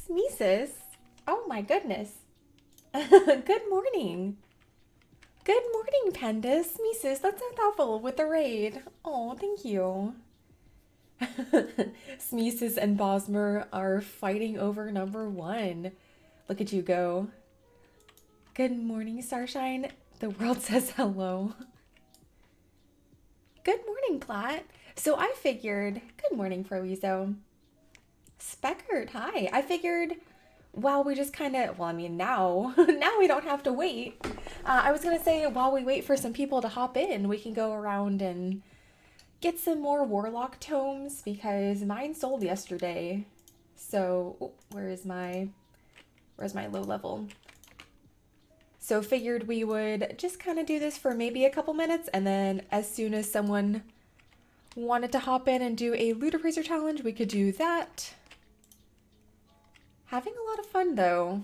Smeesis. Oh my goodness. Good morning. Good morning, Pandus. Smeesis, that's so thoughtful with the raid. Oh, thank you. Smeesis and Bosmer are fighting over number one. Look at you go. Good morning, Starshine. The world says hello. Good morning, Platt. So I figured, good morning, Froizo. Speckert, hi. I figured, while we just kind of, well, I mean, now, now we don't have to wait. I was gonna say, while we wait for some people to hop in, we can go around and get some more Warlock tomes because mine sold yesterday. So, oh, where's my low level? So figured we would just kind of do this for maybe a couple minutes, and then as soon as someone wanted to hop in and do a loot appraiser challenge, we could do that. Having a lot of fun though.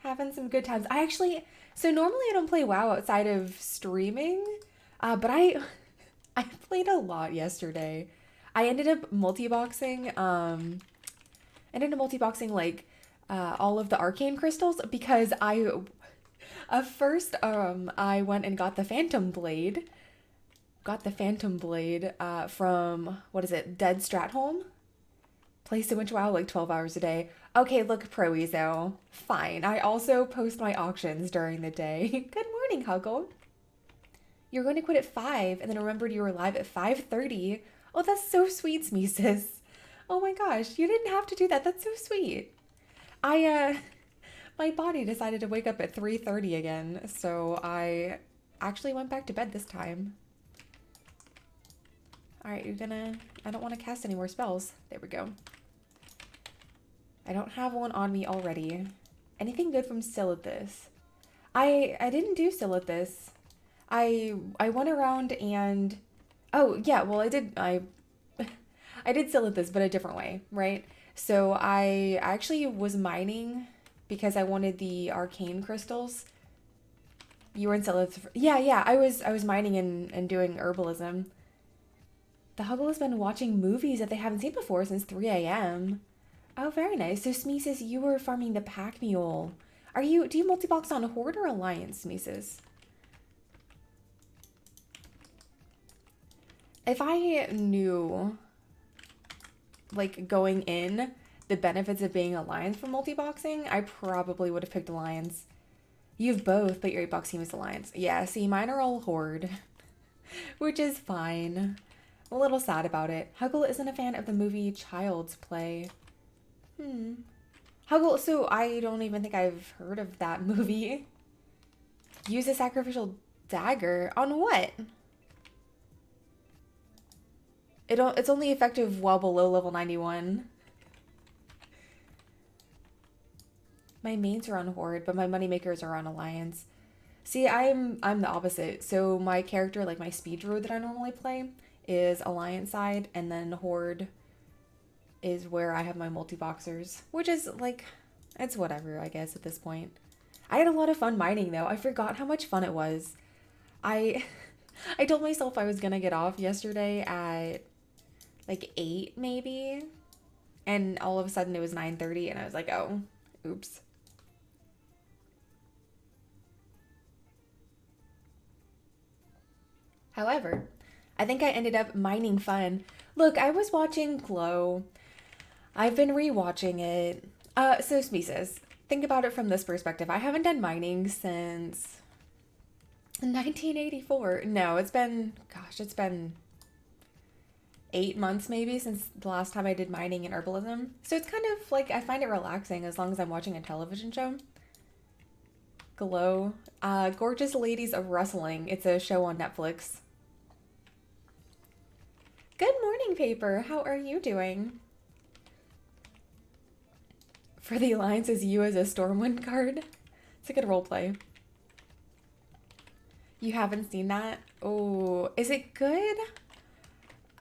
Having some good times. So normally I don't play WoW outside of streaming, but I played a lot yesterday. I ended up multiboxing, like all of the arcane crystals because first I went and got the Phantom Blade. From, what is it, Dead Stratholme? Play so much WoW, like 12 hours a day. Okay, look, Proezo. Fine. I also post my auctions during the day. Good morning, Huggle. You're going to quit at 5 and then remembered you were live at 5:30. Oh, that's so sweet, Smeesis. Oh my gosh, you didn't have to do that. That's so sweet. My body decided to wake up at 3:30 again, so I actually went back to bed this time. Alright, I don't want to cast any more spells. There we go. I don't have one on me already. Anything good from Silithus? I didn't do Silithus. I went around and, oh yeah, well I did Silithus, but a different way, right? So I actually was mining because I wanted the arcane crystals. You were in Silithus. Yeah, I was mining and doing herbalism. The Huggle has been watching movies that they haven't seen before since 3 a.m. Oh, very nice. So, Smeesis, you were farming the pack mule. Do you multi-box on Horde or Alliance, Smeesis? If I knew, like, going in, the benefits of being Alliance for multi-boxing, I probably would have picked Alliance. You have both, but your 8-box team is Alliance. Yeah, see, mine are all Horde, which is fine. A little sad about it. Huggle isn't a fan of the movie Child's Play. Huggle, so I don't even think I've heard of that movie. Use a sacrificial dagger. On what? It's only effective while below level 91. My mains are on Horde, but my moneymakers are on Alliance. See, I'm the opposite. So my character, like my speed druid that I normally play, is Alliance side, and then Horde is where I have my multi-boxers, which is like, it's whatever, I guess, at this point. I had a lot of fun mining though. I forgot how much fun it was. I told myself I was gonna get off yesterday at like 8 maybe, and all of a sudden it was 9:30 and I was like, oh, oops. However, I think I ended up mining fun. Look, I was watching Glow. I've been rewatching it. So Smeesis, think about it from this perspective. I haven't done mining since 1984. No, it's been 8 months maybe since the last time I did mining and herbalism. So it's kind of like, I find it relaxing as long as I'm watching a television show. Glow. Gorgeous Ladies of Wrestling. It's a show on Netflix. Good morning, Paper. How are you doing? For the Alliance is you as a Stormwind card. It's a good roleplay. You haven't seen that? Oh, is it good?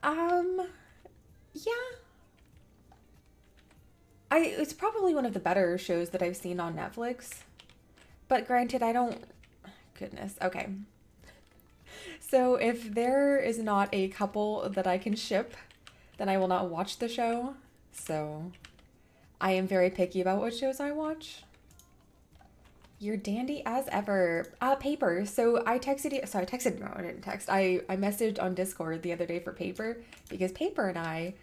Yeah. It's probably one of the better shows that I've seen on Netflix. But granted, I don't... Goodness. Okay. So if there is not a couple that I can ship, then I will not watch the show. So I am very picky about what shows I watch. You're dandy as ever. Paper. So I texted you. So I texted. No, I didn't text. I messaged on Discord the other day for Paper because Paper and I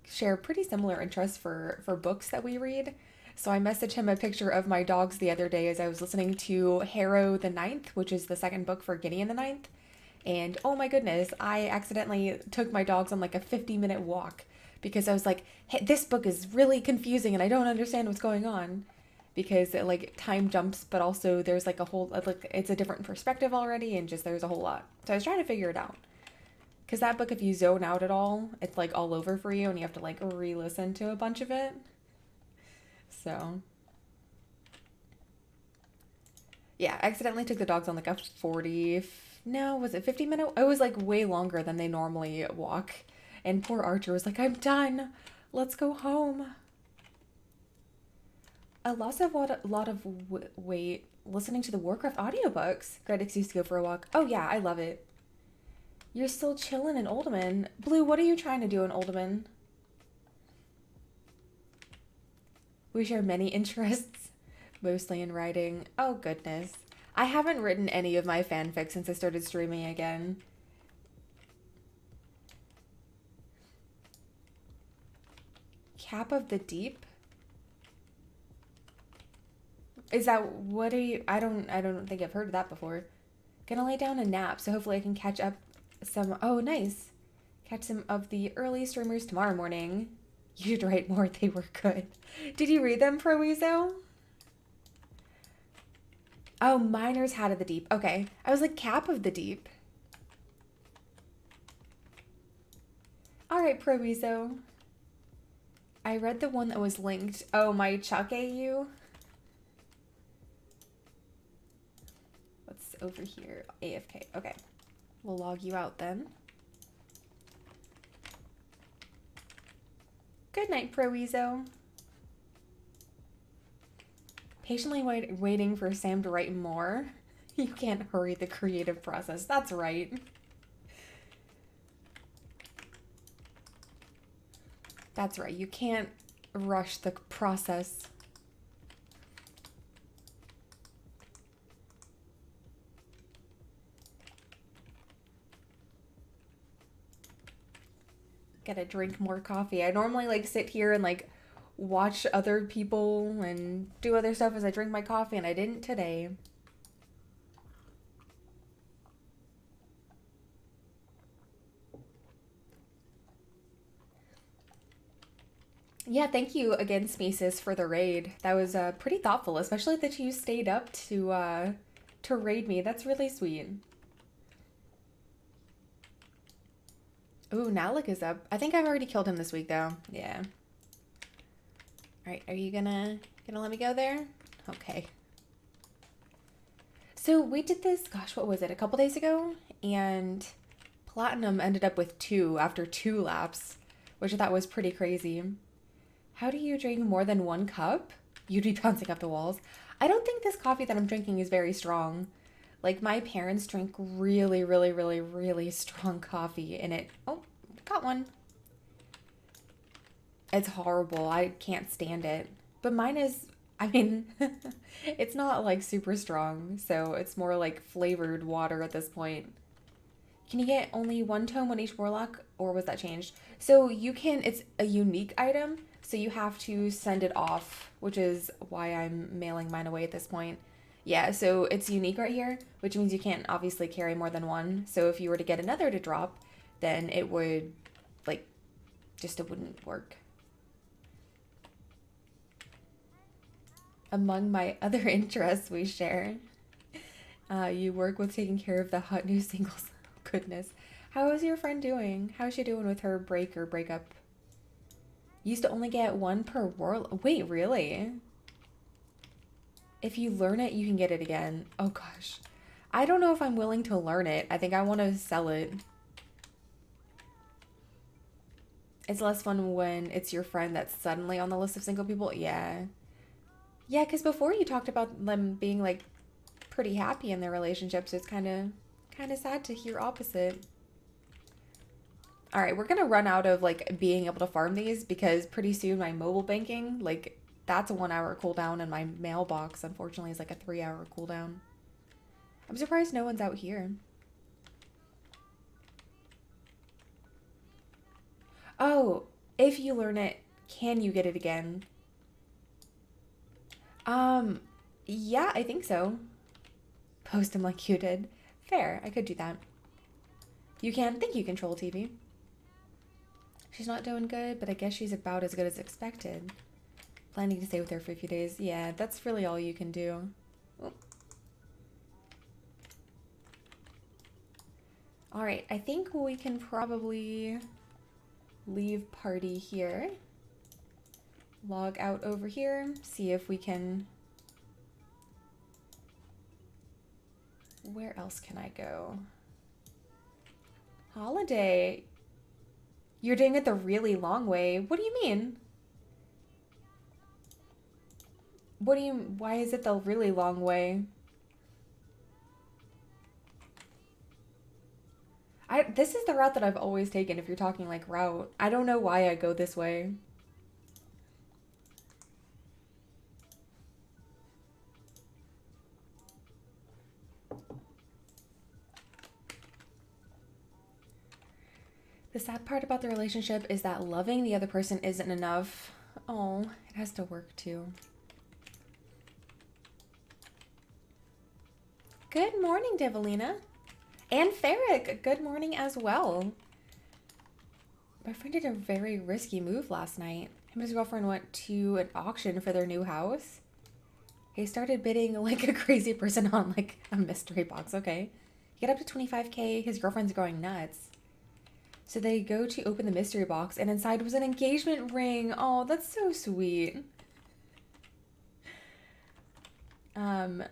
share pretty similar interests for books that we read. So I messaged him a picture of my dogs the other day as I was listening to Harrow the Ninth, which is the second book for Gideon the Ninth. And oh my goodness, I accidentally took my dogs on like a 50-minute walk because I was like, hey, this book is really confusing and I don't understand what's going on. Because it like time jumps, but also there's like a whole, like it's a different perspective already and just there's a whole lot. So I was trying to figure it out. Because that book, if you zone out at all, it's like all over for you and you have to like re-listen to a bunch of it. So, yeah, I accidentally took the dogs on like a 40, no, was it 50-minute? It was like way longer than they normally walk. And poor Archer was like, I'm done. Let's go home. I lost a lot of weight listening to the Warcraft audiobooks. Gredix used to go for a walk. Oh yeah, I love it. You're still chilling in Uldaman. Blue, what are you trying to do in Uldaman? We share many interests, mostly in writing. Oh goodness. I haven't written any of my fanfic since I started streaming again. Cap of the Deep? Is that what are you? I don't think I've heard of that before. Gonna lay down a nap, so hopefully I can catch up some. Oh, nice. Catch some of the early streamers tomorrow morning. You should write more. They were good. Did you read them, Proezo? Oh, Miner's Hat of the Deep. Okay, I was like Cap of the Deep. All right, Proezo. I read the one that was linked. Oh, my Chuck AU. Over here, AFK. Okay, we'll log you out then. Good night, Proezo. Patiently waiting for Sam to write more. You can't hurry the creative process. That's right. That's right. You can't rush the process. Gotta drink more coffee. I normally like sit here and like watch other people and do other stuff as I drink my coffee, and I didn't today. Yeah, thank you again, Spaces, for the raid. That was pretty thoughtful, especially that you stayed up to raid me. That's really sweet. Ooh, Nalik is up. I think I've already killed him this week, though. Yeah. All right, are you gonna let me go there? Okay. So we did this, gosh, what was it, a couple days ago? And Platinum ended up with 2 after 2 laps, which I thought was pretty crazy. How do you drink more than 1 cup? You'd be bouncing up the walls. I don't think this coffee that I'm drinking is very strong. Like, my parents drink really, really, really, really strong coffee, and it... Oh, got one. It's horrible. I can't stand it. But mine is... I mean, it's not, like, super strong, so it's more like flavored water at this point. Can you get only 1 tome on each Warlock, or was that changed? So you can... It's a unique item, so you have to send it off, which is why I'm mailing mine away at this point. Yeah, so it's unique right here, which means you can't obviously carry more than 1. So if you were to get another to drop, then it would, like, just it wouldn't work. Among my other interests we share, you work with taking care of the hot new singles. Goodness. How is your friend doing? How's she doing with her break or breakup? Used to only get 1 per world. Wait, really? If you learn it, you can get it again. Oh gosh. I don't know if I'm willing to learn it. I think I want to sell it. It's less fun when it's your friend that's suddenly on the list of single people. Yeah. Yeah, because before you talked about them being like pretty happy in their relationship, so it's kind of sad to hear opposite. All right, we're gonna run out of like being able to farm these because pretty soon my mobile banking, like that's a 1 hour cooldown, and my mailbox unfortunately is like a 3 hour cooldown. I'm surprised no one's out here. Oh, if you learn it, can you get it again? Um, yeah, I think so. Post him like you did. Fair, I could do that. You can. Thank you, Control TV. She's not doing good, but I guess she's about as good as expected. Planning to stay with her for a few days. Yeah, that's really all you can do. Oh. All right, I think we can probably leave party here. Log out over here. See if we can... Where else can I go? Holiday. You're doing it the really long way. What do you mean? Why is it the really long way? This is the route that I've always taken if you're talking like route. I don't know why I go this way. The sad part about the relationship is that loving the other person isn't enough. Oh, it has to work too. Good morning, Devilina. And Ferric, good morning as well. My friend did a very risky move last night. Him and his girlfriend went to an auction for their new house. He started bidding like a crazy person on like a mystery box, okay. He got up to 25K, his girlfriend's going nuts. So they go to open the mystery box and inside was an engagement ring. Oh, that's so sweet. Got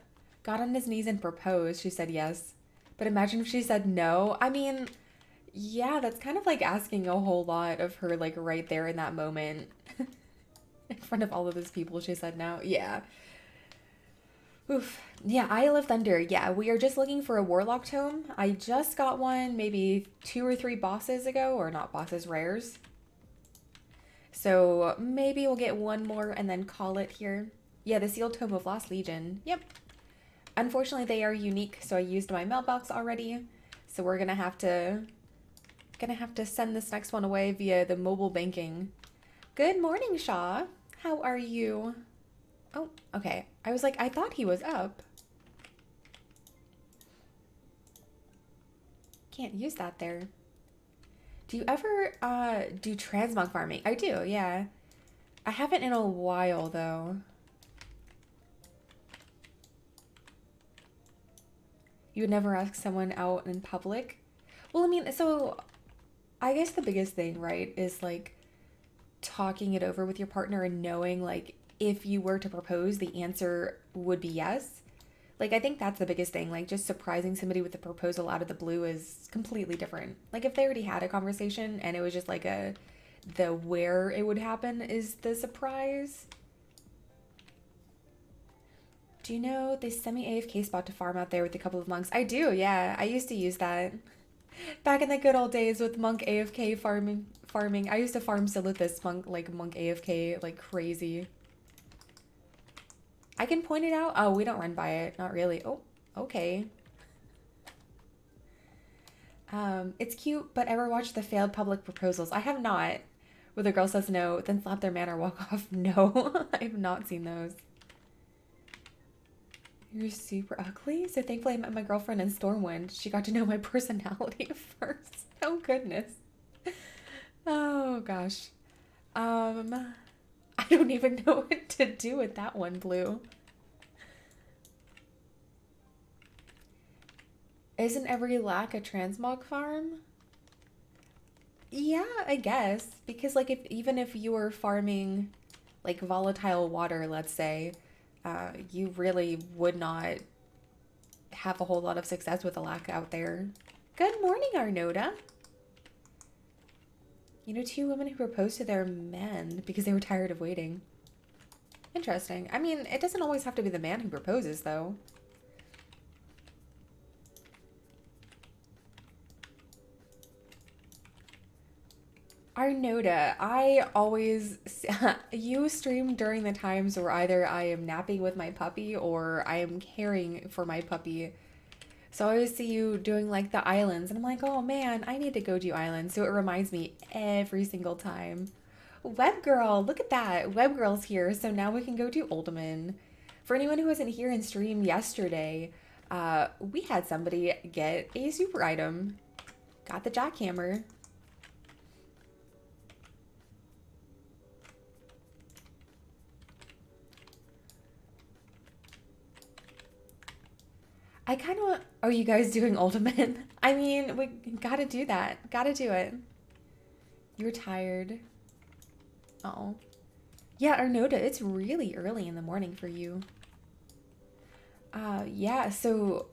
on his knees and proposed. She said yes. But imagine if she said no. I mean, yeah, that's kind of like asking a whole lot of her, like right there in that moment. In front of all of those people, she said no. Yeah. Oof. Yeah, Isle of Thunder. Yeah, we are just looking for a Warlock tome. I just got one maybe 2 or 3 bosses ago, or not bosses, rares. So maybe we'll get one more and then call it here. Yeah, the sealed tome of Lost Legion. Yep. Unfortunately, they are unique, so I used my mailbox already. So we're gonna have to send this next one away via the mobile banking. Good morning, Shaw. How are you? Oh, okay. I was like, I thought he was up. Can't use that there. Do you ever do transmog farming? I do, yeah. I haven't in a while though. You would never ask someone out in public? Well, I mean, so I guess the biggest thing, right, is like talking it over with your partner and knowing like if you were to propose, the answer would be yes. Like, I think that's the biggest thing. Like, just surprising somebody with a proposal out of the blue is completely different. Like, if they already had a conversation and it was just like the where it would happen is the surprise. Do you know the semi-AFK spot to farm out there with a couple of monks? I do, yeah. I used to use that. Back in the good old days with monk AFK farming. I used to farm Silithus monk AFK like crazy. I can point it out. Oh, we don't run by it. Not really. Oh, okay. It's cute, but ever watched the failed public proposals? I have not. Where the girl says no, then slap their man or walk off. No, I have not seen those. You're super ugly. So thankfully I met my girlfriend in Stormwind. She got to know my personality first. Oh goodness. Oh gosh. I don't even know what to do with that one, Blue. Isn't every lack a transmog farm? Yeah, I guess. Because like even if you were farming like volatile water, let's say, you really would not have a whole lot of success with a lack out there. Good morning, Arnoda. You know, 2 women who proposed to their men because they were tired of waiting. Interesting. I mean, it doesn't always have to be the man who proposes, though. Arnoda, I always, you stream during the times where either I am napping with my puppy or I am caring for my puppy. So I always see you doing like the islands, and I'm like, oh man, I need to go do islands. So it reminds me every single time. Web Girl, look at that. Web Girl's here, so now we can go do Uldaman. For anyone who wasn't here in stream yesterday, we had somebody get a super item. Got the jackhammer. I kind of want... Are you guys doing Ultimate? I mean, we gotta do that. Gotta do it. You're tired. Oh. Yeah, Arnoda, it's really early in the morning for you. Yeah, so...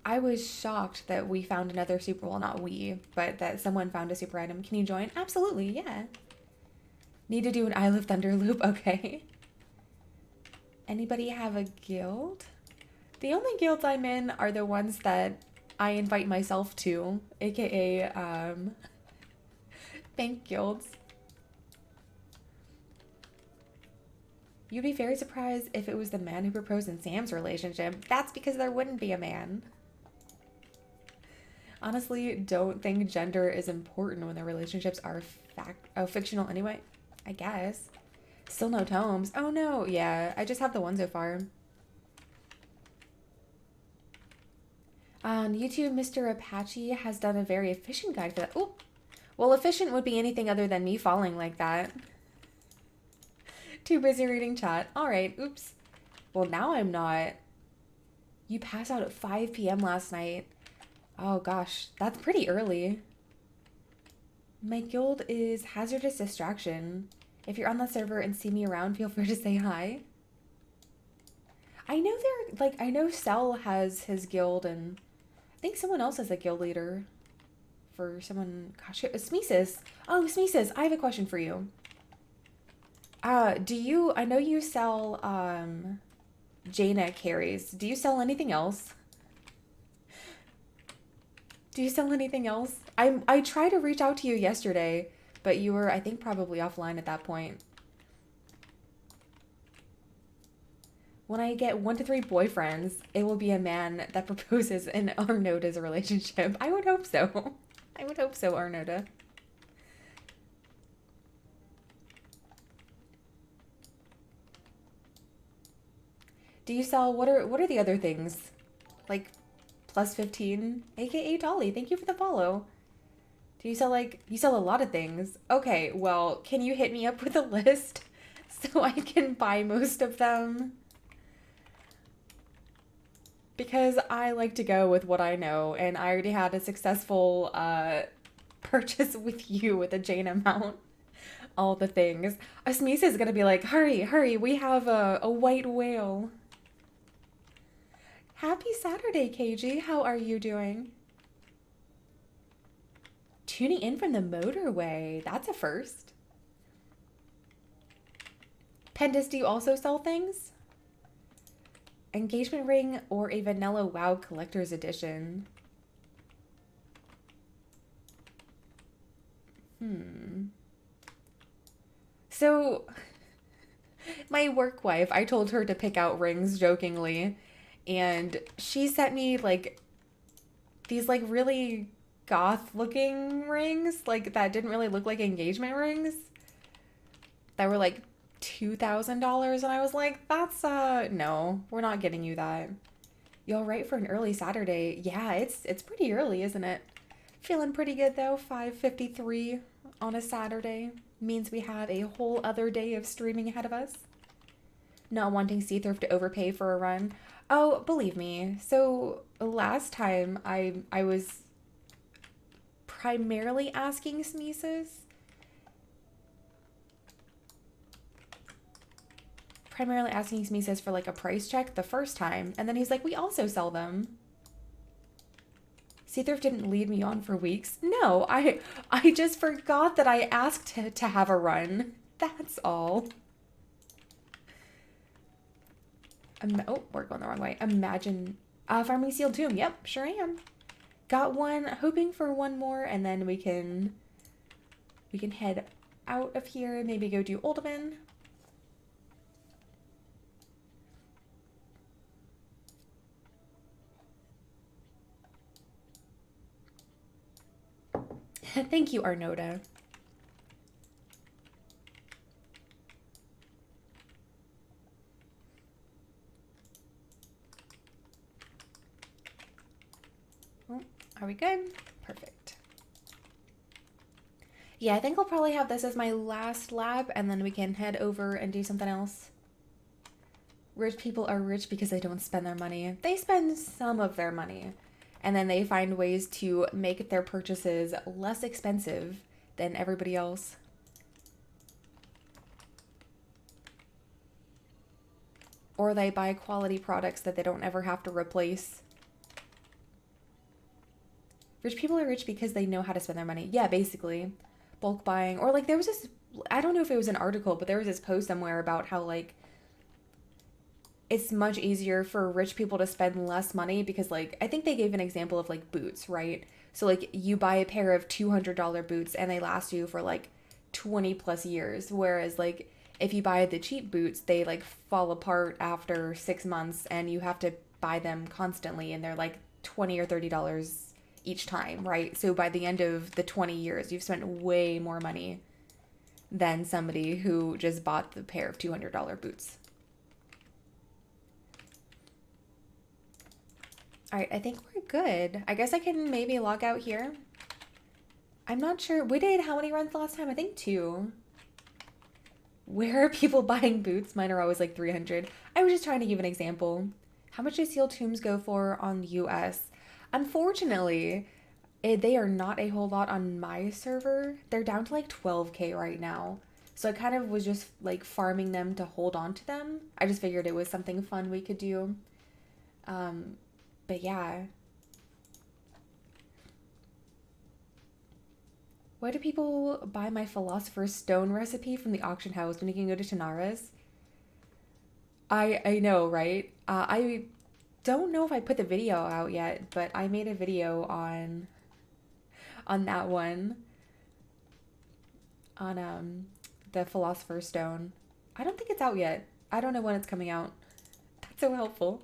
I was shocked that we found another super... Well, not we, but that someone found a super item. Can you join? Absolutely, yeah. Need to do an Isle of Thunder loop? Okay. Anybody have a guild? The only guilds I'm in are the ones that I invite myself to, aka bank guilds. You'd be very surprised if it was the man who proposed in Sam's relationship. That's because there wouldn't be a man. Honestly, don't think gender is important when the relationships are fictional anyway. I guess. Still no tomes. Oh no, yeah, I just have the one so far. On YouTube, Mr. Apache has done a very efficient guide for that. Oh, well, efficient would be anything other than me falling like that. Too busy reading chat. All right, oops. Well, now I'm not. You passed out at 5 p.m. last night. Oh gosh, that's pretty early. My guild is Hazardous Distraction. If you're on the server and see me around, feel free to say hi. I know I know Cell has his guild, and I think someone else has a guild leader for someone. Gosh, Smeesis. Oh, Smeesis, I have a question for you. I know you sell, Jaina carries. Do you sell anything else? Do you sell anything else? I tried to reach out to you yesterday, but you were, I think, probably offline at that point. When I get 1 to 3 boyfriends, it will be a man that proposes in Arnoda's relationship. I would hope so. I would hope so, Arnoda. Do you sell, what are the other things? Like plus 15, aka Dolly, thank you for the follow. Do you sell you sell a lot of things? Okay, well, can you hit me up with a list so I can buy most of them? Because I like to go with what I know, and I already had a successful purchase with you with a Jane amount. All the things. Asmisa is gonna be like, hurry, hurry, we have a white whale. Happy Saturday, KG. How are you doing? Tuning in from the motorway. That's a first. Pendus, do you also sell things? Engagement ring or a vanilla WoW collector's edition? So, my work wife, I told her to pick out rings jokingly, and she sent me these really goth looking rings, that didn't really look like engagement rings, that were $2,000, and I was like, that's no, we're not getting you that. You all right for an early Saturday? Yeah, it's pretty early, isn't it? Feeling pretty good though. 5:53 on a Saturday means we have a whole other day of streaming ahead of us. Not wanting Seathrift to overpay for a run. Oh, believe me. So last time I was primarily asking Smeesis. Primarily asking Smeesis for a price check the first time, and then he's like, we also sell them. Seathrift didn't lead me on for weeks. No, I just forgot that I asked to have a run. That's all. Oh, we're going the wrong way. Imagine farming sealed tomb. Yep, sure am. got one, hoping for one more, and then we can head out of here, maybe go do Uldaman. Thank you, Arnoda. Oh, are we good? Perfect. Yeah, I think I'll probably have this as my last lab, and then we can head over and do something else. Rich people are rich because they don't spend their money. They spend some of their money, and then they find ways to make their purchases less expensive than everybody else. Or they buy quality products that they don't ever have to replace. Rich people are rich because they know how to spend their money. Yeah, basically. Bulk buying. Or like there was this, I don't know if it was an article, but there was this post somewhere about how like it's much easier for rich people to spend less money because like I think they gave an example of like boots, right? So like you buy a pair of $200 boots and they last you for like 20 plus years, whereas like if you buy the cheap boots, they like fall apart after 6 months and you have to buy them constantly and they're like 20 or $30 each time, right? So by the end of the 20 years, you've spent way more money than somebody who just bought the pair of $200 boots. All right, I think we're good. I guess I can maybe log out here. I'm not sure. We did how many runs last time? I think 2. Where are people buying boots? Mine are always like 300. I was just trying to give an example. How much do sealed tombs go for on US? Unfortunately, they are not a whole lot on my server. They're down to like 12K right now. So I kind of was just like farming them to hold on to them. I just figured it was something fun we could do. But yeah. Why do people buy my Philosopher's Stone recipe from the auction house when you can go to Tanara's? I know, right? I don't know if I put the video out yet, but I made a video on that one. On the Philosopher's Stone. I don't think it's out yet. I don't know when it's coming out. That's so helpful.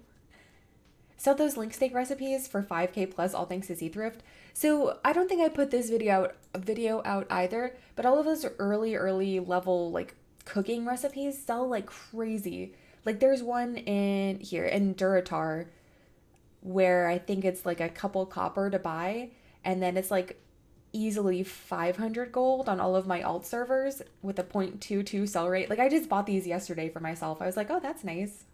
So those link steak recipes for 5K plus, all thanks to Seathrift. So I don't think I put this video out either, but all of those early level like cooking recipes sell like crazy. Like there's one in here in Duratar where I think it's like a couple copper to buy, and then it's like easily 500 gold on all of my alt servers with a 0.22 sell rate. Like I just bought these yesterday for myself. I was like, oh, that's nice.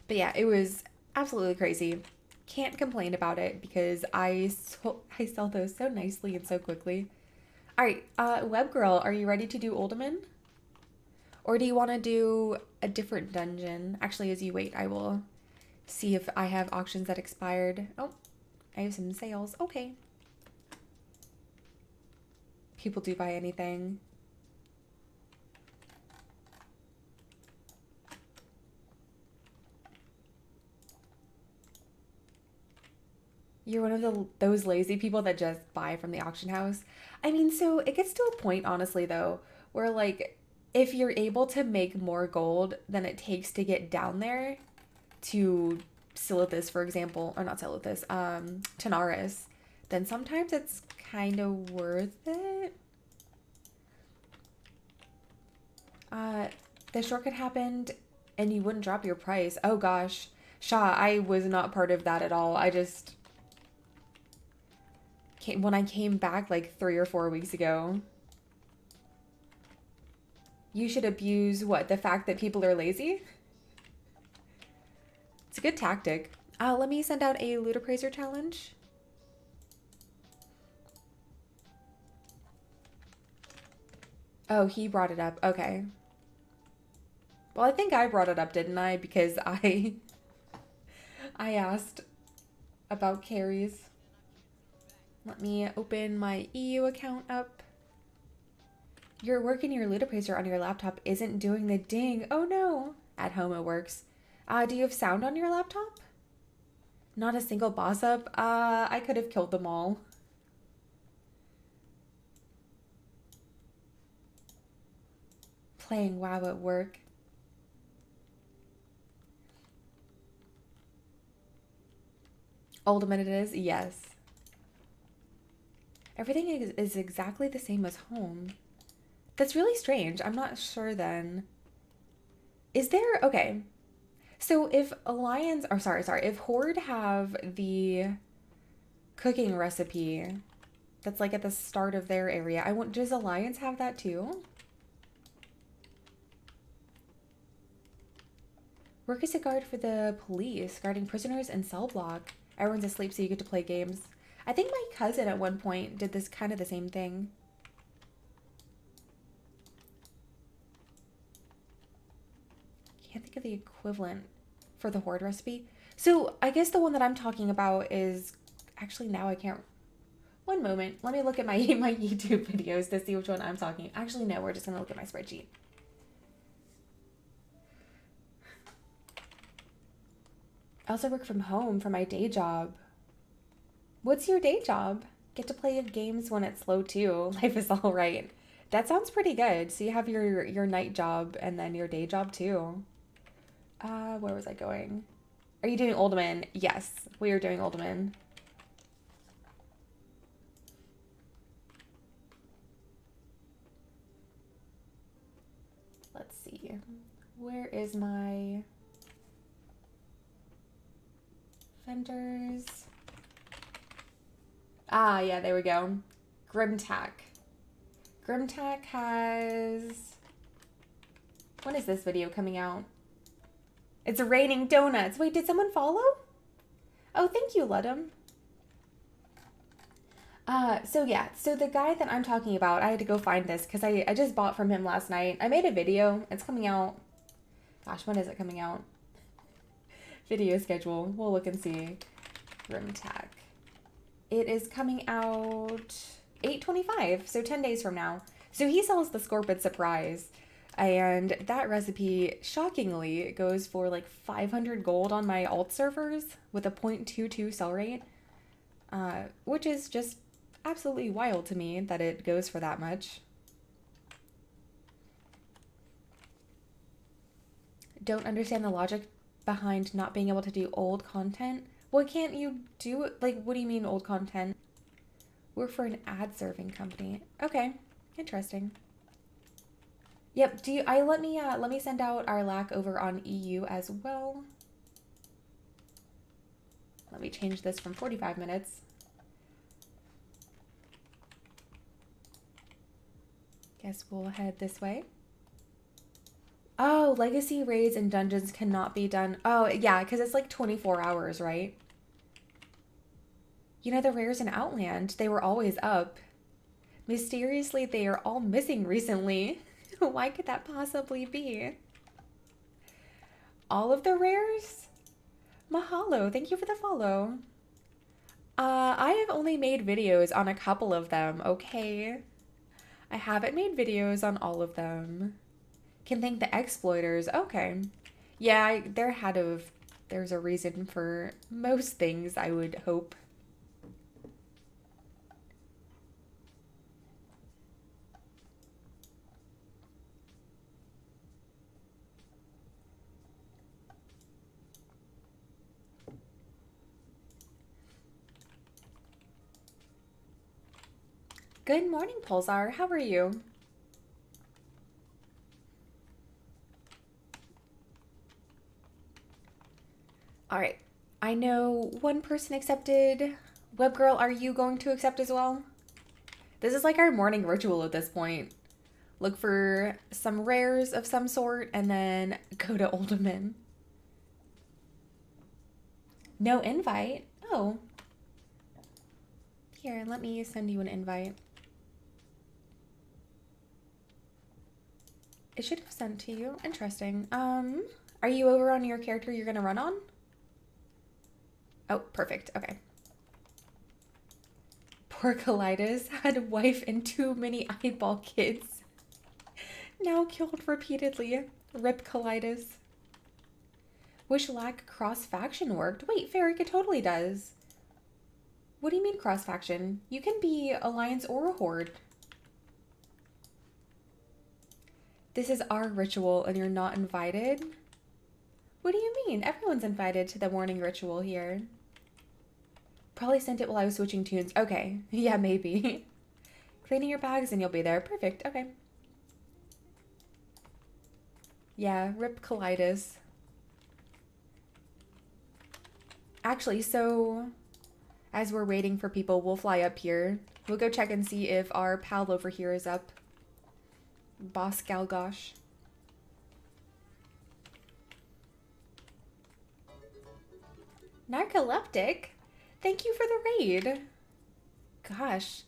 But yeah, it was absolutely crazy. Can't complain about it because I sell those so nicely and so quickly. All right, Web Girl, are you ready to do Uldaman? Or do you want to do a different dungeon? Actually, as you wait, I will see if I have auctions that expired. Oh, I have some sales. Okay. People do buy anything. You're one of those lazy people that just buy from the auction house. I mean, so it gets to a point, honestly, though, where like if you're able to make more gold than it takes to get down there to Silithus, for example, or not Silithus, Tanaris, then sometimes it's kind of worth it. The shortcut happened and you wouldn't drop your price. Oh gosh. Sha, I was not part of that at all. I just when I came back like 3 or 4 weeks ago. You should abuse what? The fact that people are lazy? It's a good tactic. Let me send out a loot appraiser challenge. Oh, he brought it up. Okay. Well, I think I brought it up, didn't I? Because I asked about carries. Let me open my EU account up. Your work in your loot appraiser on your laptop isn't doing the ding. Oh no. At home it works. Do you have sound on your laptop? Not a single boss up? I could have killed them all. Playing WoW at work. Uldaman it is? Yes. Everything is exactly the same as home. That's really strange. I'm not sure then. Is there... Okay. So if Alliance... Or sorry. If Horde have the cooking recipe that's like at the start of their area, does Alliance have that too? Work as a guard for the police, guarding prisoners and cell block. Everyone's asleep so you get to play games. I think my cousin at one point did this kind of the same thing. Can't think of the equivalent for the Horde recipe. So I guess the one that I'm talking about is... Actually, now I can't... One moment. Let me look at my YouTube videos to see which one I'm talking. Actually, no. We're just going to look at my spreadsheet. I also work from home for my day job. What's your day job? Get to play games when it's slow too. Life is all right. That sounds pretty good. So you have your night job and then your day job too. Where was I going? Are you doing Uldaman? Yes, we are doing Uldaman. Let's see. Where is my vendors? Ah, yeah, there we go. Grimtack. Grimtack has... When is this video coming out? It's raining donuts. Wait, did someone follow? Oh, thank you, Ludum. So the guy that I'm talking about, I had to go find this because I just bought from him last night. I made a video. It's coming out. Gosh, when is it coming out? Video schedule. We'll look and see. Grimtack. It is coming out 8/25, so 10 days from now. So he sells the Scorpid Surprise. And that recipe, shockingly, goes for like 500 gold on my alt servers with a 0.22 sell rate. Which is just absolutely wild to me that it goes for that much. Don't understand the logic behind not being able to do old content. What can't you do? Like, what do you mean old content? Work for an ad serving company. Okay, interesting. Yep. Let me send out our lack over on EU as well. Let me change this from 45 minutes. Guess we'll head this way. Oh, legacy raids and dungeons cannot be done. Oh, yeah, because it's like 24 hours, right? You know, the rares in Outland, they were always up. Mysteriously, they are all missing recently. Why could that possibly be? All of the rares? Mahalo, thank you for the follow. I have only made videos on a couple of them, okay? I haven't made videos on all of them. Can thank the exploiters. Okay. Yeah, there's a reason for most things, I would hope. Good morning, Pulsar. How are you? All right. I know one person accepted. Webgirl, are you going to accept as well? This is like our morning ritual at this point. Look for some rares of some sort and then go to Uldaman. No invite? Oh. Here, let me send you an invite. It should have sent to you. Interesting. Are you over on your character you're gonna run on? Oh, perfect. Okay. Poor Colitis had a wife and too many eyeball kids. Now killed repeatedly. Rip colitis. Wish lack cross-faction worked. Wait, Farika totally does. What do you mean cross-faction? You can be alliance or a horde. This is our ritual and you're not invited? What do you mean? Everyone's invited to the morning ritual here. Probably sent it while I was switching tunes. Okay, yeah, maybe. Cleaning your bags and you'll be there. Perfect, okay. Yeah, rip colitis. Actually, so as we're waiting for people, we'll fly up here. We'll go check and see if our pal over here is up. Boss Galgosh. Narcoleptic? Thank you for the raid. Gosh.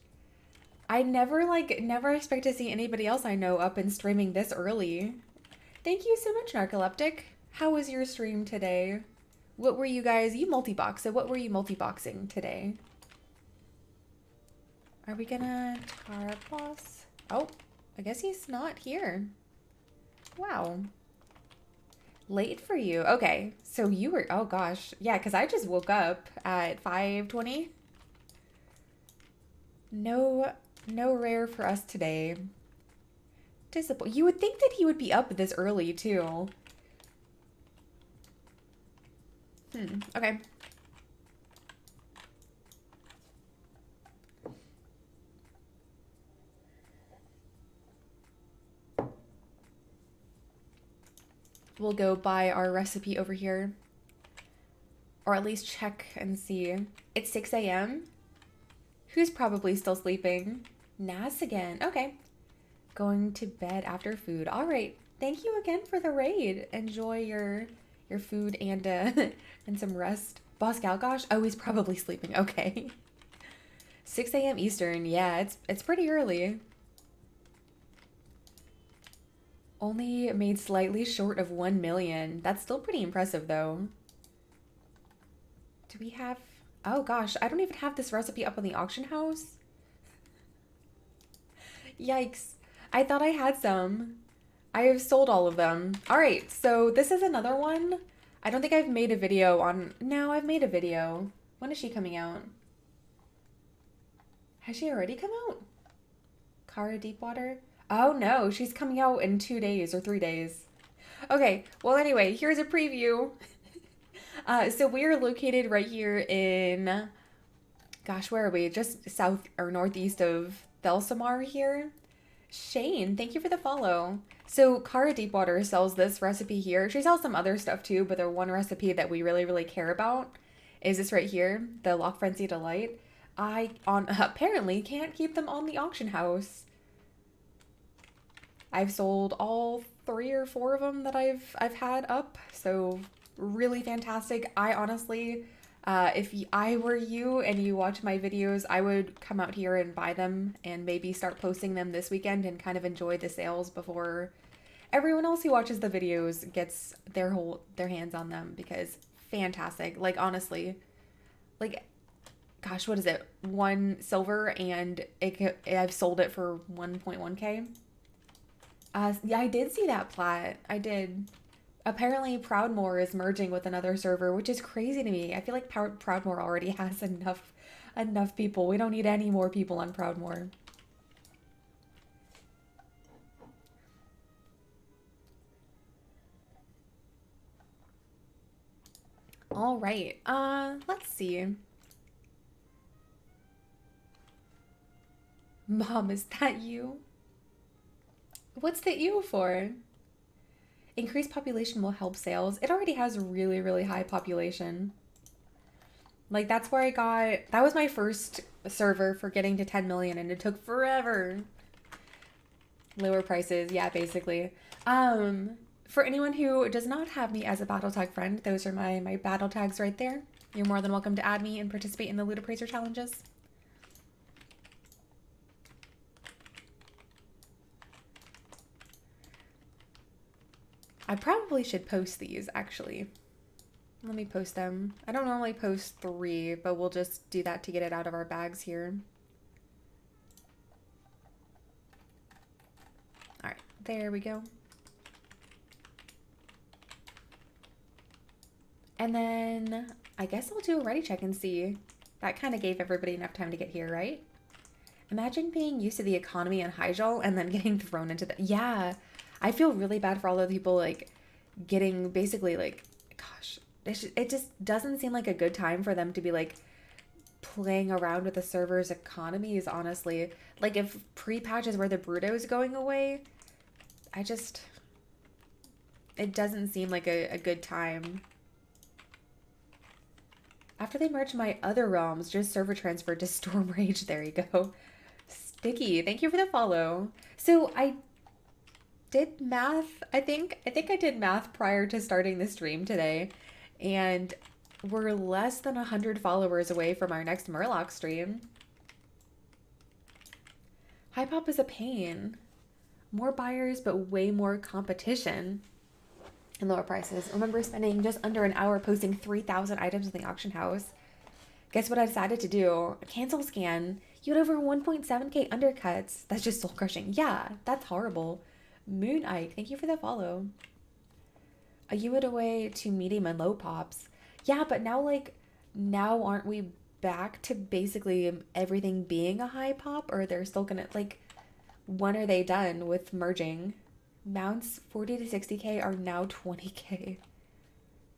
I never expect to see anybody else I know up and streaming this early. Thank you so much, Narcoleptic. How was your stream today? What were you guys, you multi-box, so what were you multi-boxing today? Are we gonna tar boss? Oh, I guess he's not here. Wow. Late for you. Okay, so you were, oh gosh. Yeah, because I just woke up at 5:20. No rare for us today. You would think that he would be up this early too. Okay. We'll go buy our recipe over here. Or at least check and see. It's 6 a.m. Who's probably still sleeping? Nas again. Okay. Going to bed after food. All right. Thank you again for the raid. Enjoy your food and and some rest. Boss Galgosh? Oh, he's probably sleeping. Okay. 6 a.m. Eastern. Yeah, it's pretty early. Only made slightly short of 1 million. That's still pretty impressive though. Do we have... Oh gosh, I don't even have this recipe up on the auction house. Yikes. I thought I had some. I have sold all of them. All right, so this is another one. I don't think I've made a video on... No, I've made a video. When is she coming out? Has she already come out? Kara Deepwater? Oh no, she's coming out in 2 days or 3 days. Okay, well anyway, here's a preview. So we are located right here in... Gosh, where are we? Just south or northeast of Thelsamar here. Shane, thank you for the follow. So Kara Deepwater sells this recipe here. She sells some other stuff too, but the one recipe that we really care about is this right here, the Lock Frenzy Delight. I apparently can't keep them on the auction house. I've sold all 3 or 4 of them that I've had up, so really fantastic. I honestly, if I were you and you watch my videos, I would come out here and buy them and maybe start posting them this weekend and kind of enjoy the sales before everyone else who watches the videos gets their hands on them, because fantastic. Like honestly, like gosh, what is it? 1 silver and I've sold it for 1.1k. Yeah, I did see that plat. I did. Apparently Proudmoore is merging with another server, which is crazy to me. I feel like Proudmoore already has enough people. We don't need any more people on Proudmoore. All right. Let's see. Mom, is that you? What's the ew for? Increased population will help sales. It already has a really high population. Like that's where that was my first server for getting to 10 million and it took forever. Lower prices, yeah, basically. For anyone who does not have me as a BattleTag friend, those are my battle tags right there. You're more than welcome to add me and participate in the loot appraiser challenges. I probably should post these, actually. Let me post them. I don't normally post 3, but we'll just do that to get it out of our bags here. All right, There we go. And then I guess I'll do a ready check and see. That kind of gave everybody enough time to get here, right? Imagine being used to the economy on Hyjal and then getting thrown into the... Yeah, I feel really bad for all the people, like, getting basically, like, gosh, it just doesn't seem like a good time for them to be, like, playing around with the server's economies, honestly. Like, if pre-patches where the Bruto is going away, it doesn't seem like a good time. After they merged my other realms, just server transferred to Storm Rage. There you go. Sticky, thank you for the follow. So I did math, I think I did math prior to starting the stream today, and we're less than 100 followers away from our next Murloc stream. Hypop is a pain. More buyers, but way more competition and lower prices. I remember spending just under an hour posting 3,000 items in the auction house. Guess what I decided to do? Cancel scan. You had over 1.7k undercuts. That's just soul crushing. Yeah, that's horrible. Moon Ike, thank you for the follow. You would away to medium and low pops. Yeah, but now aren't we back to basically everything being a high pop, or they're still gonna, like, when are they done with merging? Mounts 40 to 60k are now 20k.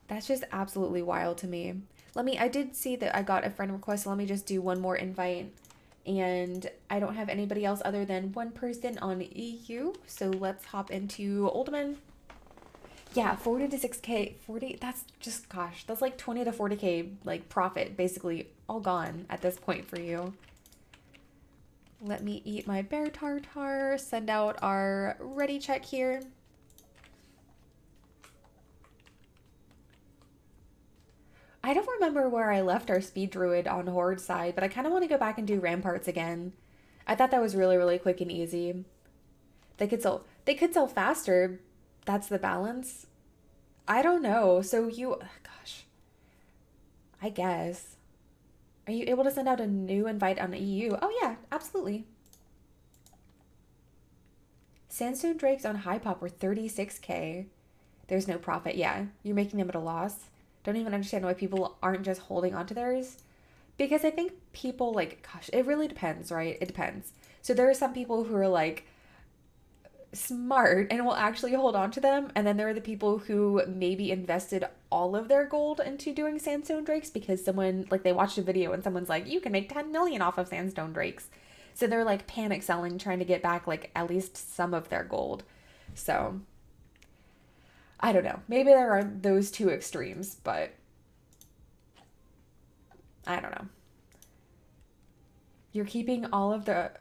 That's just absolutely wild to me. I did see that I got a friend request, so let me just do one more invite. And I don't have anybody else other than one person on EU, so let's hop into Uldaman. Yeah, 40 to 6k, 40, that's just, gosh, that's like 20 to 40k, like, profit, basically all gone at this point for you. Let me eat my bear tartar, send out our ready check here. I don't remember where I left our speed druid on Horde side, but I kind of want to go back and do ramparts again. I thought that was really, really quick and easy. They could sell faster. That's the balance. I don't know. So gosh, I guess. Are you able to send out a new invite on EU? Oh yeah, absolutely. Sandstone Drakes on High Pop were 36k. There's no profit. Yeah, you're making them at a loss. Don't even understand why people aren't just holding on to theirs. Because I think people, like, gosh, it really depends, right? It depends. So there are some people who are, like, smart and will actually hold on to them, and then there are the people who maybe invested all of their gold into doing Sandstone Drakes because someone, like, they watched a video and someone's like, you can make 10 million off of Sandstone Drakes. So they're, like, panic selling, trying to get back, like, at least some of their gold. So I don't know, maybe there are those two extremes, but I don't know. You're keeping all of the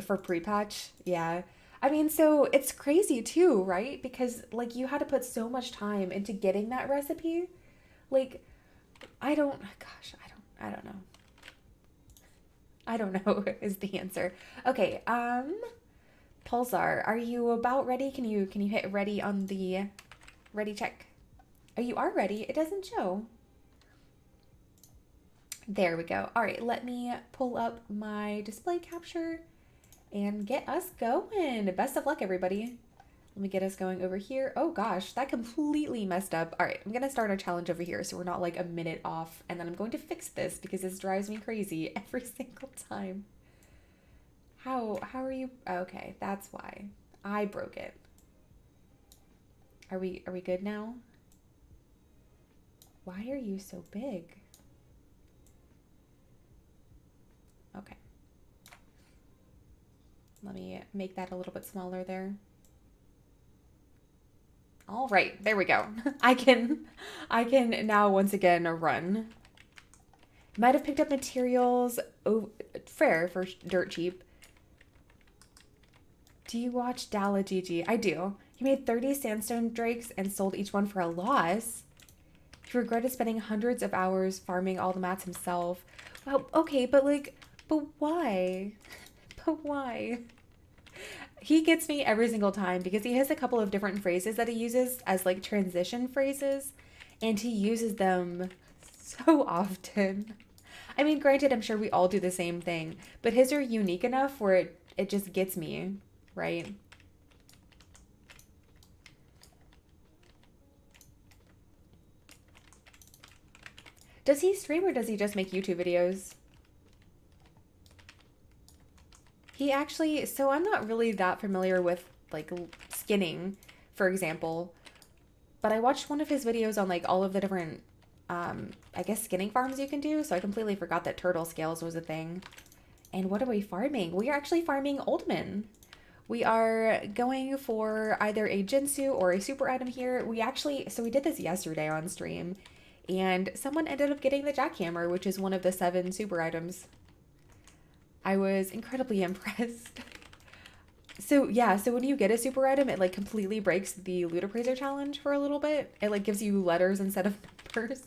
for pre-patch. Yeah, I mean, so it's crazy too, right? Because, like, you had to put so much time into getting that recipe. Like, I don't know. I don't know is the answer. Okay, Pulsar, are you about ready? Can you hit ready on the ready check? Oh, you are ready. It doesn't show. There we go. All right, let me pull up my display capture and get us going. Best of luck, everybody. Let me get us going over here. Oh gosh, that completely messed up. All right, I'm gonna start our challenge over here so we're not like a minute off, and then I'm going to fix this because this drives me crazy every single time. How are you? Okay, that's why. I broke it. Are we good now? Why are you so big? Okay. Let me make that a little bit smaller there. All right, there we go. I can now once again run. Might have picked up materials fair for dirt cheap. Do you watch Dala GG? I do. He made 30 sandstone drakes and sold each one for a loss. He regretted spending hundreds of hours farming all the mats himself. Well, okay, but why? But why? He gets me every single time because he has a couple of different phrases that he uses as, like, transition phrases, and he uses them so often. I mean, granted, I'm sure we all do the same thing, but his are unique enough where it just gets me, right? Does he stream or does he just make YouTube videos? He actually, so I'm not really that familiar with like skinning, for example, but I watched one of his videos on like all of the different, I guess skinning farms you can do. So I completely forgot that turtle scales was a thing. And what are we farming? We are actually farming Uldaman. We are going for either a Jinsu or a super item here. We actually, so we did this yesterday on stream, and someone ended up getting the jackhammer, which is one of the 7 super items. I was incredibly impressed. So yeah, so when you get a super item, it like completely breaks the loot appraiser challenge for a little bit. It like gives you letters instead of numbers.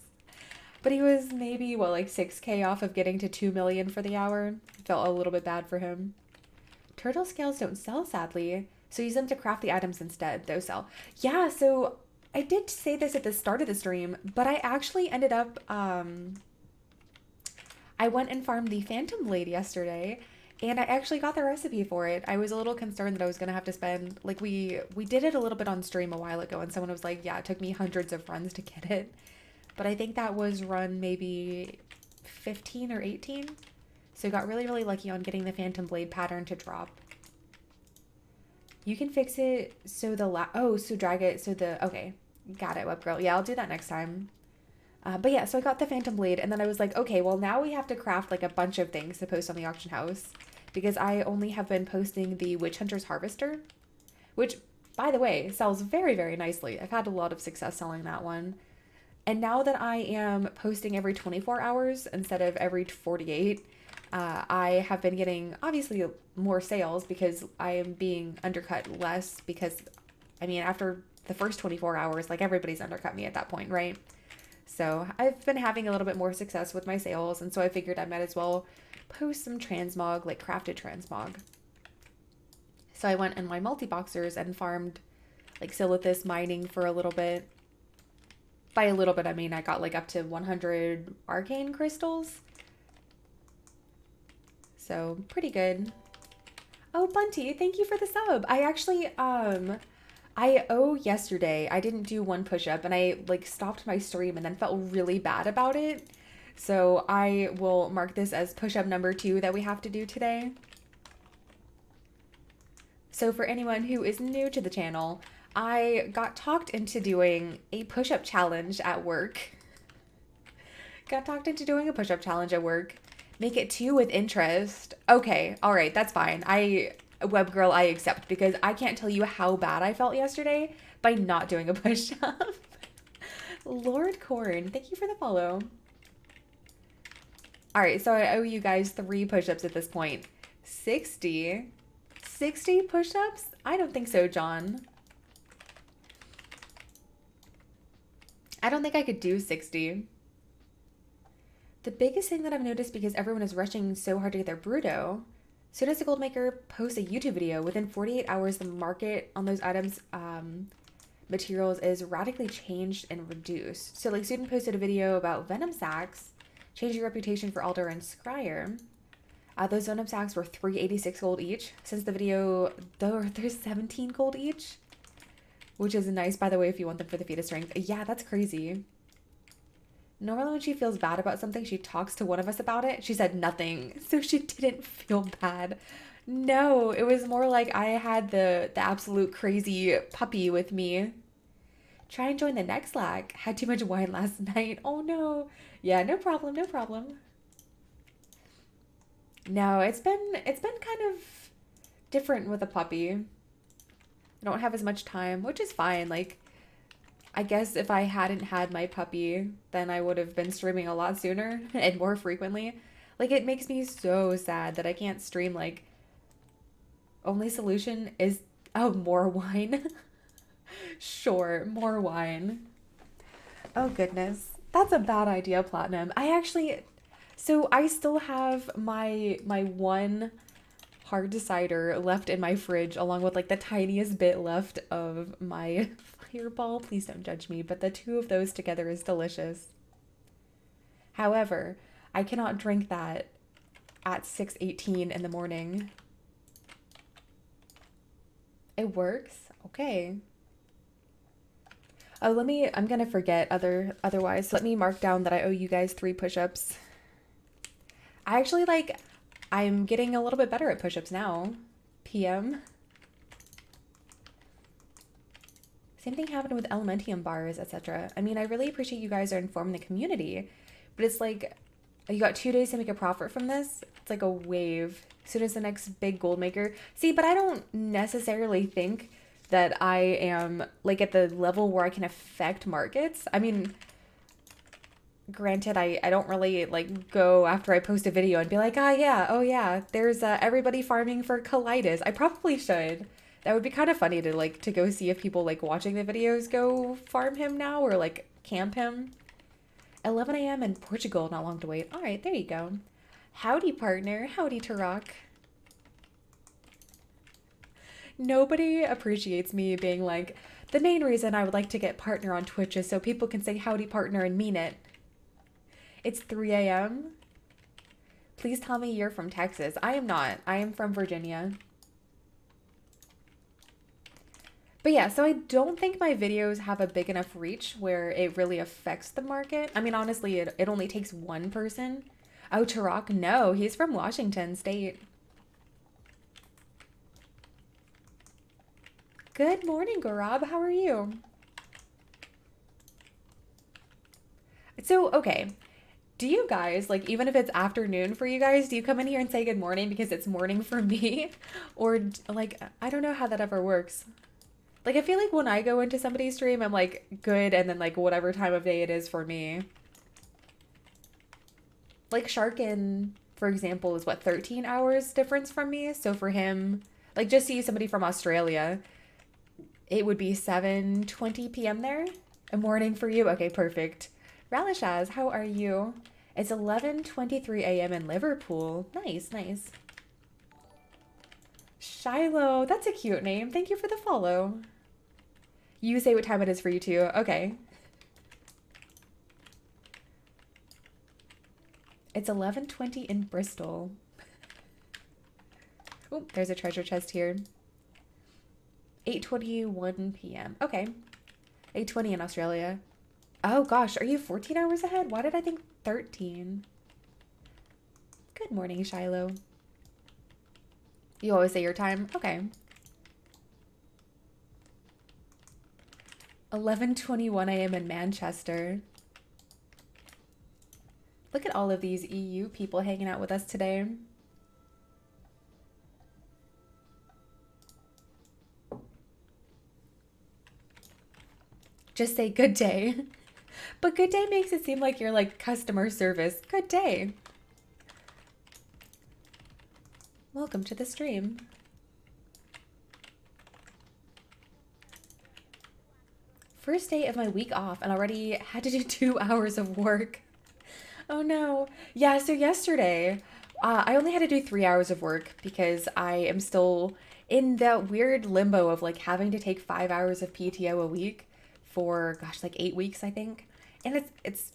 But he was maybe, what, like 6K off of getting to 2 million for the hour. Felt a little bit bad for him. Turtle scales don't sell, sadly. So use them to craft the items instead. Those sell. Yeah, so I did say this at the start of the stream, but I actually ended up, I went and farmed the Phantom Blade yesterday, and I actually got the recipe for it. I was a little concerned that I was going to have to spend, like we did it a little bit on stream a while ago, and someone was like, yeah, it took me hundreds of runs to get it. But I think that was run maybe 15 or 18. So I got really, really lucky on getting the Phantom Blade pattern to drop. You can fix it so so drag it so okay. Got it, web girl. Yeah, I'll do that next time. But yeah, so I got the Phantom Blade, and then I was like, okay, well now we have to craft like a bunch of things to post on the auction house, because I only have been posting the Witch Hunter's Harvester, which, by the way, sells very, very nicely. I've had a lot of success selling that one. And now that I am posting every 24 hours instead of every 48, I have been getting obviously more sales because I am being undercut less because, I mean, after the first 24 hours, like everybody's undercut me at that point, right? So I've been having a little bit more success with my sales, and so I figured I might as well post some transmog, like crafted transmog. So I went in my multi-boxers and farmed like silithus mining for a little bit. By a little bit, I mean I got like up to 100 arcane crystals. So pretty good. Oh, Bunty, thank you for the sub. I actually, yesterday, I didn't do one push-up and I like stopped my stream and then felt really bad about it. So I will mark this as push-up number 2 that we have to do today. So for anyone who is new to the channel, I got talked into doing a push-up challenge at work. Got talked into doing a push-up challenge at work. Make it 2 with interest. Okay, all right, that's fine. Web girl, I accept, because I can't tell you how bad I felt yesterday by not doing a push-up. Lord Corn, thank you for the follow. All right, so I owe you guys 3 push-ups at this point. 60 push-ups? I don't think so, John. I don't think I could do 60. The biggest thing that I've noticed, because everyone is rushing so hard to get their Bruto, as soon as the gold maker posts a YouTube video, within 48 hours, the market on those items, materials is radically changed and reduced. So like student posted a video about venom sacks, changing reputation for Alder and Scryer. Those venom sacks were 386 gold each. Since the video, there's 17 gold each, which is nice, by the way, if you want them for the fetus strength. Yeah, that's crazy. Normally when she feels bad about something, she talks to one of us about it. She said nothing, so she didn't feel bad. No, it was more like I had the absolute crazy puppy with me. Try and join the next lag. Had too much wine last night. Oh no. Yeah, no problem, no problem. No, it's been kind of different with a puppy. I don't have as much time, which is fine. Like, I guess if I hadn't had my puppy, then I would have been streaming a lot sooner and more frequently. Like, it makes me so sad that I can't stream, like, only solution is, oh, more wine. Sure, more wine. Oh, goodness. That's a bad idea, Platinum. So I still have my one hard cider left in my fridge, along with, like, the tiniest bit left of my Fireball. Please don't judge me, but the 2 of those together is delicious. However, I cannot drink that at 6:18 in the morning. It works? Okay. Oh, I'm gonna forget otherwise. So let me mark down that I owe you guys 3 push-ups. I actually I'm getting a little bit better at push-ups now. PM. Same thing happened with Elementium bars, etc. I mean, I really appreciate you guys are informing the community, but it's like, you got 2 days to make a profit from this? It's like a wave. As soon as the next big gold maker. See, but I don't necessarily think that I am like at the level where I can affect markets. I mean, granted, I don't really like go after I post a video and be like, oh yeah, there's everybody farming for colitis. I probably should. That would be kind of funny to go see if people like watching the videos go farm him now or like camp him. 11 a.m. in Portugal, not long to wait. All right, there you go. Howdy, partner. Howdy, Turok. Nobody appreciates me being like, the main reason I would like to get partner on Twitch is so people can say howdy, partner, and mean it. It's 3 a.m. Please tell me you're from Texas. I am not. I am from Virginia. But yeah, so I don't think my videos have a big enough reach where it really affects the market. I mean, honestly, it only takes one person. Oh, Turok? No, he's from Washington State. Good morning, Gaurab. How are you? So, okay. Do you guys, like, even if it's afternoon for you guys, do you come in here and say good morning because it's morning for me? Or, like, I don't know how that ever works. Like, I feel like when I go into somebody's stream, I'm like, good, and then, like, whatever time of day it is for me. Like, Sharkin, for example, is what, 13 hours difference from me? So for him, like, just see somebody from Australia, it would be 7:20 p.m. there. A morning for you? Okay, perfect. Ralishaz, how are you? It's 11:23 a.m. in Liverpool. Nice, nice. Shiloh, that's a cute name. Thank you for the follow. You say what time it is for you too. Okay. It's 11:20 in Bristol. Oh, there's a treasure chest here. 8:21 p.m. Okay. 8:20 in Australia. Oh gosh, are you 14 hours ahead? Why did I think 13? Good morning, Shiloh. You always say your time? Okay. 11:21 a.m. in Manchester. Look at all of these EU people hanging out with us today. Just say good day. But good day makes it seem like you're like customer service. Good day. Welcome to the stream. First day of my week off and already had to do 2 hours of work. Oh no. Yeah, so yesterday, I only had to do 3 hours of work because I am still in that weird limbo of like having to take 5 hours of PTO a week for, gosh, like 8 weeks, I think. And it's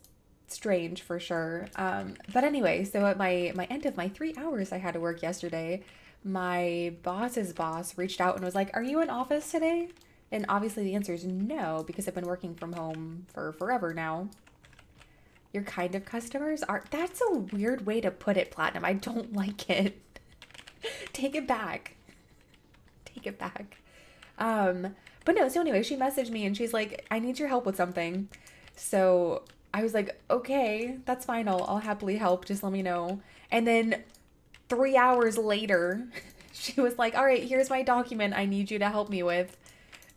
strange for sure. But anyway, so at my end of my 3 hours I had to work yesterday, my boss's boss reached out and was like, "Are you in office today?" And obviously the answer is no, because I've been working from home for forever now. Your kind of customers are... That's a weird way to put it, Platinum. I don't like it. Take it back. Take it back. But no, so anyway, she messaged me and she's like, "I need your help with something." So I was like, okay, that's fine. I'll happily help. Just let me know. And then 3 hours later, she was like, "All right, here's my document I need you to help me with."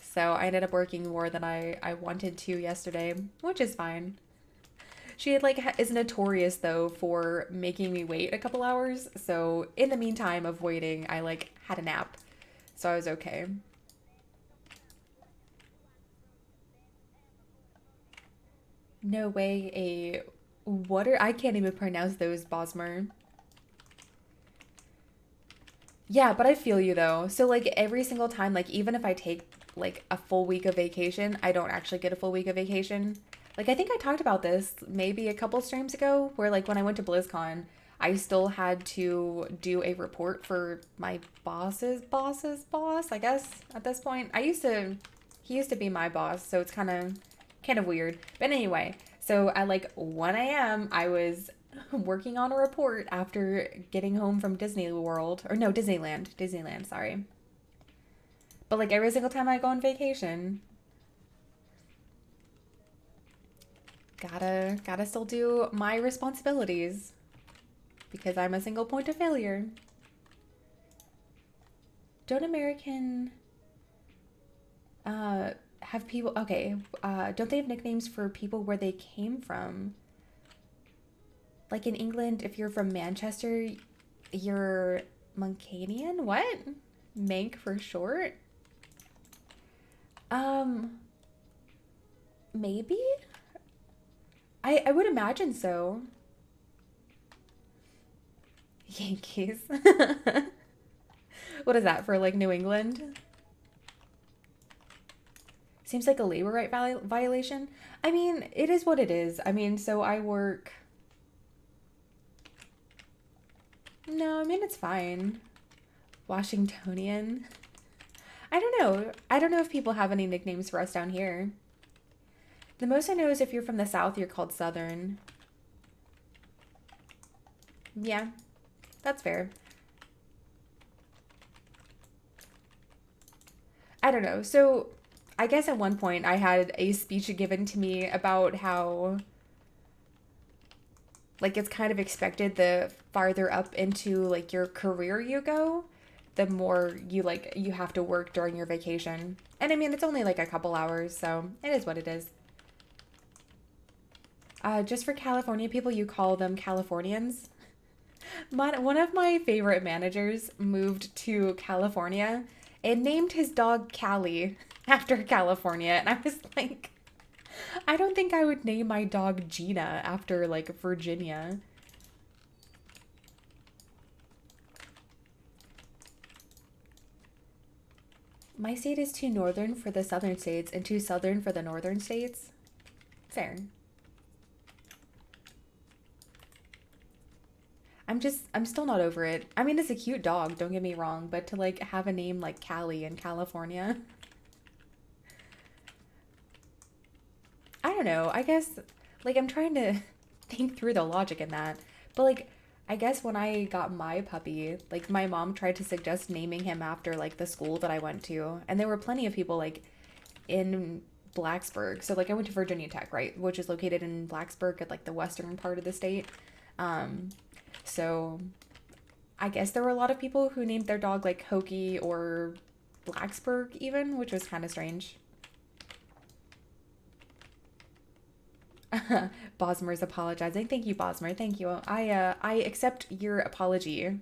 So I ended up working more than I wanted to yesterday, which is fine. She had is notorious though for making me wait a couple hours. So in the meantime of waiting, I had a nap. So I was okay. No way a water... I can't even pronounce those, Bosmer. Yeah, but I feel you though. So every single time, even if I take a full week of vacation, I don't actually get a full week of vacation. I think I talked about this maybe a couple streams ago where when I went to BlizzCon, I still had to do a report for my boss's boss, I guess, at this point. He used to be my boss, so it's kind of Kind of weird. But anyway, so at like 1 a.m., I was working on a report after getting home from Disney World. Or no, Disneyland. Disneyland, sorry. But like every single time I go on vacation, gotta still do my responsibilities because I'm a single point of failure. Don't American have people, okay, don't they have nicknames for people where they came from? Like in England, if you're from Manchester, you're Mancanian? What? Mank for short? Maybe? I would imagine so. Yankees. What is that for like New England? Seems like a labor right violation. I mean, it is what it is. I mean, so I work. No, I mean, it's fine. Washingtonian. I don't know. I don't know if people have any nicknames for us down here. The most I know is if you're from the South, you're called Southern. Yeah, that's fair. I don't know. So I guess at one point I had a speech given to me about how like it's kind of expected the farther up into like your career you go, the more you have to work during your vacation. And I mean, it's only like a couple hours, so it is what it is. Just for California people, you call them Californians. One of my favorite managers moved to California and named his dog Callie after California. And I was like, I don't think I would name my dog Gina after like Virginia. My state is too northern for the southern states and too southern for the northern states. Fair. I'm still not over it. I mean, it's a cute dog, don't get me wrong, but to like have a name like Callie in California. I don't know. I guess like I'm trying to think through the logic in that. But like I guess when I got my puppy, like my mom tried to suggest naming him after like the school that I went to, and there were plenty of people like in Blacksburg. So like I went to Virginia Tech, right, which is located in Blacksburg at like the western part of the state. So I guess there were a lot of people who named their dog like Hokey or Blacksburg even, which was kind of strange. Bosmer's apologizing. Thank you, Bosmer. Thank you. I accept your apology.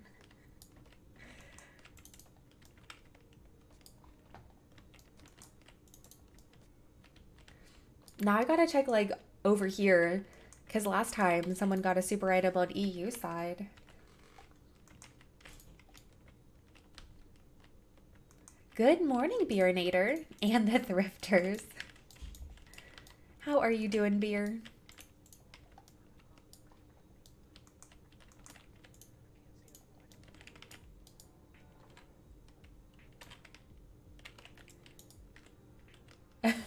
Now I gotta check like over here, because last time someone got a super item on EU side. Good morning, Beerinator and the Thrifters. How are you doing, Beer?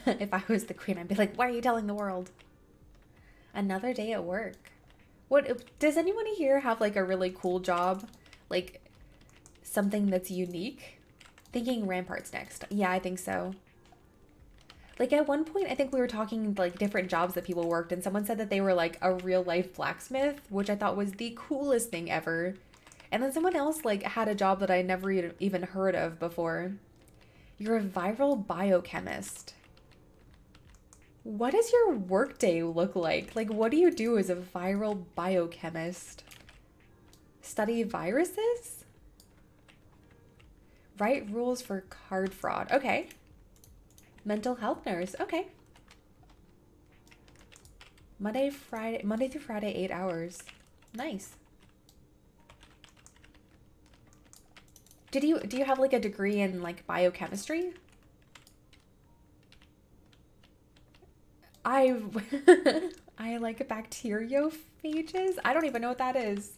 If I was the queen, I'd be like, why are you telling the world? Another day at work. What does anyone here have like a really cool job? Like something that's unique? Thinking Ramparts next. Yeah, I think so. Like at one point, I think we were talking like different jobs that people worked, and someone said that they were like a real life blacksmith, which I thought was the coolest thing ever. And then someone else like had a job that I never even heard of before. You're a viral biochemist. What does your workday look like? Like, what do you do as a viral biochemist? Study viruses? Write rules for card fraud. Okay. Mental health nurse. Okay. Monday through Friday, 8 hours. Nice. Do you have like a degree in like biochemistry? I I like bacteriophages. I don't even know what that is.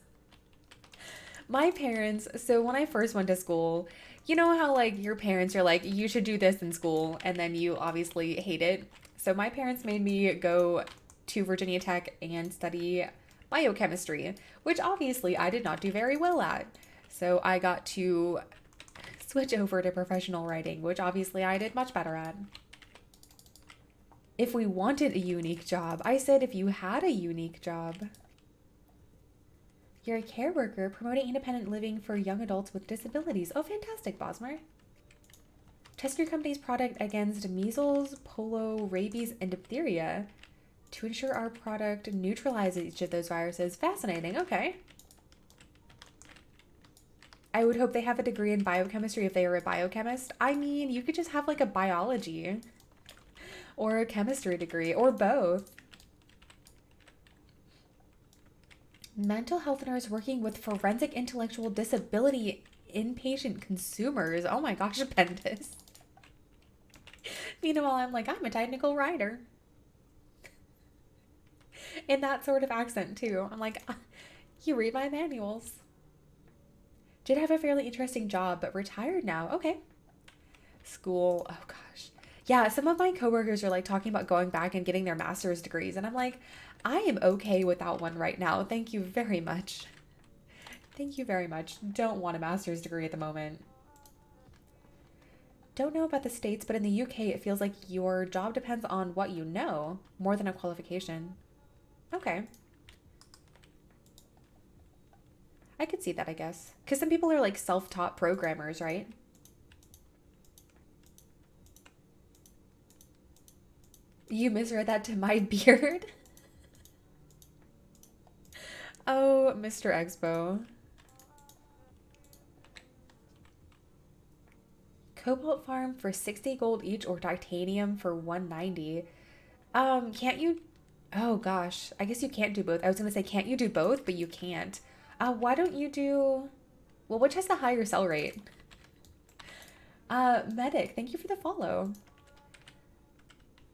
My parents, so when I first went to school, you know how like your parents are like, you should do this in school, and then you obviously hate it. So my parents made me go to Virginia Tech and study biochemistry, which obviously I did not do very well at. So I got to switch over to professional writing, which obviously I did much better at. If we wanted a unique job, I said if you had a unique job. You're a care worker promoting independent living for young adults with disabilities. Oh, fantastic, Bosmer. Test your company's product against measles, polio, rabies, and diphtheria to ensure our product neutralizes each of those viruses. Fascinating. Okay. I would hope they have a degree in biochemistry if they are a biochemist. I mean, you could just have like a biology or a chemistry degree or both. Mental health nurse working with forensic intellectual disability inpatient consumers. Oh my gosh, Bendis. Meanwhile, I'm like, I'm a technical writer. In that sort of accent, too. I'm like, you read my manuals. Did have a fairly interesting job, but retired now. Okay. School. Oh, gosh. Yeah, some of my coworkers are like talking about going back and getting their master's degrees. And I'm like, I am okay without one right now. Thank you very much. Thank you very much. Don't want a master's degree at the moment. Don't know about the States, but in the UK, it feels like your job depends on what you know more than a qualification. Okay. I could see that, I guess. Because some people are like self-taught programmers, right? You misread that to my beard? Oh, Mr. Expo. Cobalt farm for 60 gold each or titanium for 190. Can't you? Oh gosh, I guess you can't do both. I was gonna say, can't you do both? But you can't. Why don't you do? Well, which has the higher sell rate? Medic, thank you for the follow.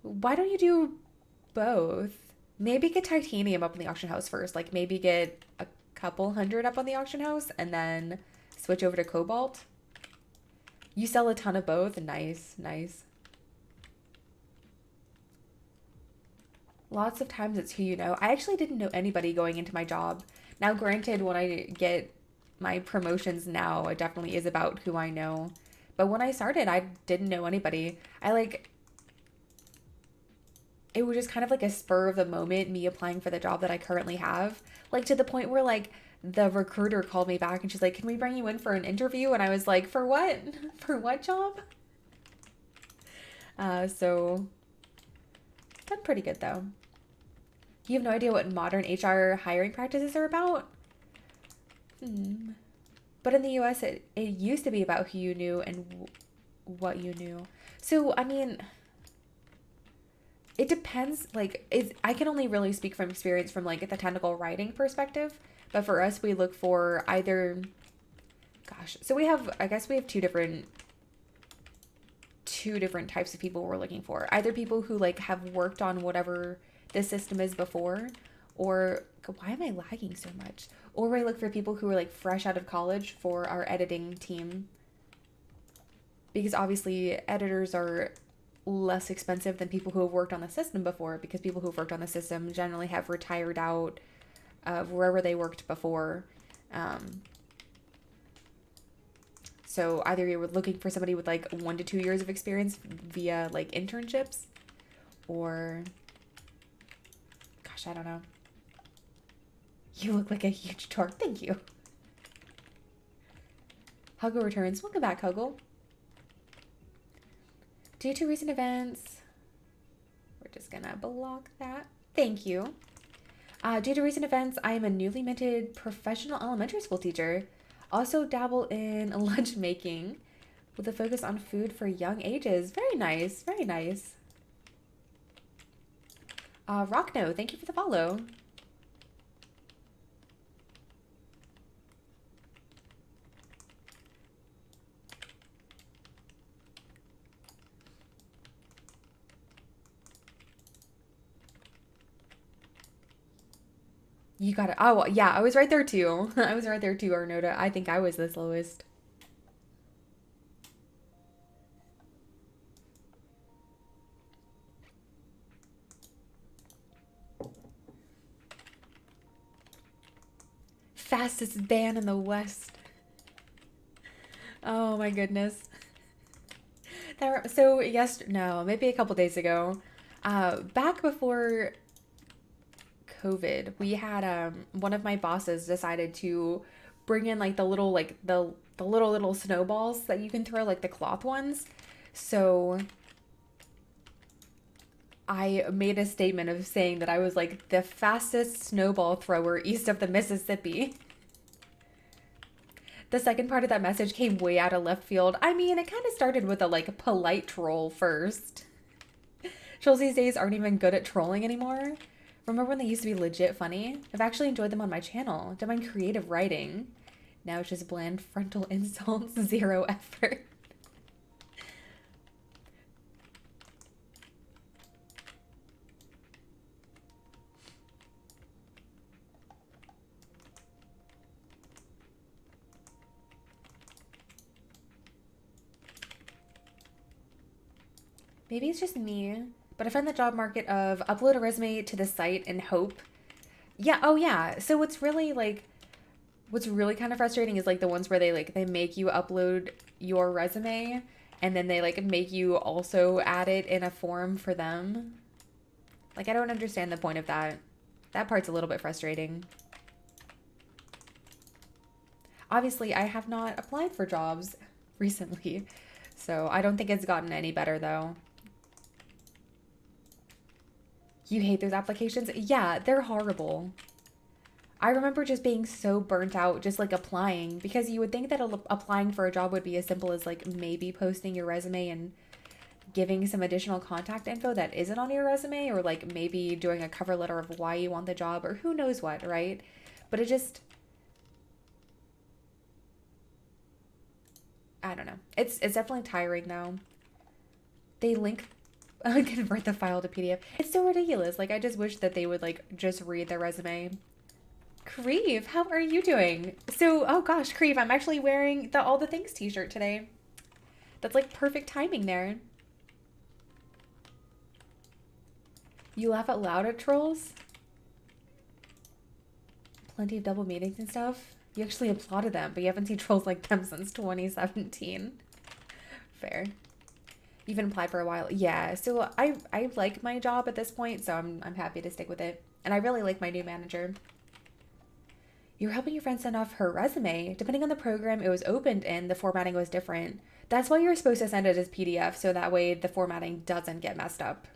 Why don't you do both? Maybe get titanium up in the auction house first. Like maybe get a couple hundred up on the auction house and then switch over to cobalt. You sell a ton of both. Nice, nice. Lots of times it's who you know. I actually didn't know anybody going into my job. Now, granted, when I get my promotions now, it definitely is about who I know. But when I started, I didn't know anybody. It was just kind of like a spur of the moment, me applying for the job that I currently have. Like to the point where like the recruiter called me back and she's like, can we bring you in for an interview? And I was like, for what? For what job? So that's pretty good though. You have no idea what modern HR hiring practices are about? But in the US, it used to be about who you knew and what you knew. So, I mean, it depends. Like, I can only really speak from experience from, like, the technical writing perspective. But for us, we look for either, gosh, so I guess we have two different types of people we're looking for. Either people who, like, have worked on whatever the system is before, or, why am I lagging so much? Or we look for people who are like fresh out of college for our editing team. Because obviously editors are less expensive than people who have worked on the system before, because people who have worked on the system generally have retired out of wherever they worked before. So either you're looking for somebody with like 1 to 2 years of experience via like internships, or, gosh, I don't know. You look like a huge dork. Thank you. Huggle returns. Welcome back, Huggle. Due to recent events, we're just gonna block that. Thank you. Due to recent events, I am a newly minted professional elementary school teacher. Also dabble in lunch making with a focus on food for young ages. Very nice. Very nice. Rockno, thank you for the follow. You got it. Oh, yeah, I was right there too. I was right there too, Arnota. I think I was the slowest. fastest ban in the West. Oh my goodness. So no, maybe a couple days ago, back before COVID, we had one of my bosses decided to bring in like the little the little snowballs that you can throw, like the cloth ones. So I made a statement of saying that I was like the fastest snowball thrower east of the Mississippi. The second part of that message came way out of left field. I mean, it kind of started with a like polite troll first. Trolls these days aren't even good at trolling anymore. Remember when they used to be legit funny? I've actually enjoyed them on my channel. Done my creative writing. Now it's just bland frontal insults, zero effort. Maybe it's just me, but I find the job market of upload a resume to the site and hope. Yeah, oh yeah. So what's really kind of frustrating is like the ones where they make you upload your resume and then they like make you also add it in a form for them. Like I don't understand the point of that. That part's a little bit frustrating. Obviously, I have not applied for jobs recently, so I don't think it's gotten any better though. You hate those applications? Yeah, they're horrible. I remember just being so burnt out just like applying, because you would think that applying for a job would be as simple as like maybe posting your resume and giving some additional contact info that isn't on your resume, or like maybe doing a cover letter of why you want the job or who knows what, right? But it just, I don't know. It's definitely tiring though. They link convert the file to PDF. It's so ridiculous. Like I just wish that they would like just read their resume. Creve, how are you doing? So, oh gosh, Creve, I'm actually wearing the All the Things t-shirt today. That's like perfect timing there. You laugh out loud at trolls? Plenty of double meetings and stuff. You actually applauded them, but you haven't seen trolls like them since 2017. Fair. You've been applied for a while. Yeah, so I like my job at this point, so I'm happy to stick with it. And I really like my new manager. You're helping your friend send off her resume. Depending on the program it was opened in, the formatting was different. That's why you're supposed to send it as PDF, so that way the formatting doesn't get messed up.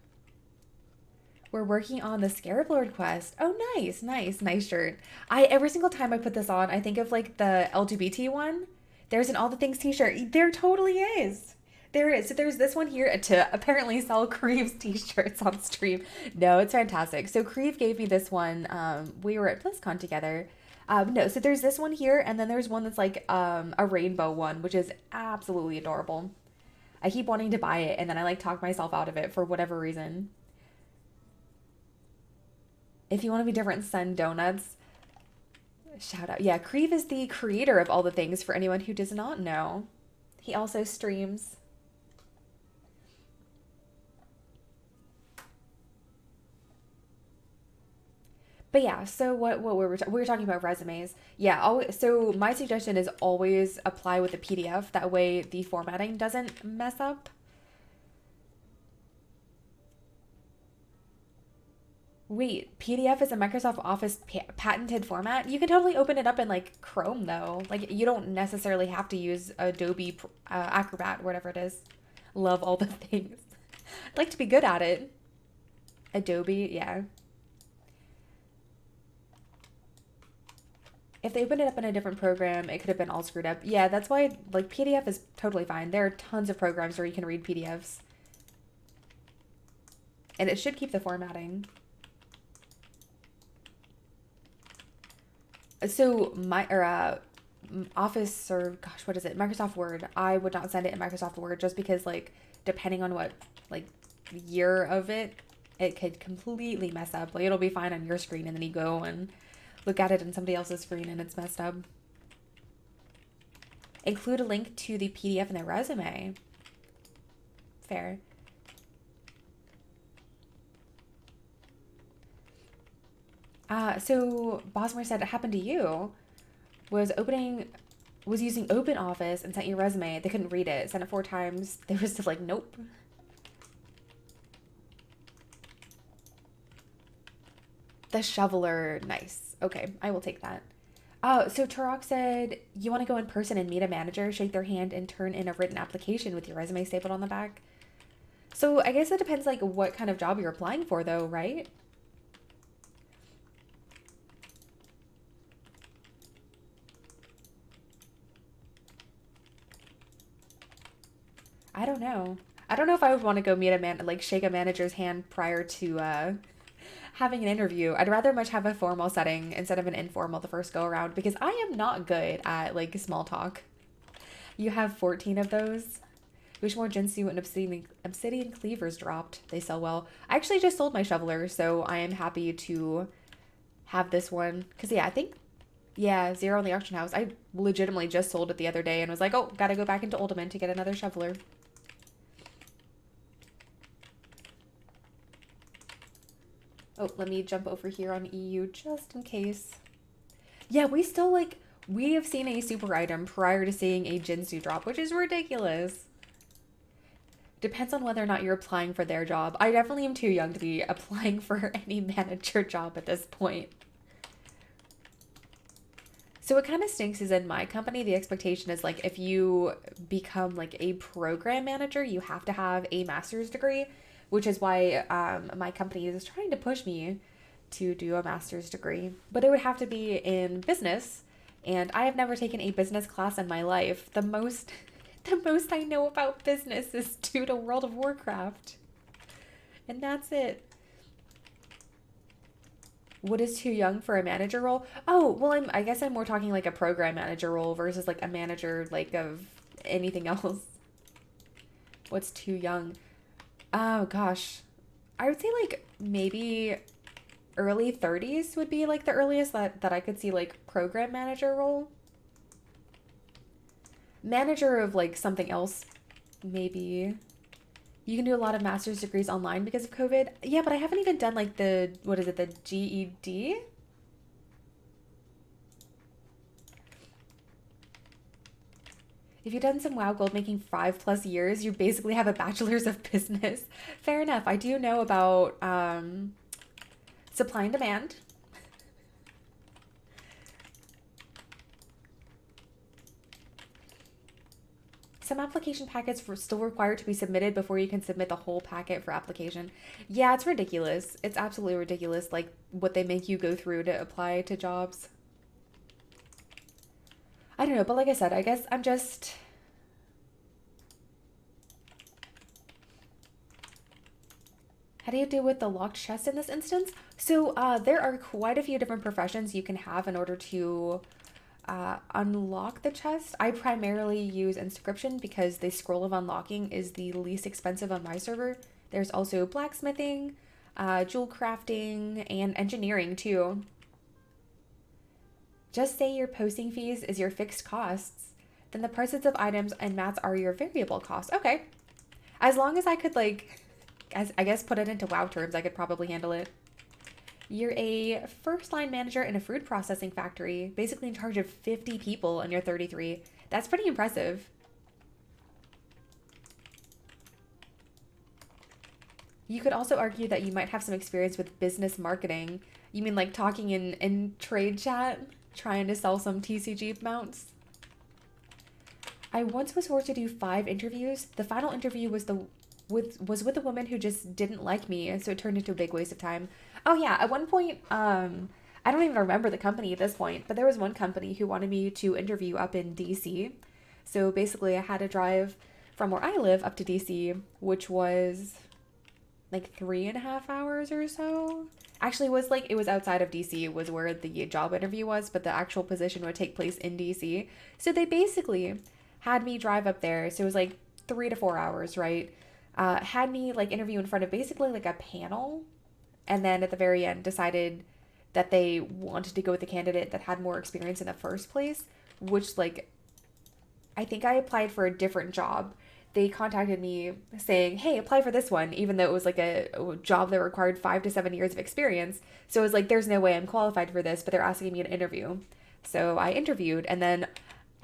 We're working on the Scarab Lord quest. Oh, nice shirt. Every single time I put this on, I think of like the LGBT one. There's an All the Things t-shirt. There totally is. There is. So there's this one here to apparently sell Creeve's t-shirts on stream. No, it's fantastic. So Creeve gave me this one. We were at BlizzCon together. No, so there's this one here, and then there's one that's like a rainbow one, which is absolutely adorable. I keep wanting to buy it, and then I like talk myself out of it for whatever reason. If you want to be different, send donuts. Shout out. Yeah, Creve is the creator of All the Things, for anyone who does not know. He also streams. But yeah, so what we were talking about resumes. Yeah, so my suggestion is always apply with a PDF. That way the formatting doesn't mess up. Wait, PDF is a Microsoft Office patented format? You can totally open it up in like Chrome though. Like you don't necessarily have to use Adobe Acrobat, whatever it is. Love all the things. I'd like to be good at it. Adobe, yeah. If they opened it up in a different program, it could have been all screwed up. Yeah, that's why like PDF is totally fine. There are tons of programs where you can read PDFs. And it should keep the formatting. So Office, or gosh, what is it? Microsoft Word. I would not send it in Microsoft Word just because like depending on what like year of it, it could completely mess up. Like it'll be fine on your screen and then you go and look at it on somebody else's screen and it's messed up. Include a link to the PDF in their resume. Fair. So Bosmer said it happened to you. was opening was using Open Office and sent your resume. They couldn't read it. Sent it 4 times. They were still like, nope. The shoveler, nice. Okay, I will take that. Oh, so Turok said you want to go in person and meet a manager, shake their hand, and turn in a written application with your resume stapled on the back. So I guess it depends like what kind of job you're applying for though, right? I don't know. I don't know if I would want to go meet a man, like shake a manager's hand prior to having an interview. I'd rather much have a formal setting instead of an informal the first go around because I am not good at like small talk. You have 14 of those. Wish more Jinsu and obsidian cleavers dropped. They sell well. I actually just sold my shoveler, so I am happy to have this one. Because, yeah, I think, yeah, 0 in the auction house. I legitimately just sold it the other day and was like, oh, gotta go back into Uldaman to get another shoveler. Oh, let me jump over here on EU just in case. Yeah, we have seen a super item prior to seeing a Jinsu drop, which is ridiculous. Depends on whether or not you're applying for their job. I definitely am too young to be applying for any manager job at this point. So what kind of stinks is in my company, the expectation is like if you become like a program manager, you have to have a master's degree, which is why my company is trying to push me to do a master's degree. But it would have to be in business, and I have never taken a business class in my life. The most I know about business is due to World of Warcraft. And that's it. What is too young for a manager role? Oh, well, I guess I'm more talking like a program manager role versus like a manager like of anything else. What's too young? Oh gosh. I would say like maybe early 30s would be like the earliest that I could see like program manager role. Manager of like something else, maybe. You can do a lot of master's degrees online because of COVID. Yeah, but I haven't even done like the, what is it, the GED? If you've done some WoW gold making 5+ years, you basically have a bachelor's of business. Fair enough. I do know about supply and demand. Some application packets were still required to be submitted before you can submit the whole packet for application. Yeah, it's ridiculous. It's absolutely ridiculous, like what they make you go through to apply to jobs. I don't know, but like I said, I guess I'm just... How do you deal with the locked chest in this instance? So there are quite a few different professions you can have in order to unlock the chest. I primarily use inscription because the scroll of unlocking is the least expensive on my server. There's also blacksmithing, jewel crafting, and engineering too. Just say your posting fees is your fixed costs. Then the prices of items and mats are your variable costs. Okay. As long as I could like, as I guess put it into WoW terms, I could probably handle it. You're a first line manager in a food processing factory, basically in charge of 50 people, and you're 33. That's pretty impressive. You could also argue that you might have some experience with business marketing. You mean like talking in trade chat, trying to sell some TCG mounts? I once was forced to do 5 interviews. The final interview was with a woman who just didn't like me, so it turned into a big waste of time. Oh yeah, at one point, I don't even remember the company at this point, but there was one company who wanted me to interview up in DC. So basically I had to drive from where I live up to DC, which was like 3.5 hours or so. Actually, it was outside of DC was where the job interview was, but the actual position would take place in DC. So they basically had me drive up there. So it was like 3 to 4 hours, right? Had me like interview in front of basically like a panel, and then at the very end decided that they wanted to go with the candidate that had more experience in the first place, which like I think I applied for a different job. They contacted me saying, hey, apply for this one, even though it was like a job that required 5 to 7 years of experience. So it was like, there's no way I'm qualified for this, but they're asking me to interview. So I interviewed, and then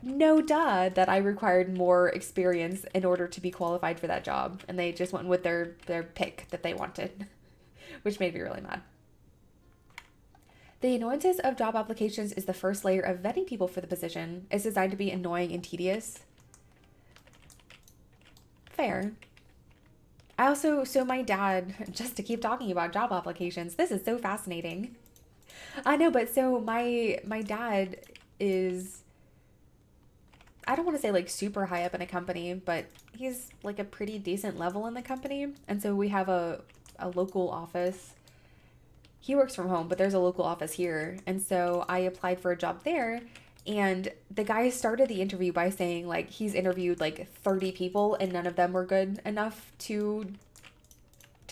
no duh that I required more experience in order to be qualified for that job. And they just went with their pick that they wanted, which made me really mad. The annoyances of job applications is the first layer of vetting people for the position. It's designed to be annoying and tedious. Fair. I also, so my dad, just to keep talking about job applications, this is so fascinating. I know, but so my dad is, I don't want to say like super high up in a company, but he's like a pretty decent level in the company. And so we have a local office. He works from home, but there's a local office here. And so I applied for a job there. And the guy started the interview by saying like he's interviewed like 30 people and none of them were good enough to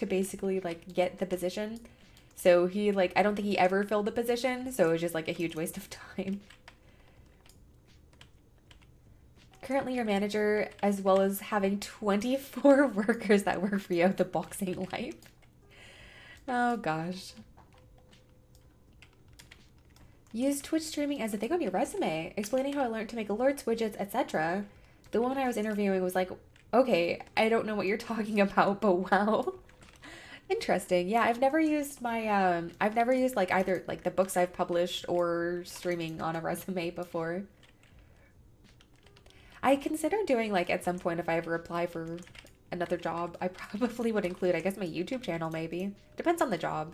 basically like get the position. So he like, I don't think he ever filled the position. So it was just like a huge waste of time. Currently your manager, as well as having 24 workers that work for you, have the boxing life. Oh gosh. Use Twitch streaming as a thing on your resume, explaining how I learned to make alerts, widgets, etc. The woman I was interviewing was like, okay, I don't know what you're talking about, but wow. Interesting. Yeah, I've never used my, I've never used like either like the books I've published or streaming on a resume before. I consider doing like at some point if I ever apply for another job, I probably would include, I guess, my YouTube channel maybe. Depends on the job.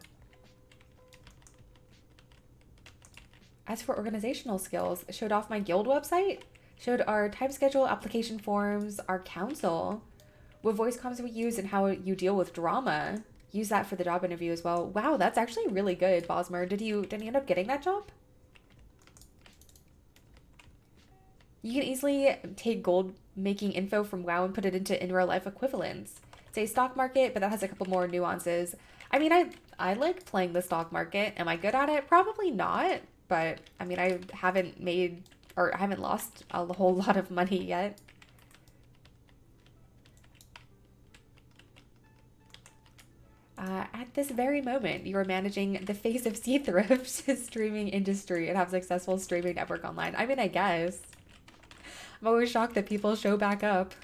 As for organizational skills, showed off my guild website, showed our time schedule, application forms, our council, what voice comms we use and how you deal with drama. Use that for the job interview as well. Wow, that's actually really good, Bosmer. Did you end up getting that job? You can easily take gold making info from WoW and put it into in real life equivalents. Say stock market, but that has a couple more nuances. I mean, I like playing the stock market. Am I good at it? Probably not. But I mean, I haven't made or I haven't lost a whole lot of money yet. At this very moment, you are managing the face of Seathrift streaming industry and have a successful streaming network online. I mean, I guess. I'm always shocked that people show back up.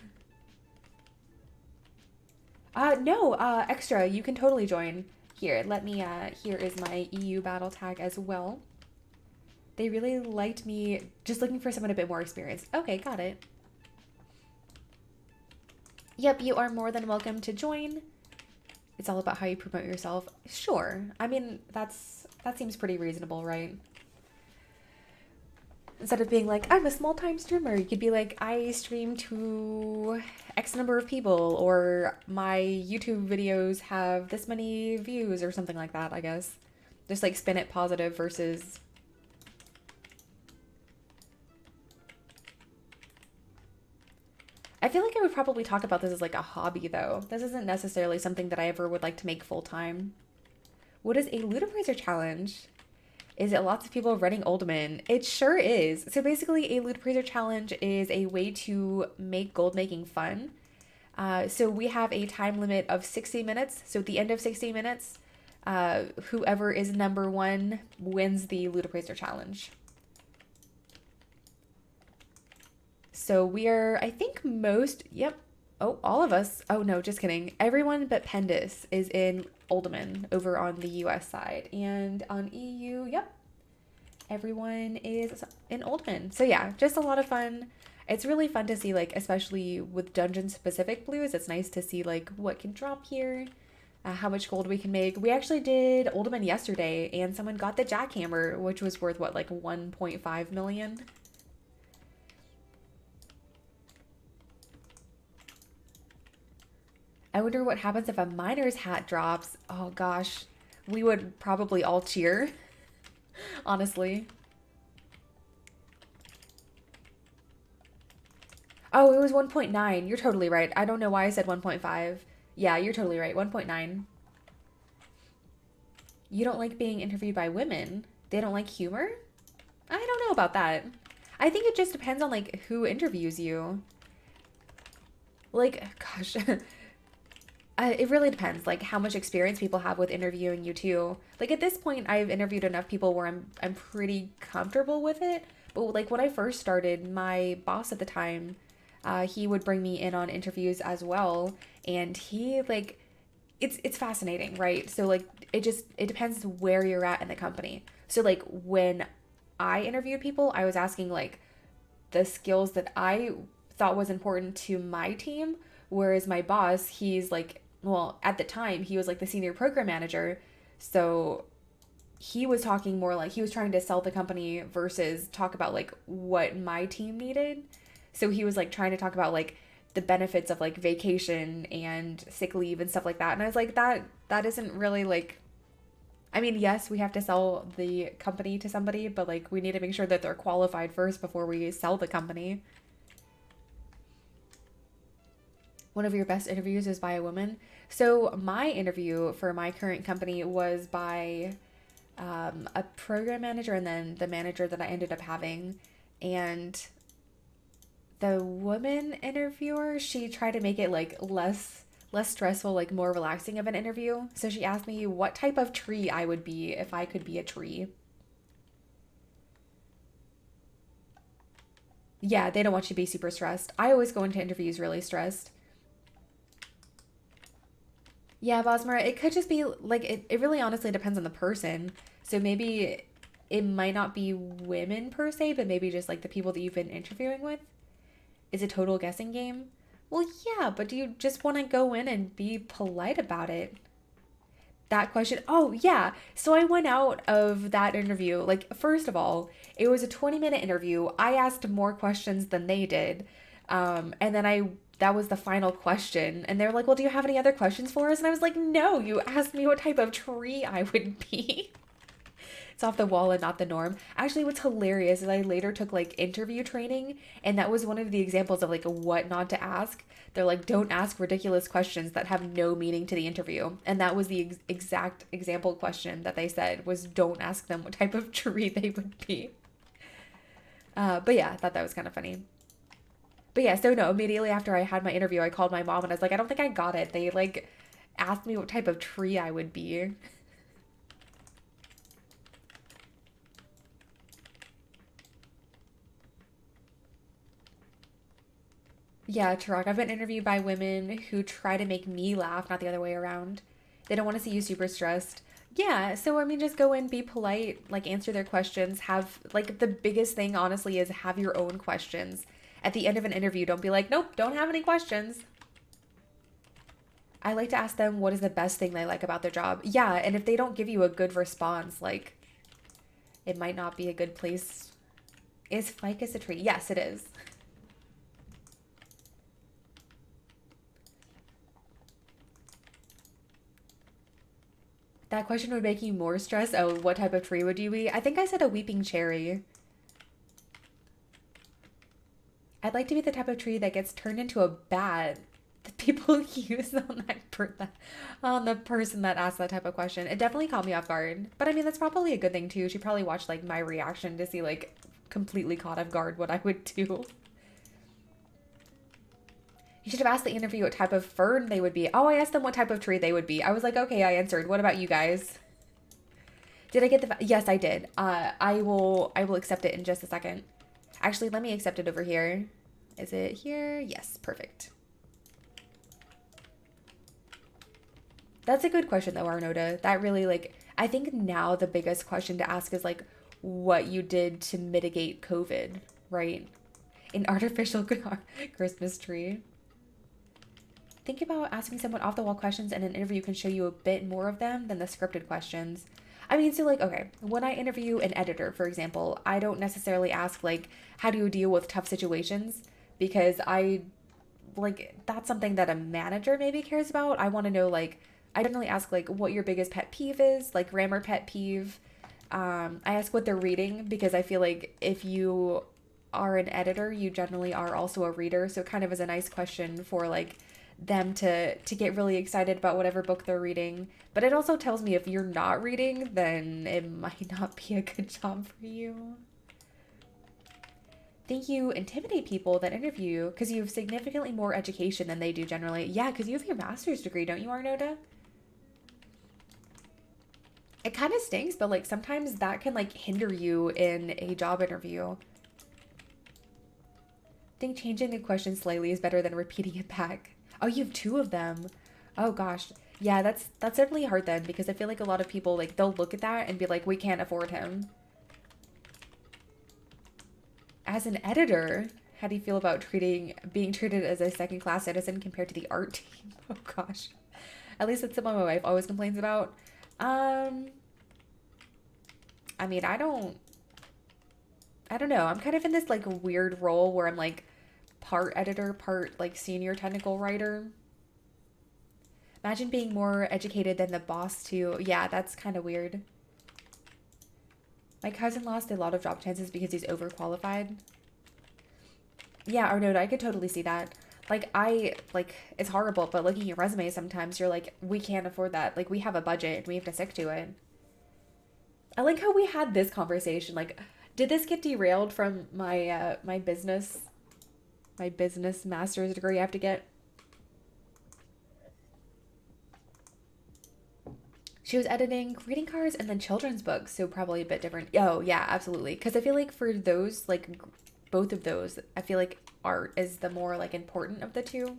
No, extra, you can totally join. Here, let me, here is my EU BattleTag as well. They really liked me, just looking for someone a bit more experienced. Okay, got it. Yep, you are more than welcome to join. It's all about how you promote yourself. Sure. I mean, that seems pretty reasonable, right? Instead of being like, I'm a small-time streamer, you could be like, I stream to X number of people, or my YouTube videos have this many views, or something like that, I guess. Just like spin it positive versus... I feel like I would probably talk about this as like a hobby though. This isn't necessarily something that I ever would like to make full time. What is a loot appraiser challenge? Is it lots of people running Uldaman? It sure is. So basically a loot appraiser challenge is a way to make gold making fun. So we have a time limit of 60 minutes. So at the end of 60 minutes, whoever is number one wins the loot appraiser challenge. So we are, I think most, yep. Oh, all of us. Oh no, just kidding. Everyone but Pendus is in Uldaman over on the US side. And on EU, yep. Everyone is in Uldaman. So yeah, just a lot of fun. It's really fun to see, like, especially with dungeon specific blues, it's nice to see like what can drop here, how much gold we can make. We actually did Uldaman yesterday and someone got the jackhammer, which was worth what, like 1.5 million? I wonder what happens if a miner's hat drops. Oh gosh, we would probably all cheer, honestly. Oh, it was 1.9. You're totally right. I don't know why I said 1.5. Yeah, you're totally right. 1.9. You don't like being interviewed by women? They don't like humor? I don't know about that. I think it just depends on like who interviews you. Like, gosh. It really depends, like how much experience people have with interviewing you too. Like at this point, I've interviewed enough people where I'm pretty comfortable with it. But like when I first started, my boss at the time, he would bring me in on interviews as well, and he like it's fascinating, right? So like it depends where you're at in the company. So like when I interviewed people, I was asking like the skills that I thought was important to my team. Whereas my boss, he's like, well, at the time, he was like the senior program manager. So he was talking more like he was trying to sell the company versus talk about like what my team needed. So he was like trying to talk about like the benefits of like vacation and sick leave and stuff like that. And I was like, that isn't really like, I mean, yes, we have to sell the company to somebody, but like we need to make sure that they're qualified first before we sell the company. One of your best interviews is by a woman. So my interview for my current company was by a program manager and then the manager that I ended up having. And the woman interviewer, she tried to make it like less stressful, like more relaxing of an interview. So she asked me what type of tree I would be if I could be a tree. Yeah, they don't want you to be super stressed. I always go into interviews really stressed. Yeah, Bosmer, it could just be like it really honestly depends on the person. So maybe it might not be women per se, but maybe just like the people that you've been interviewing with. Is a total guessing game? Well, yeah, but do you just want to go in and be polite about it? That question. Oh, yeah. So I went out of that interview. Like, first of all, it was a 20-minute interview. I asked more questions than they did. And then that was the final question. And they're like, well, do you have any other questions for us? And I was like, no, you asked me what type of tree I would be. It's off the wall and not the norm. Actually, what's hilarious is I later took like interview training, and that was one of the examples of like what not to ask. They're like, don't ask ridiculous questions that have no meaning to the interview. And that was the exact example question that they said was don't ask them what type of tree they would be. But yeah, I thought that was kind of funny. But yeah, so no, immediately after I had my interview, I called my mom and I was like, I don't think I got it. They like asked me what type of tree I would be. Yeah, Turok, I've been interviewed by women who try to make me laugh, not the other way around. They don't want to see you super stressed. Yeah, so I mean, just go in, be polite, like answer their questions. Have, like, the biggest thing, honestly, is have your own questions. At the end of an interview, don't be like, nope, don't have any questions. I like to ask them what is the best thing they like about their job. Yeah, and if they don't give you a good response, like, it might not be a good place. Is ficus a tree? Yes, it is. That question would make you more stressed. Oh, what type of tree would you be? I think I said a weeping cherry. I'd like to be the type of tree that gets turned into a bat that people use on on the person that asked that type of question. It definitely caught me off guard. But I mean, that's probably a good thing too. She probably watched like my reaction to see like completely caught off guard what I would do. You should have asked the interview what type of fern they would be. Oh, I asked them what type of tree they would be. I was like, okay, I answered. What about you guys? Did I get the... Yes, I did. I will accept it in just a second. Actually, let me accept it over here. Is it here? Yes, perfect. That's a good question though, Arnoda. That really like, I think now the biggest question to ask is like what you did to mitigate COVID, right? An artificial Christmas tree. Think about asking someone off the wall questions and an interview can show you a bit more of them than the scripted questions. I mean, so like, okay, when I interview an editor, for example, I don't necessarily ask like, how do you deal with tough situations? Because like, that's something that a manager maybe cares about. I want to know like, I generally ask like what your biggest pet peeve is, like grammar pet peeve. I ask what they're reading because I feel like if you are an editor, you generally are also a reader. So it kind of is a nice question for like them to get really excited about whatever book they're reading. But it also tells me if you're not reading, then it might not be a good job for you. think you intimidate people that interview you because you have significantly more education than they do generally. Yeah, because you have your master's degree, don't you, Arnoda? It kind of stinks, but like sometimes that can like hinder you in a job interview. I think changing the question slightly is better than repeating it back. Oh, you have 2 of them. Oh gosh. Yeah, that's certainly hard then, because I feel like a lot of people, like, they'll look at that and be like, we can't afford him. As an editor, how do you feel about being treated as a second-class citizen compared to the art team? Oh gosh. At least that's something my wife always complains about. I mean, I don't know. I'm kind of in this like weird role where I'm like part editor, part like senior technical writer. Imagine being more educated than the boss too. Yeah, that's kind of weird. My cousin lost a lot of job chances because he's overqualified. Yeah, Arnold, I could totally see that. Like, it's horrible, but looking at your resume sometimes you're like, we can't afford that. Like, we have a budget and we have to stick to it. I like how we had this conversation. Like, did this get derailed from my my business master's degree I have to get? She was editing greeting cards and then children's books, so probably a bit different. Oh, yeah, absolutely. Because I feel like for those, like, both of those, I feel like art is the more, like, important of the two.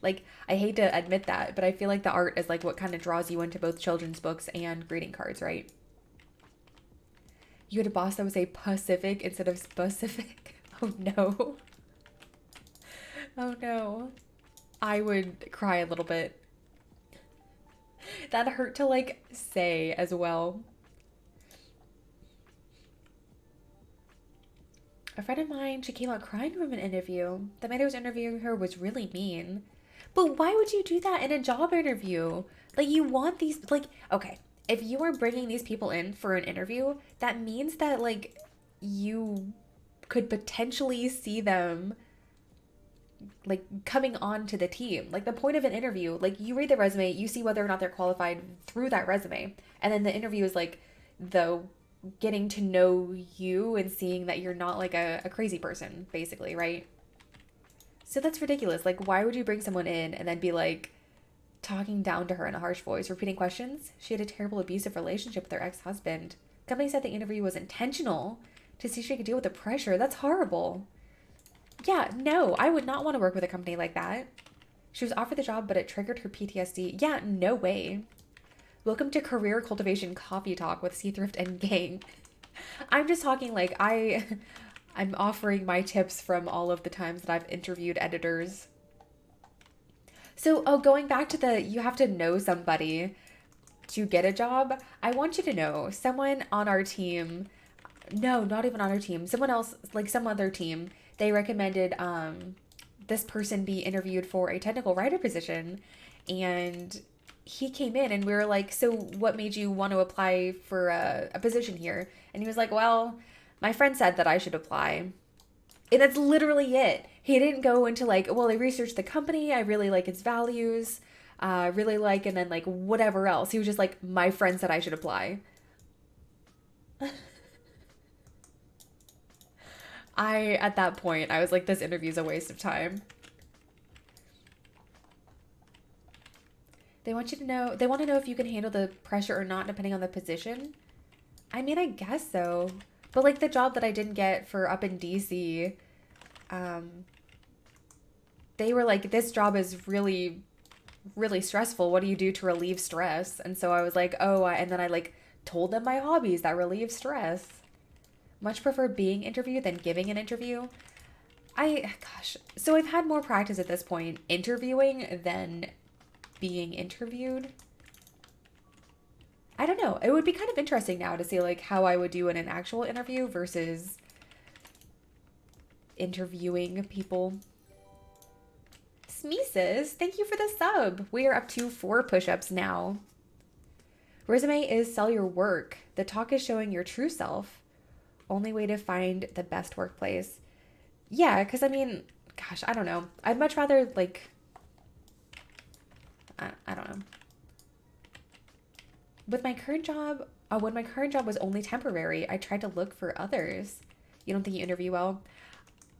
Like, I hate to admit that, but I feel like the art is, like, what kind of draws you into both children's books and greeting cards, right? You had a boss that would say Pacific instead of specific. Oh, no. Oh, no. I would cry a little bit. That hurt to like say as well. A friend of mine, she came out crying from an interview. The man who was interviewing her was really mean. But why would you do that in a job interview? Like, you want these, like, okay, if you are bringing these people in for an interview, that means that, like, you could potentially see them like coming on to the team. Like, the point of an interview, like, you read the resume, you see whether or not they're qualified through that resume, and then the interview is like the getting to know you and seeing that you're not like a crazy person, basically, right? So that's ridiculous. Like, why would you bring someone in and then be like talking down to her in a harsh voice, repeating questions? She had a terrible abusive relationship with her ex-husband. Company said the interview was intentional to see if she could deal with the pressure. That's horrible. Yeah, no, I would not want to work with a company like that. She was offered the job, but it triggered her PTSD. Yeah, no way. Welcome to Career Cultivation Coffee Talk with Seathrift and Gang. I'm just talking like I'm offering my tips from all of the times that I've interviewed editors. So, oh, going back to the you have to know somebody to get a job, I want you to know someone on our team, no, not even on our team, someone else, like some other team, they recommended this person be interviewed for a technical writer position, and he came in and we were like, so what made you want to apply for a position here? And he was like, well, my friend said that I should apply. And that's literally it. He didn't go into like, well, I researched the company, I really like its values, really like, and then like whatever else. He was just like, my friend said I should apply. At that point, I was like, this interview's a waste of time. They want to know if you can handle the pressure or not, depending on the position. I mean, I guess so. But like the job that I didn't get for up in DC, they were like, this job is really, really stressful. What do you do to relieve stress? And so I was like, oh, and then I like told them my hobbies that relieve stress. Much prefer being interviewed than giving an interview. Gosh, so I've had more practice at this point interviewing than being interviewed. I don't know. It would be kind of interesting now to see like how I would do in an actual interview versus interviewing people. Smeesis, thank you for the sub. We are up to 4 push-ups now. Resume is sell your work. The talk is showing your true self. Only way to find the best workplace. Yeah, because I mean, gosh, I don't know. I'd much rather like, I don't know. With my current job, when my current job was only temporary, I tried to look for others. You don't think you interview well?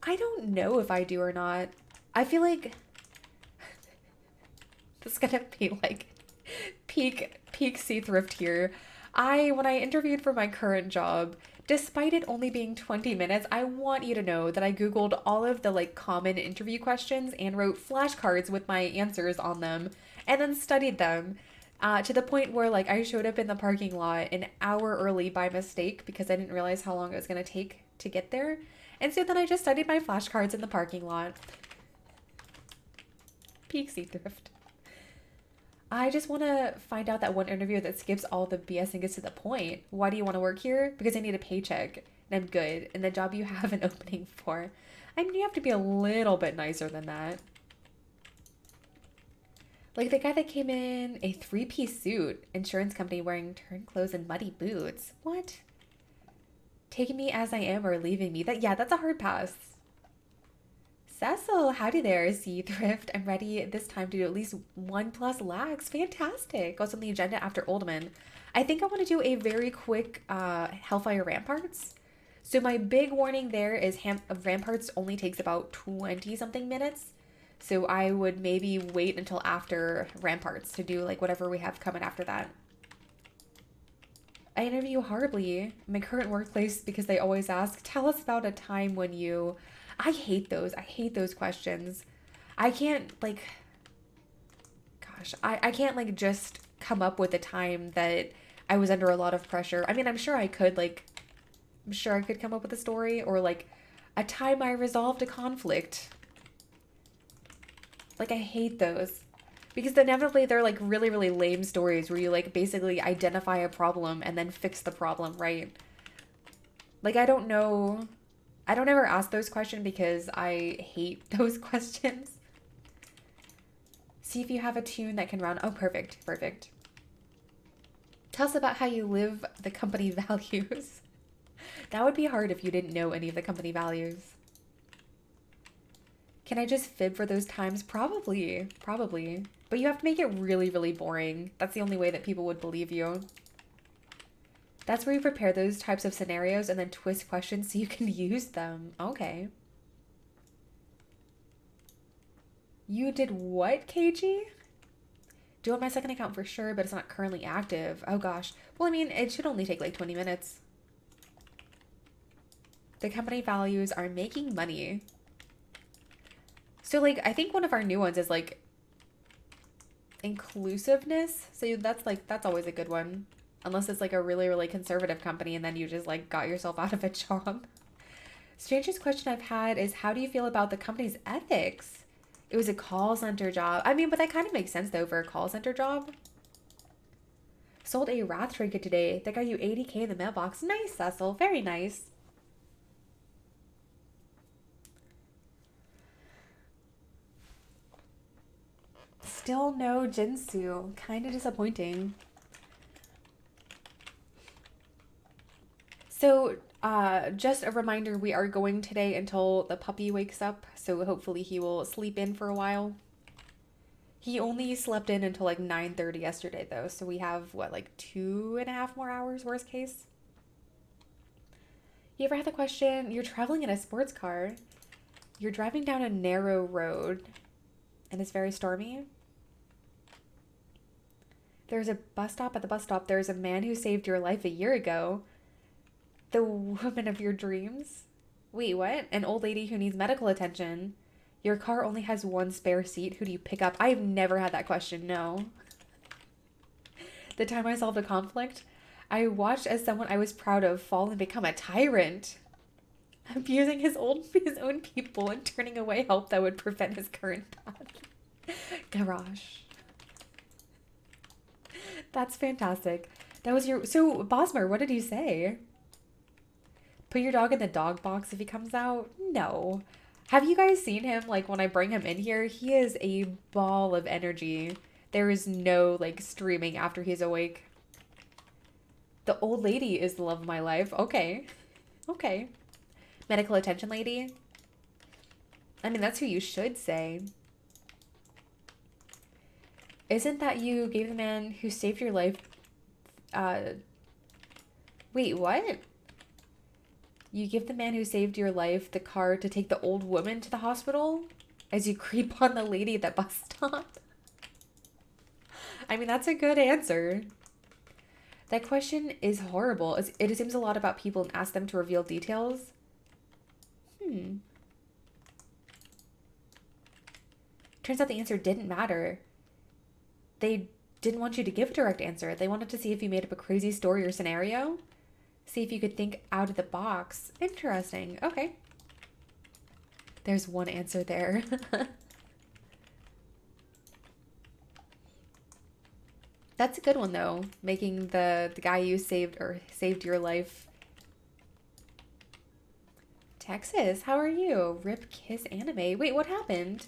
I don't know if I do or not. I feel like this is gonna be like peak Seathrift here. When I interviewed for my current job, despite it only being 20 minutes, I want you to know that I Googled all of the like common interview questions and wrote flashcards with my answers on them and then studied them. To the point where like I showed up in the parking lot an hour early by mistake because I didn't realize how long it was gonna take to get there. And so then I just studied my flashcards in the parking lot. Peak Seathrift. I just want to find out that one interview that skips all the BS and gets to the point. Why do you want to work here? Because I need a paycheck and I'm good and the job you have an opening for. I mean, you have to be a little bit nicer than that. Like the guy that came in a 3-piece suit, insurance company wearing turn clothes and muddy boots. What? Taking me as I am or leaving me? That's a hard pass. Cecil, howdy there, Seathrift. I'm ready this time to do at least 1+ lags. Fantastic. What's on the agenda after Uldaman? I think I want to do a very quick Hellfire Ramparts. So my big warning there is Ramparts only takes about 20-something minutes. So I would maybe wait until after Ramparts to do like whatever we have coming after that. I interview horribly in my current workplace because they always ask, tell us about a time when you... I hate those. I hate those questions. I can't like... Gosh, I can't like just come up with a time that I was under a lot of pressure. I mean, I'm sure I could come up with a story or like a time I resolved a conflict. Like, I hate those. Because inevitably they're like really, really lame stories where you like basically identify a problem and then fix the problem, right? Like, I don't know. I don't ever ask those questions because I hate those questions. See if you have a tune that can run. Oh, perfect. Perfect. Tell us about how you live the company values. That would be hard if you didn't know any of the company values. Can I just fib for those times? Probably. Probably. But you have to make it really, really boring. That's the only way that people would believe you. That's where you prepare those types of scenarios and then twist questions so you can use them. Okay. You did what, KG? Do you want my second account for sure, but it's not currently active. Oh gosh. Well, I mean, it should only take like 20 minutes. The company values are making money. So like, I think one of our new ones is like inclusiveness. So that's always a good one. Unless it's like a really, really conservative company and then you just like got yourself out of a job. Strangest question I've had is, how do you feel about the company's ethics? It was a call center job. I mean, but that kind of makes sense though for a call center job. Sold a wrath trinket today. That got you 80K in the mailbox. Nice, Cecil. Very nice. Still no Jinsu. Kind of disappointing. So, just a reminder, we are going today until the puppy wakes up. So hopefully he will sleep in for a while. He only slept in until like 9:30 yesterday though. So we have what, like 2.5 more hours, worst case. You ever had the question, you're traveling in a sports car. You're driving down a narrow road and it's very stormy. There's a bus stop. At the bus stop, there's a man who saved your life a year ago. The woman of your dreams? Wait, what? An old lady who needs medical attention. Your car only has one spare seat. Who do you pick up? I've never had that question, no. The time I solved a conflict, I watched as someone I was proud of fall and become a tyrant. Abusing his own people and turning away help that would prevent his current path. Garage. That's fantastic. That was your... So, Bosmer, what did you say? Put your dog in the dog box if he comes out? No. Have you guys seen him? Like, when I bring him in here, he is a ball of energy. There is no, like, streaming after he's awake. The old lady is the love of my life. Okay. Okay. Medical attention lady? I mean, that's who you should say. Isn't that you gave the man who saved your life... Wait, what? You give the man who saved your life the car to take the old woman to the hospital as you creep on the lady at the bus stop. I mean, that's a good answer. That question is horrible. It assumes a lot about people and asks them to reveal details. Turns out the answer didn't matter. They didn't want you to give a direct answer. They wanted to see if you made up a crazy story or scenario. See if you could think out of the box. Interesting. Okay. There's one answer there. That's a good one though. Making the guy you saved your life. Texas, how are you? Rip Kiss Anime. Wait, what happened?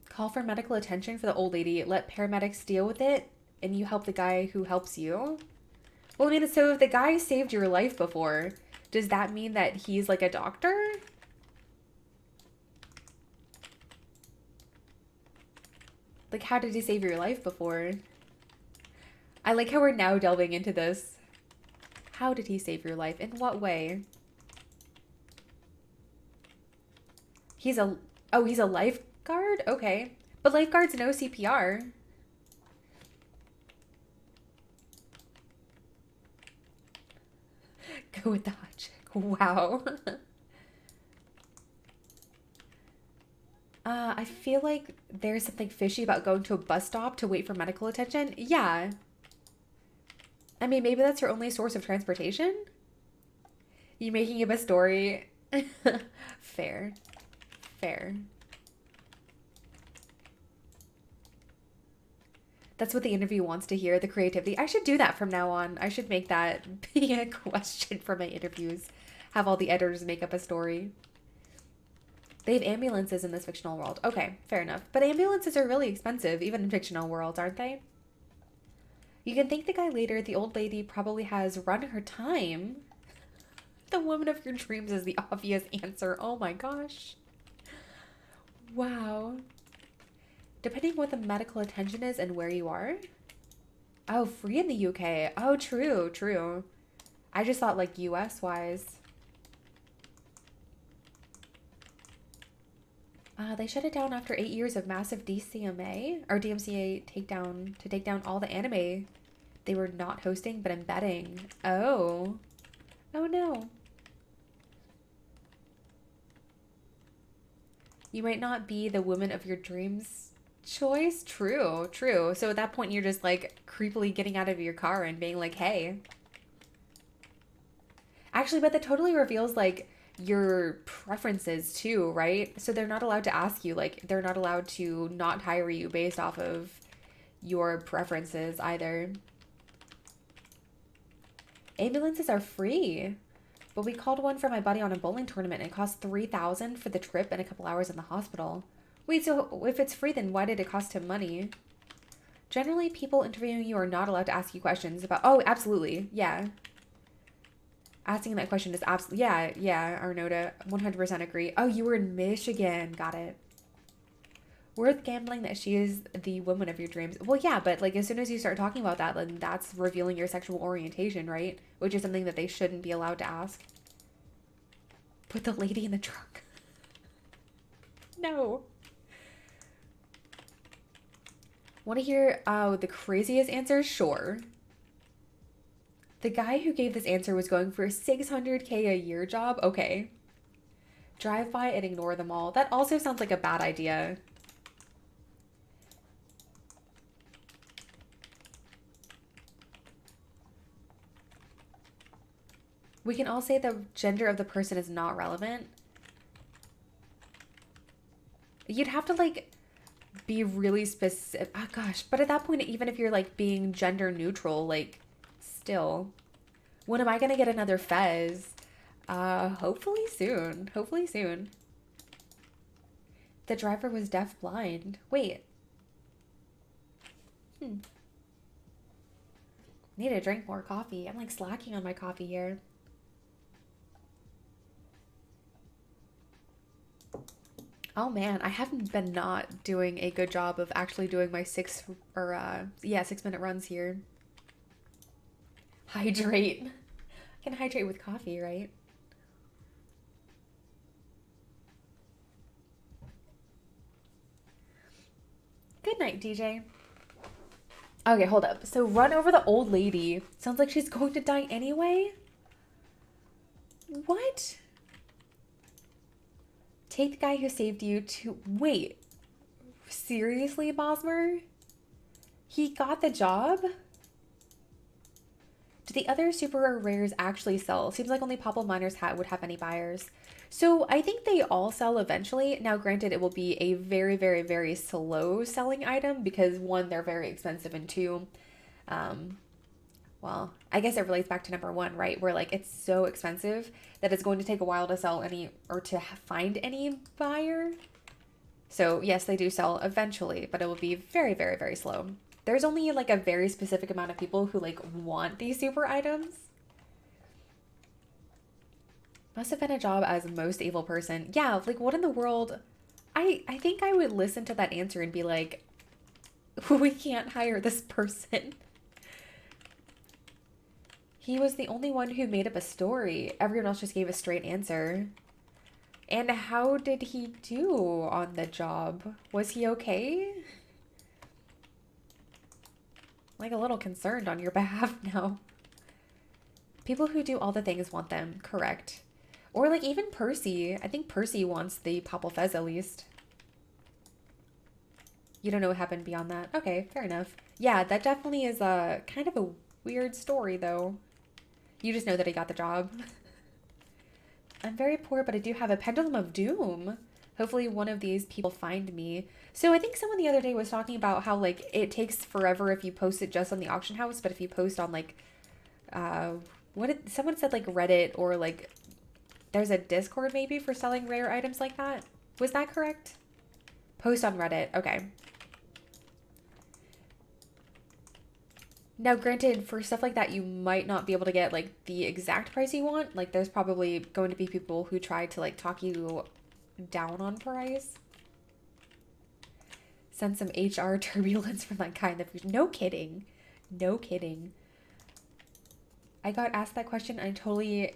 Call for medical attention for the old lady. Let paramedics deal with it, and you help the guy who helps you. Well, I mean, so if the guy saved your life before, does that mean that he's like a doctor? Like, how did he save your life before? I like how we're now delving into this. How did he save your life? In what way? He's a lifeguard? Okay. But lifeguards know CPR. Go with the hot chick. Wow. I feel like there's something fishy about going to a bus stop to wait for medical attention. Yeah. I mean, maybe that's your only source of transportation? You making up a story? Fair. Fair. That's what the interview wants to hear, the creativity. I should do that from now on. I should make that be a question for my interviews. Have all the editors make up a story. They have ambulances in this fictional world. Okay, fair enough. But ambulances are really expensive, even in fictional worlds, aren't they? You can thank the guy later. The old lady probably has run her time. The woman of your dreams is the obvious answer. Oh my gosh. Wow. Depending what the medical attention is and where you are. Oh, free in the UK. Oh, true, true. I just thought like US wise. They shut it down after 8 years of massive DCMA or DMCA takedown to take down all the anime they were not hosting but embedding. Oh. Oh no. You might not be the woman of your dreams choice. True, true. So at that point you're just like creepily getting out of your car and being like, hey. Actually, but that totally reveals like your preferences too, right? So they're not allowed to ask you, like they're not allowed to not hire you based off of your preferences either. Ambulances are free, but we called one for my buddy on a bowling tournament and it cost $3,000 for the trip and a couple hours in the hospital. Wait, so if it's free, then why did it cost him money? Generally, people interviewing you are not allowed to ask you questions about... Oh, absolutely. Yeah. Asking that question is absolutely... Yeah, Arnota. 100% agree. Oh, you were in Michigan. Got it. Worth gambling that she is the woman of your dreams. Well, yeah, but like as soon as you start talking about that, then that's revealing your sexual orientation, right? Which is something that they shouldn't be allowed to ask. Put the lady in the trunk. No. Want to hear the craziest answer? Sure. The guy who gave this answer was going for a $600K a year job. Okay. Drive by and ignore them all. That also sounds like a bad idea. We can all say the gender of the person is not relevant. You'd have to like be really specific. Oh gosh, but at that point, even if you're like being gender neutral, like still, when am I gonna get another Fez? Hopefully soon. Hopefully soon. The driver was deaf-blind. Wait. Need to drink more coffee. I'm like slacking on my coffee here. Oh man, I haven't been not doing a good job of actually doing my 6 minute runs here. Hydrate. I can hydrate with coffee, right? Good night, DJ. Okay, hold up. So run over the old lady. Sounds like she's going to die anyway. What? Take the guy who saved you to... Wait. Seriously, Bosmer? He got the job? Do the other super rare rares actually sell? Seems like only Popple Miner's Hat would have any buyers. So I think they all sell eventually. Now, granted, it will be a very, very, very slow selling item because one, they're very expensive, and two, well, I guess it relates back to number one, right? Where like it's so expensive that it's going to take a while to sell any or to find any buyer. So yes, they do sell eventually, but it will be very, very, very slow. There's only like a very specific amount of people who like want these super items. Must have been a job as most evil person. Yeah, like what in the world? I think I would listen to that answer and be like, we can't hire this person. He was the only one who made up a story. Everyone else just gave a straight answer. And how did he do on the job? Was he okay? Like a little concerned on your behalf now. People who do all the things want them, correct. Or like even Percy. I think Percy wants the Popple Fez at least. You don't know what happened beyond that. Okay, fair enough. Yeah, that definitely is a kind of a weird story though. You just know that he got the job. I'm very poor, but I do have a Pendulum of Doom. Hopefully one of these people find me. So I think someone the other day was talking about how like it takes forever if you post it just on the auction house, but if you post on like, someone said like Reddit or like there's a Discord maybe for selling rare items like that. Was that correct? Post on Reddit. Okay. Now, granted, for stuff like that, you might not be able to get like the exact price you want. Like there's probably going to be people who try to like talk you down on price. Send some HR turbulence from that guy in the future. No kidding. No kidding. I got asked that question and I totally...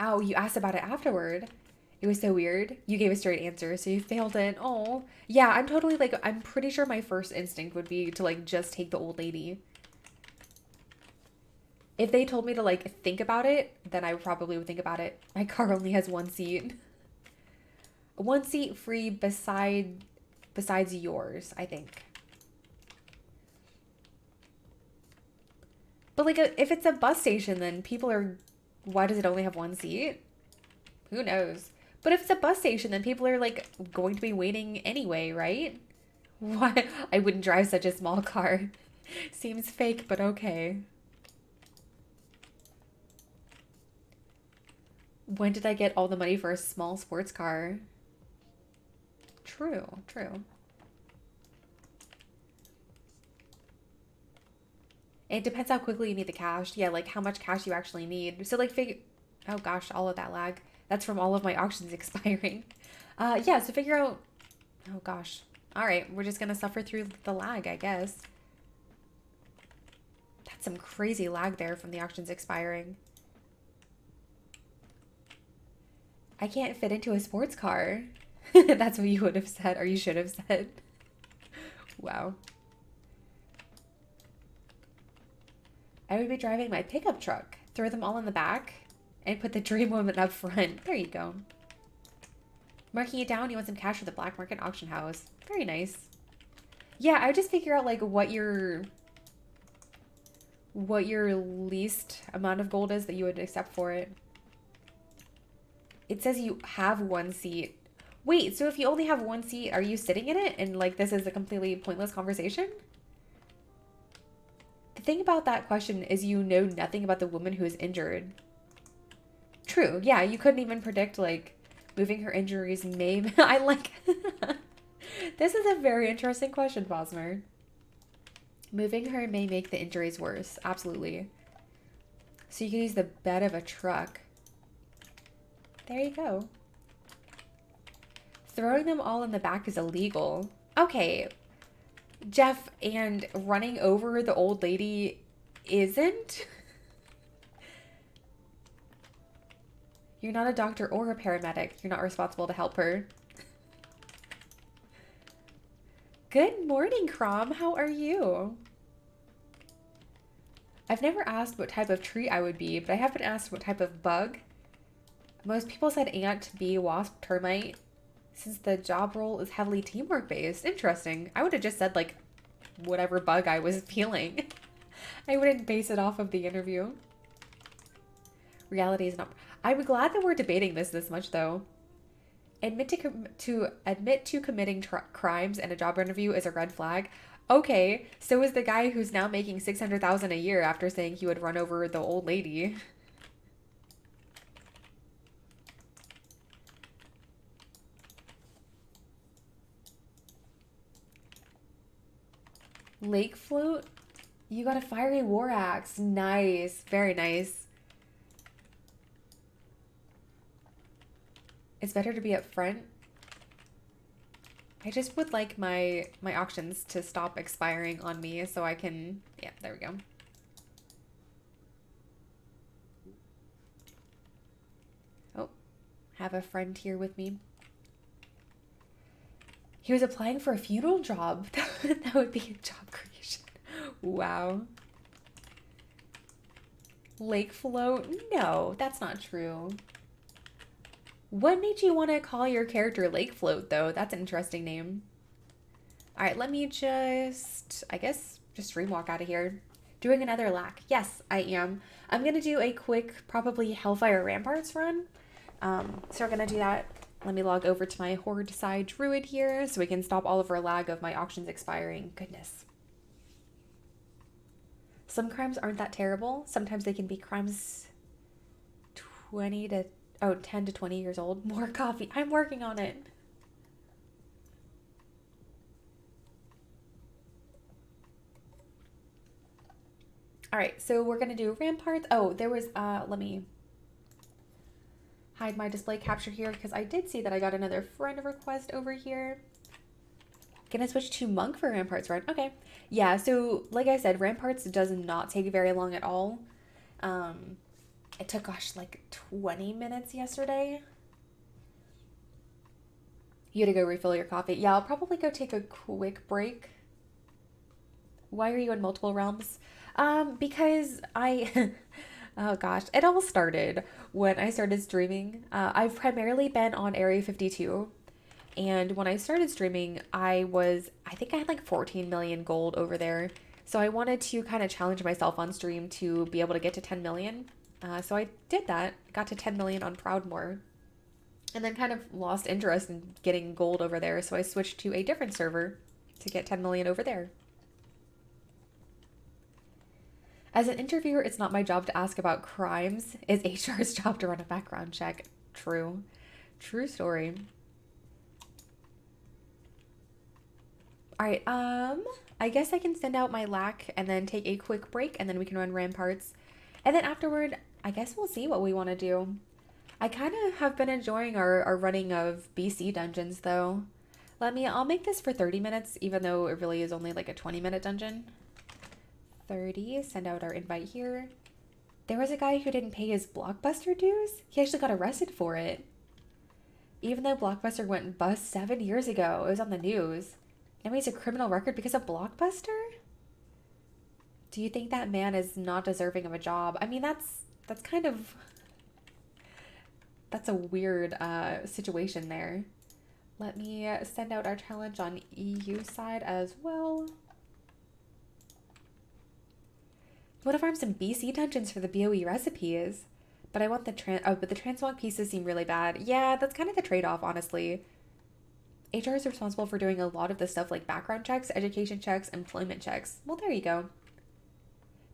Ow, you asked about it afterward. It was so weird. You gave a straight answer, so you failed it. Oh. Yeah, I'm totally like... I'm pretty sure my first instinct would be to like just take the old lady. If they told me to like think about it, then I probably would think about it. My car only has one seat. One seat free besides yours, I think. But like if it's a bus station, then people are... Why does it only have one seat? Who knows? But if it's a bus station, then people are like going to be waiting anyway, right? Why? I wouldn't drive such a small car. Seems fake, but okay. When did I get all the money for a small sports car? True, true. It depends how quickly you need the cash. Yeah, like how much cash you actually need. So like oh gosh, all of that lag. That's from all of my auctions expiring. Yeah, so figure out, oh gosh. All right, we're just gonna suffer through the lag, I guess. That's some crazy lag there from the auctions expiring. I can't fit into a sports car. That's what you would have said, or you should have said. Wow. I would be driving my pickup truck, throw them all in the back, and put the dream woman up front. There you go. Marking it down, you want some cash for the black market auction house. Very nice. Yeah, I would just figure out like what your least amount of gold is that you would accept for it. It says you have one seat. Wait, so if you only have one seat, are you sitting in it? And like this is a completely pointless conversation? The thing about that question is you know nothing about the woman who is injured. True, yeah, you couldn't even predict like moving her injuries may... I like... This is a very interesting question, Bosmer. Moving her may make the injuries worse. Absolutely. So you can use the bed of a truck. There you go. Throwing them all in the back is illegal. Okay, Jeff, and running over the old lady isn't? You're not a doctor or a paramedic. You're not responsible to help her. Good morning, Crom. How are you? I've never asked what type of tree I would be, but I have been asked what type of bug. Most people said ant, bee, wasp, termite, since the job role is heavily teamwork based. Interesting. I would have just said like whatever bug I was feeling. I wouldn't base it off of the interview. Reality is not... I'm glad that we're debating this much though. Admit to committing crimes in a job interview is a red flag. Okay, so is the guy who's now making $600,000 a year after saying he would run over the old lady. Lake float? You got a fiery war axe. Nice. Very nice. It's better to be up front. I just would like my auctions to stop expiring on me so I can... Yeah, there we go. Oh, have a friend here with me. He was applying for a funeral job. That would be a job creation. Wow. Lake float? No, that's not true. What made you want to call your character Lake Float, though? That's an interesting name. All right, let me just, I guess, just stream walk out of here. Doing another lack. Yes, I am. I'm going to do a quick, probably Hellfire Ramparts run. So we're going to do that. Let me log over to my Horde side Druid here so we can stop all of our lag of my auctions expiring. Goodness. Some crimes aren't that terrible. Sometimes they can be crimes 10 to 20 years old. More coffee. I'm working on it. All right, so we're going to do ramparts. Oh, there was, let me hide my display capture here because I did see that I got another friend request over here. Can I switch to monk for ramparts run? Okay. Yeah, so like I said, ramparts does not take very long at all. It took, gosh, like 20 minutes yesterday. You had to go refill your coffee. Yeah, I'll probably go take a quick break. Why are you in multiple realms? Because I, oh gosh, it all started when I started streaming. I've primarily been on Area 52. And when I started streaming, I think I had like 14 million gold over there. So I wanted to kind of challenge myself on stream to be able to get to 10 million. So I did that, got to 10 million on Proudmoore, and then kind of lost interest in getting gold over there. So I switched to a different server to get 10 million over there. As an interviewer, it's not my job to ask about crimes. It's HR's job to run a background check. True. True story. All right, I guess I can send out my lack and then take a quick break and then we can run ramparts. And then afterward, I guess we'll see what we want to do. I kind of have been enjoying our running of BC dungeons though. I'll make this for 30 minutes, even though it really is only like a 20-minute dungeon. 30, send out our invite here. There was a guy who didn't pay his Blockbuster dues. He actually got arrested for it. Even though Blockbuster went bust 7 years ago, it was on the news. Now he has a criminal record because of Blockbuster? Do you think that man is not deserving of a job? I mean, that's kind of... That's a weird situation there. Let me send out our challenge on EU side as well. What if I'm some BC dungeons for the BOE recipes? But I want the but the transmog pieces seem really bad. Yeah, that's kind of the trade-off, honestly. HR is responsible for doing a lot of the stuff like background checks, education checks, employment checks. Well, there you go.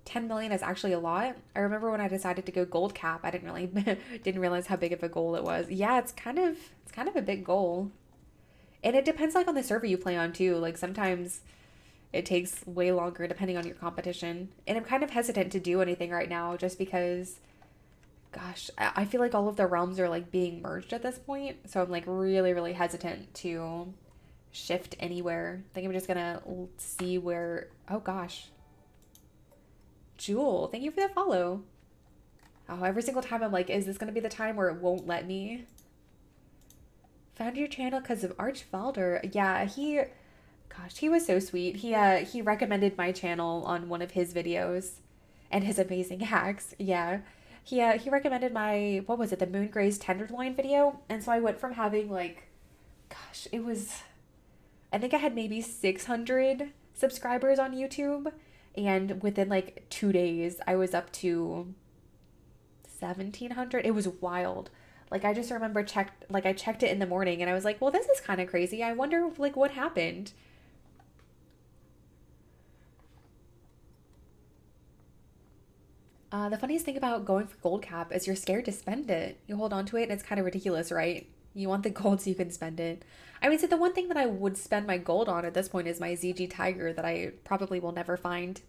10 million is actually a lot. I remember when I decided to go gold cap, I didn't realize how big of a goal it was. Yeah, it's kind of a big goal. And it depends like on the server you play on too. Like sometimes it takes way longer depending on your competition. And I'm kind of hesitant to do anything right now just because, gosh, I feel like all of the realms are like being merged at this point. So I'm like really, really hesitant to shift anywhere. I think I'm just gonna see where, oh gosh. Jewel, thank you for the follow. Oh, every single time I'm like, is this going to be the time where it won't let me? Found your channel because of Archvalder. Yeah, gosh, he was so sweet. He recommended my channel on one of his videos and his amazing hacks. Yeah. He recommended my, what was it, the Moongraze Tenderloin video. And so I went from having like, gosh, it was, I think I had maybe 600 subscribers on YouTube. And within like 2 days, I was up to 1,700. It was wild. Like I just remember I checked it in the morning and I was like, well, this is kind of crazy. I wonder like what happened. The funniest thing about going for gold cap is you're scared to spend it. You hold on to it and it's kind of ridiculous, right? You want the gold so you can spend it. I mean, so the one thing that I would spend my gold on at this point is my ZG Tiger that I probably will never find.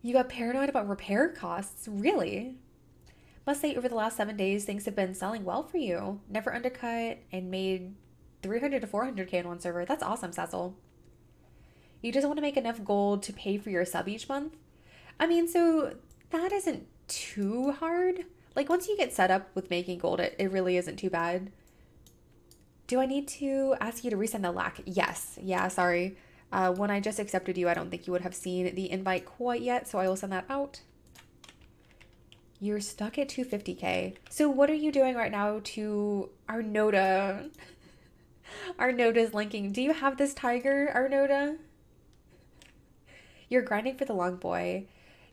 You got paranoid about repair costs? Really? Must say, over the last 7 days, things have been selling well for you. Never undercut and made 300 to 400K on one server. That's awesome, Cecil. You just want to make enough gold to pay for your sub each month? I mean, so that isn't too hard. Like, once you get set up with making gold, it really isn't too bad. Do I need to ask you to resend the lack? Yes. Yeah, sorry. When I just accepted you, I don't think you would have seen the invite quite yet, so I will send that out. You're stuck at 250K. So what are you doing right now to Arnoda? Arnoda's linking. Do you have this tiger, Arnoda? You're grinding for the long boy.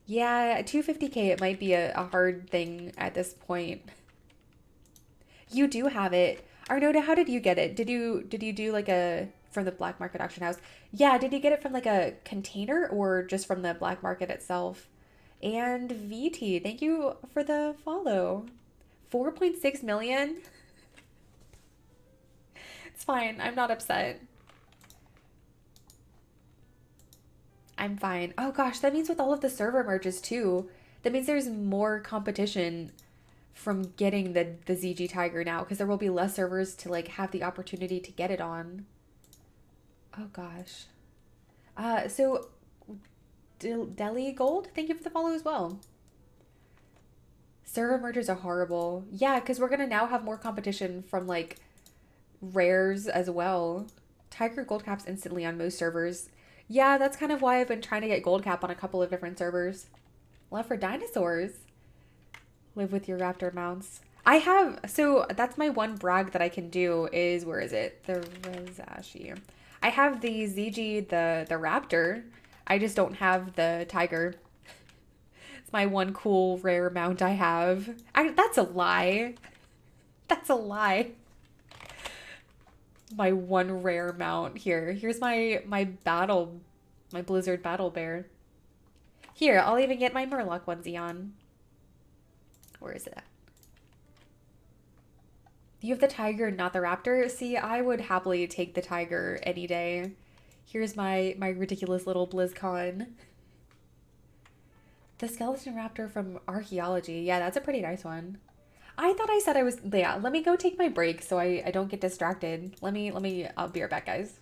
Yeah, 250K, it might be a hard thing at this point. You do have it. Arnoda, how did you get it? Did you do like a from the black market auction house? Yeah, did you get it from like a container or just from the black market itself? And VT, thank you for the follow. 4.6 million? It's fine. I'm not upset. I'm fine. Oh gosh, that means with all of the server merges too, that means there's more competition from getting the ZG Tiger now because there will be less servers to like have the opportunity to get it on. Oh gosh. So Delhi Gold, thank you for the follow as well. Server mergers are horrible. Yeah, because we're gonna now have more competition from like rares as well. Tiger gold caps instantly on most servers. Yeah, that's kind of why I've been trying to get gold cap on a couple of different servers. Love for dinosaurs. Live with your raptor mounts. I have, so that's my one brag that I can do is, where is it? The Rezashi. I have the ZG, the raptor. I just don't have the tiger. It's my one cool rare mount I have. That's a lie. That's a lie. My one rare mount here. Here's my Blizzard battle bear. Here, I'll even get my Murloc onesie on. Where is it at? You have the tiger, not the raptor? See, I would happily take the tiger any day. Here's my ridiculous little BlizzCon. The skeleton raptor from archaeology. Yeah, that's a pretty nice one. I thought I said I was, yeah, let me go take my break so I don't get distracted. I'll be right back, guys.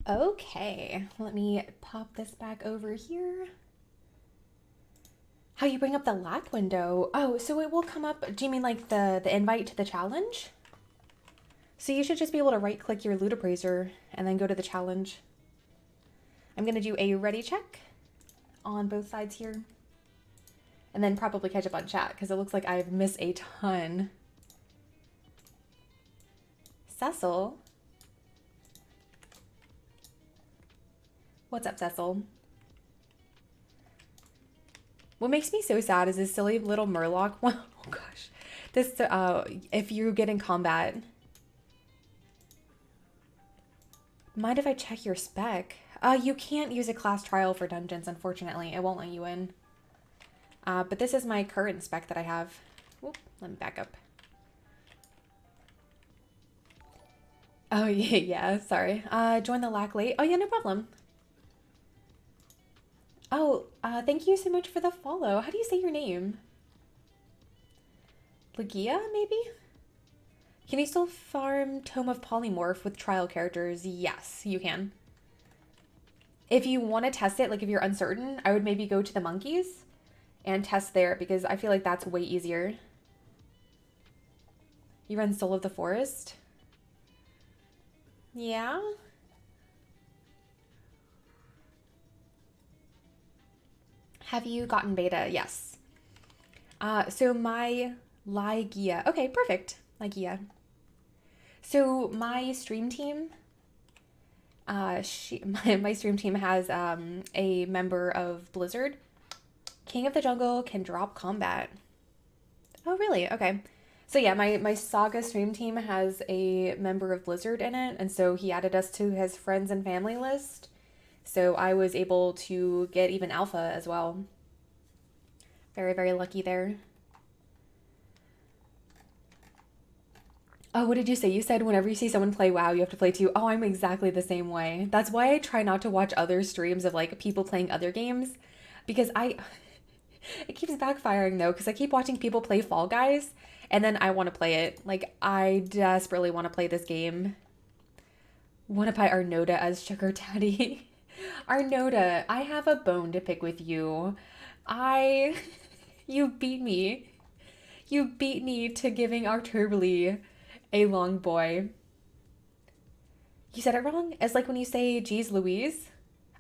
Okay, let me pop this back over here. How you bring up the lack window? Oh, so it will come up. Do you mean like the invite to the challenge? So you should just be able to right click your loot appraiser and then go to the challenge. I'm gonna do a ready check on both sides here. And then probably catch up on chat because it looks like I've missed a ton. Cecil? What's up, Cecil? What makes me so sad is this silly little Murloc one. Oh gosh. This, if you get in combat. Mind if I check your spec? You can't use a class trial for dungeons, unfortunately. It won't let you in. But this is my current spec that I have. Whoop, let me back up. Oh, yeah, sorry. Join the lack late. Oh, yeah, no problem. Oh, thank you so much for the follow. How do you say your name? Legia, maybe? Can you still farm Tome of Polymorph with trial characters? Yes, you can. If you want to test it, like if you're uncertain, I would maybe go to the monkeys and test there because I feel like that's way easier. You run Soul of the Forest? Yeah? Have you gotten beta? Yes. So my Lygia. Okay, perfect. Lygia. So my stream team, my stream team has a member of Blizzard. King of the Jungle can drop combat. Oh, really? Okay. So yeah, my Saga stream team has a member of Blizzard in it, and so he added us to his friends and family list. So I was able to get even alpha as well. Very, very lucky there. Oh, what did you say? You said whenever you see someone play WoW, you have to play too. Oh, I'm exactly the same way. That's why I try not to watch other streams of like people playing other games because it keeps backfiring though because I keep watching people play Fall Guys and then I want to play it. Like I desperately want to play this game. Want to buy Arnoda as sugar daddy. Arnoda, I have a bone to pick with you. You beat me. You beat me to giving Arturbly a long boy. You said it wrong? It's like when you say, geez, Louise.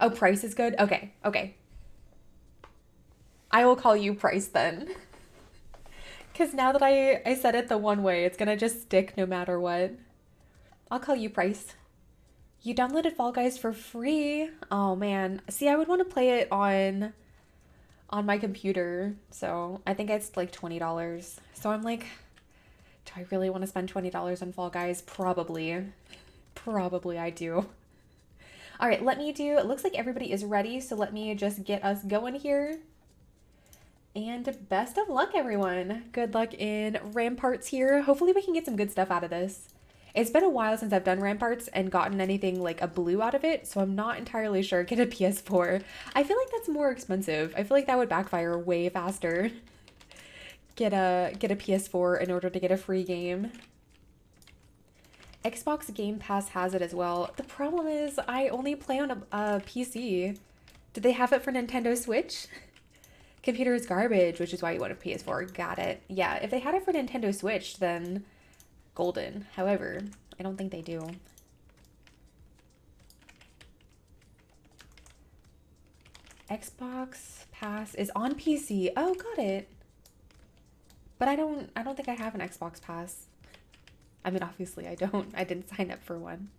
Oh, Price is good? Okay, okay. I will call you Price then. Because now that I said it the one way, it's gonna just stick no matter what. I'll call you Price. You downloaded Fall Guys for free? Oh, man. See, I would want to play it on my computer. So I think it's like $20. So I'm like, do I really want to spend $20 on Fall Guys? Probably. Probably I do. All right, it looks like everybody is ready. So let me just get us going here. And best of luck, everyone. Good luck in Ramparts here. Hopefully we can get some good stuff out of this. It's been a while since I've done Ramparts and gotten anything like a blue out of it, so I'm not entirely sure. Get a PS4. I feel like that's more expensive. I feel like that would backfire way faster. Get a PS4 in order to get a free game. Xbox Game Pass has it as well. The problem is I only play on a PC. Did they have it for Nintendo Switch? Computer is garbage, which is why you want a PS4. Got it. Yeah, if they had it for Nintendo Switch, then golden. However, I don't think they do. Xbox Pass is on PC. Oh, got it. But I don't think I have an Xbox Pass. I mean, obviously I don't. I didn't sign up for one.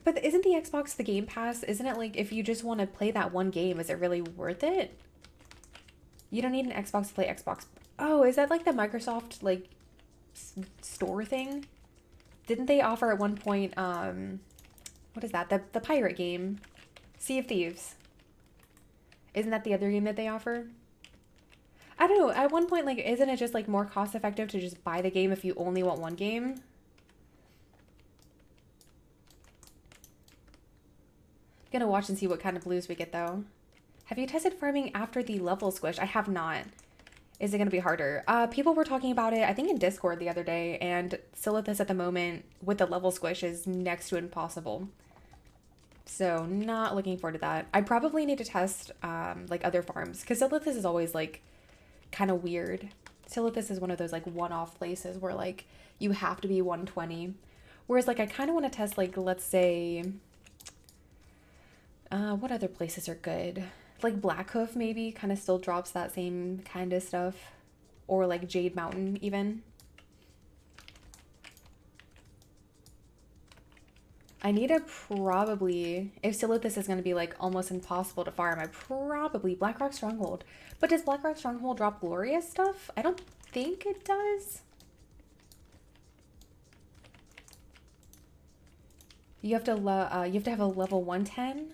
But isn't the Xbox the Game Pass? Isn't it like if you just want to play that one game, is it really worth it? You don't need an Xbox to play Xbox. Oh, is that like the Microsoft like store thing? Didn't they offer at one point what is that? The pirate game, Sea of Thieves. Isn't that the other game that they offer? I don't know. At one point, like, isn't it just like more cost effective to just buy the game if you only want one game? Gonna watch and see what kind of blues we get though. Have you tested farming after the level squish? I have not. Is it going to be harder? People were talking about it, I think in Discord the other day, and Silithus at the moment with the level squish is next to impossible. So not looking forward to that. I probably need to test like other farms because Silithus is always like kind of weird. Silithus is one of those like one-off places where like you have to be 120. Whereas like I kind of want to test like, let's say, what other places are good? Like Blackhoof maybe kind of still drops that same kind of stuff. Or like Jade Mountain even. I need to probably, if Silithus is going to be like almost impossible to farm, I probably Blackrock Stronghold. But does Blackrock Stronghold drop glorious stuff? I don't think it does. You have to have a level 110.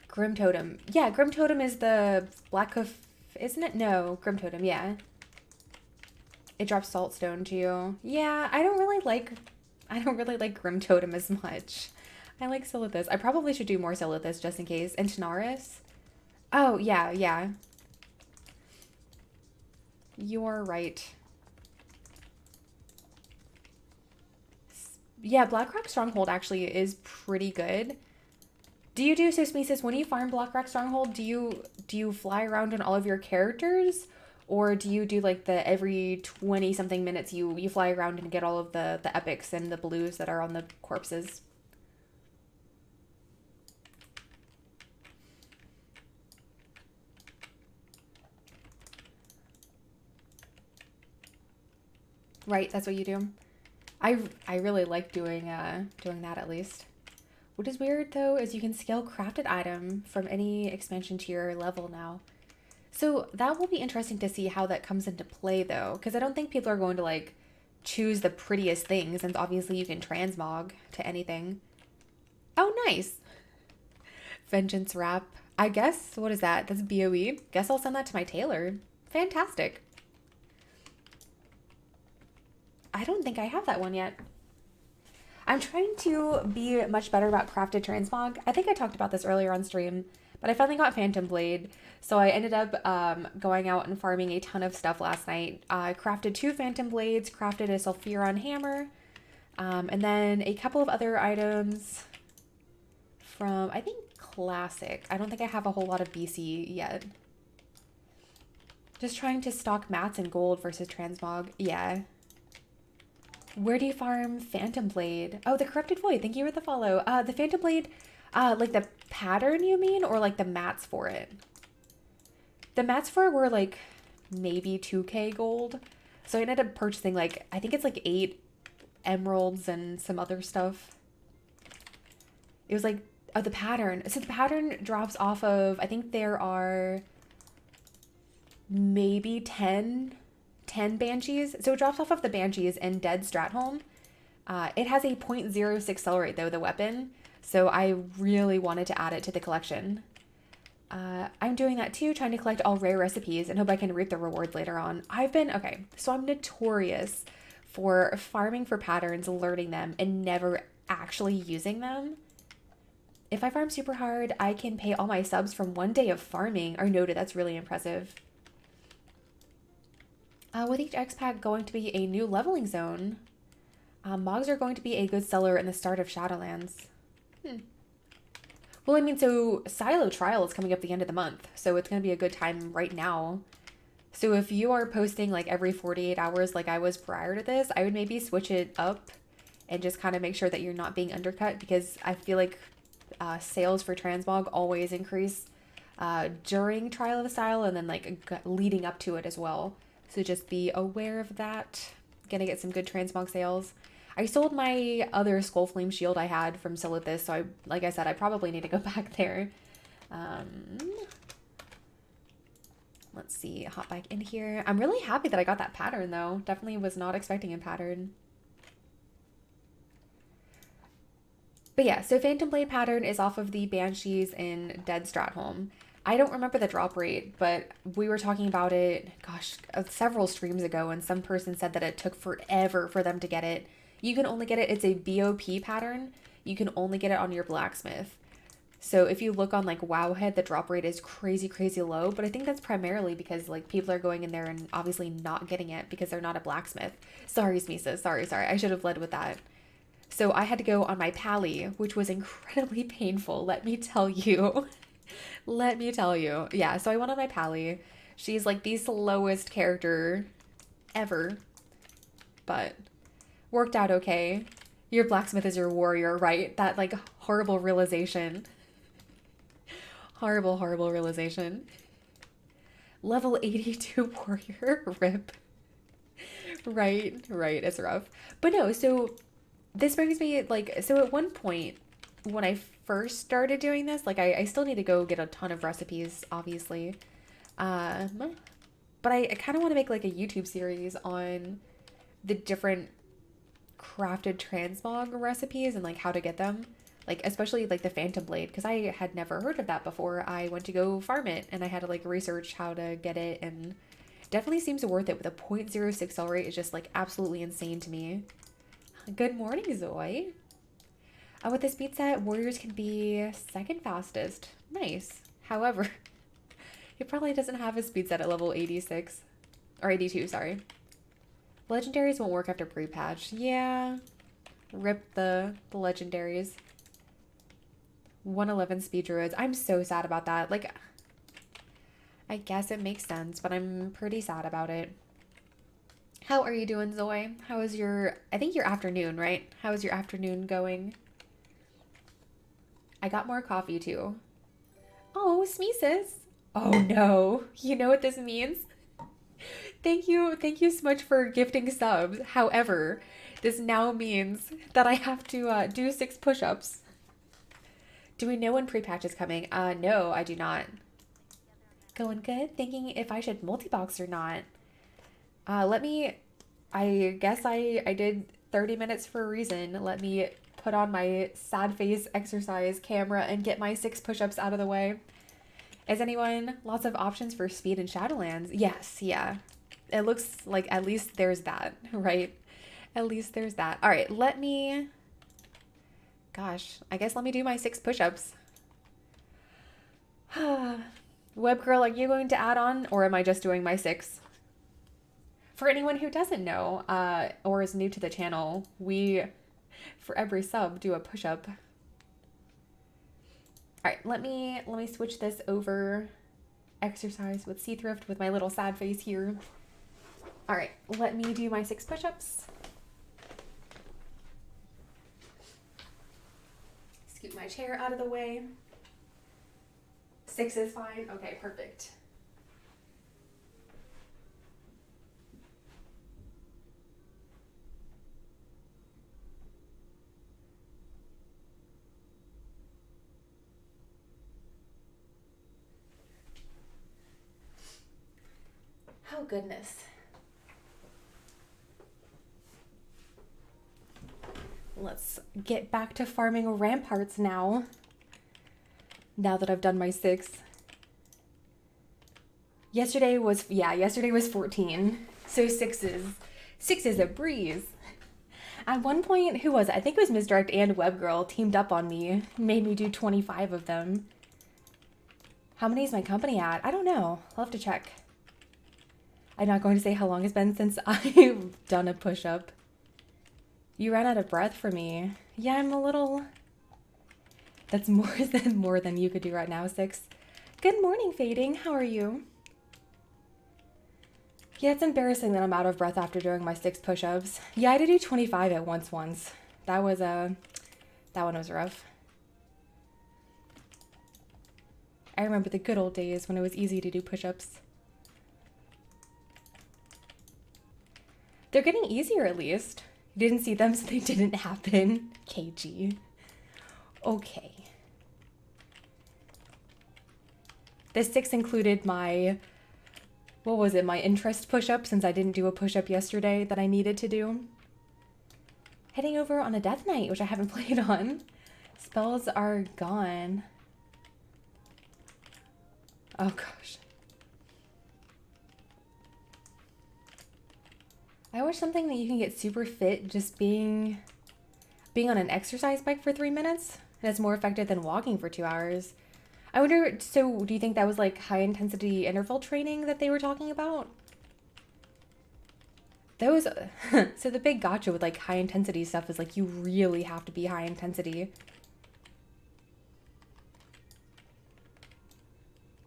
Grim Totem. Yeah, Grim Totem is the Blackhoof, isn't it? No, Grim Totem, yeah. It drops Saltstone too. Yeah, I don't really like Grim Totem as much. I like Silithus. I probably should do more Silithus just in case. And Tanaris. Oh, yeah, yeah. You're right. Yeah, Blackrock Stronghold actually is pretty good. Do you do Sismesis when you farm Blackrock Stronghold? Do you fly around on all of your characters? Or do you do like the every 20 something minutes you fly around and get all of the epics and the blues that are on the corpses? Right, that's what you do. I really like doing that at least. What is weird though is you can scale crafted item from any expansion to your level now. So that will be interesting to see how that comes into play though, because I don't think people are going to like choose the prettiest things, and obviously you can transmog to anything. Oh, nice. Vengeance wrap. I guess, what is that? That's BOE. Guess I'll send that to my tailor. Fantastic. I don't think I have that one yet. I'm trying to be much better about crafted transmog. I think I talked about this earlier on stream, but I finally got Phantom Blade. So I ended up going out and farming a ton of stuff last night. I crafted 2 Phantom Blades, crafted a Sulfuron hammer, and then a couple of other items from, I think, Classic. I don't think I have a whole lot of BC yet. Just trying to stock mats and gold versus transmog. Yeah. Where do you farm Phantom Blade? Oh, the Corrupted Void. Thank you for the follow. The Phantom Blade, like the pattern you mean, or like the mats for it? The mats for it were like maybe 2k gold. So I ended up purchasing like, I think it's like 8 emeralds and some other stuff. It was like, oh, the pattern. So the pattern drops off of, I think there are maybe 10 Banshees. So it drops off of the Banshees and Dead Stratholme. It has a 0.06 sell rate though, the weapon. So I really wanted to add it to the collection. I'm doing that too, trying to collect all rare recipes and hope I can reap the rewards later on. Okay, so I'm notorious for farming for patterns, learning them, and never actually using them. If I farm super hard, I can pay all my subs from 1 day of farming. Are noted, that's really impressive. With each X pack going to be a new leveling zone, Mogs are going to be a good seller in the start of Shadowlands. Well, I mean, so Silo Trial is coming up the end of the month, so it's going to be a good time right now. So if you are posting like every 48 hours like I was prior to this, I would maybe switch it up and just kind of make sure that you're not being undercut, because I feel like sales for transmog always increase during Trial of the Style and then like leading up to it as well. So just be aware of that. Gonna get some good transmog sales. I sold my other Skullflame shield I had from Silithus, so like I said, I probably need to go back there. Let's see, hop back in here. I'm really happy that I got that pattern though. Definitely was not expecting a pattern. But yeah, so Phantom Blade pattern is off of the Banshees in Dead Stratholme. I don't remember the drop rate, but we were talking about it, gosh, several streams ago, and some person said that it took forever for them to get it. You can only get it, it's a BOP pattern. You can only get it on your blacksmith. So if you look on like Wowhead, the drop rate is crazy, crazy low. But I think that's primarily because like people are going in there and obviously not getting it because they're not a blacksmith. Sorry, Smisa. Sorry. I should have led with that. So I had to go on my pally, which was incredibly painful. Let me tell you. Let me tell you. Yeah, so I went on my pally. She's like the slowest character ever, but worked out okay. Your blacksmith is your warrior, right? That like horrible realization. Horrible, horrible realization. Level 82 warrior, rip. Right, it's rough. But no, so this brings me like, so at one point when I first started doing this, like I still need to go get a ton of recipes, obviously. But I kind of want to make like a YouTube series on the different crafted transmog recipes and like how to get them. Like especially like the Phantom Blade, because I had never heard of that before. I went to go farm it and I had to like research how to get it, and definitely seems worth it with a 0.06 sell rate. Is just like absolutely insane to me. Good morning, Zoe. With this speed set, warriors can be second fastest. Nice. However, it probably doesn't have a speed set at level 86. Or 82, sorry. Legendaries won't work after pre-patch. Yeah. Rip the legendaries. 111 speed druids. I'm so sad about that. Like, I guess it makes sense, but I'm pretty sad about it. How are you doing, Zoe? How is your, I think your afternoon, right? How is your afternoon going? I got more coffee too. Oh, Smeesis. Oh no. You know what this means? Thank you so much for gifting subs. However, this now means that I have to do 6 push-ups. Do we know when pre-patch is coming? No, I do not. Going good? Thinking if I should multi-box or not. I guess I did 30 minutes for a reason. Let me put on my sad face exercise camera and get my 6 push-ups out of the way. Is anyone lots of options for speed in Shadowlands? Yes, yeah. It looks like at least there's that, right? At least there's that. All right, gosh, I guess let me do my 6 push-ups. Web girl, are you going to add on, or am I just doing my 6? For anyone who doesn't know, or is new to the channel, we, for every sub, do a push-up. All right, let me switch this over. Exercise with Seathrift with my little sad face here. All right, let me do my 6 push-ups. Scoot my chair out of the way. 6 is fine. Okay, perfect. Oh, goodness. Let's get back to farming ramparts now. Now that I've done my 6. Yesterday was 14. So 6 is a breeze. At one point, who was it? I think it was Misdirect and Webgirl teamed up on me. Made me do 25 of them. How many is my company at? I don't know. I'll have to check. I'm not going to say how long it's been since I've done a push-up. You ran out of breath for me. Yeah, I'm a little... That's more than you could do right now, 6. Good morning, Fading. How are you? Yeah, it's embarrassing that I'm out of breath after doing my 6 push-ups. Yeah, I had to do 25 at once. That was that one was rough. I remember the good old days when it was easy to do push-ups. They're getting easier at least. You didn't see them, so they didn't happen. KG. Okay. The 6 included my, what was it, my interest push-up, since I didn't do a push-up yesterday that I needed to do. Heading over on a Death Knight, which I haven't played on. Spells are gone. Oh gosh. I wish something that you can get super fit just being on an exercise bike for 3 minutes. And it's more effective than walking for 2 hours. I wonder, so do you think that was like high intensity interval training that they were talking about? Those, so the big gotcha with like high intensity stuff is like you really have to be high intensity.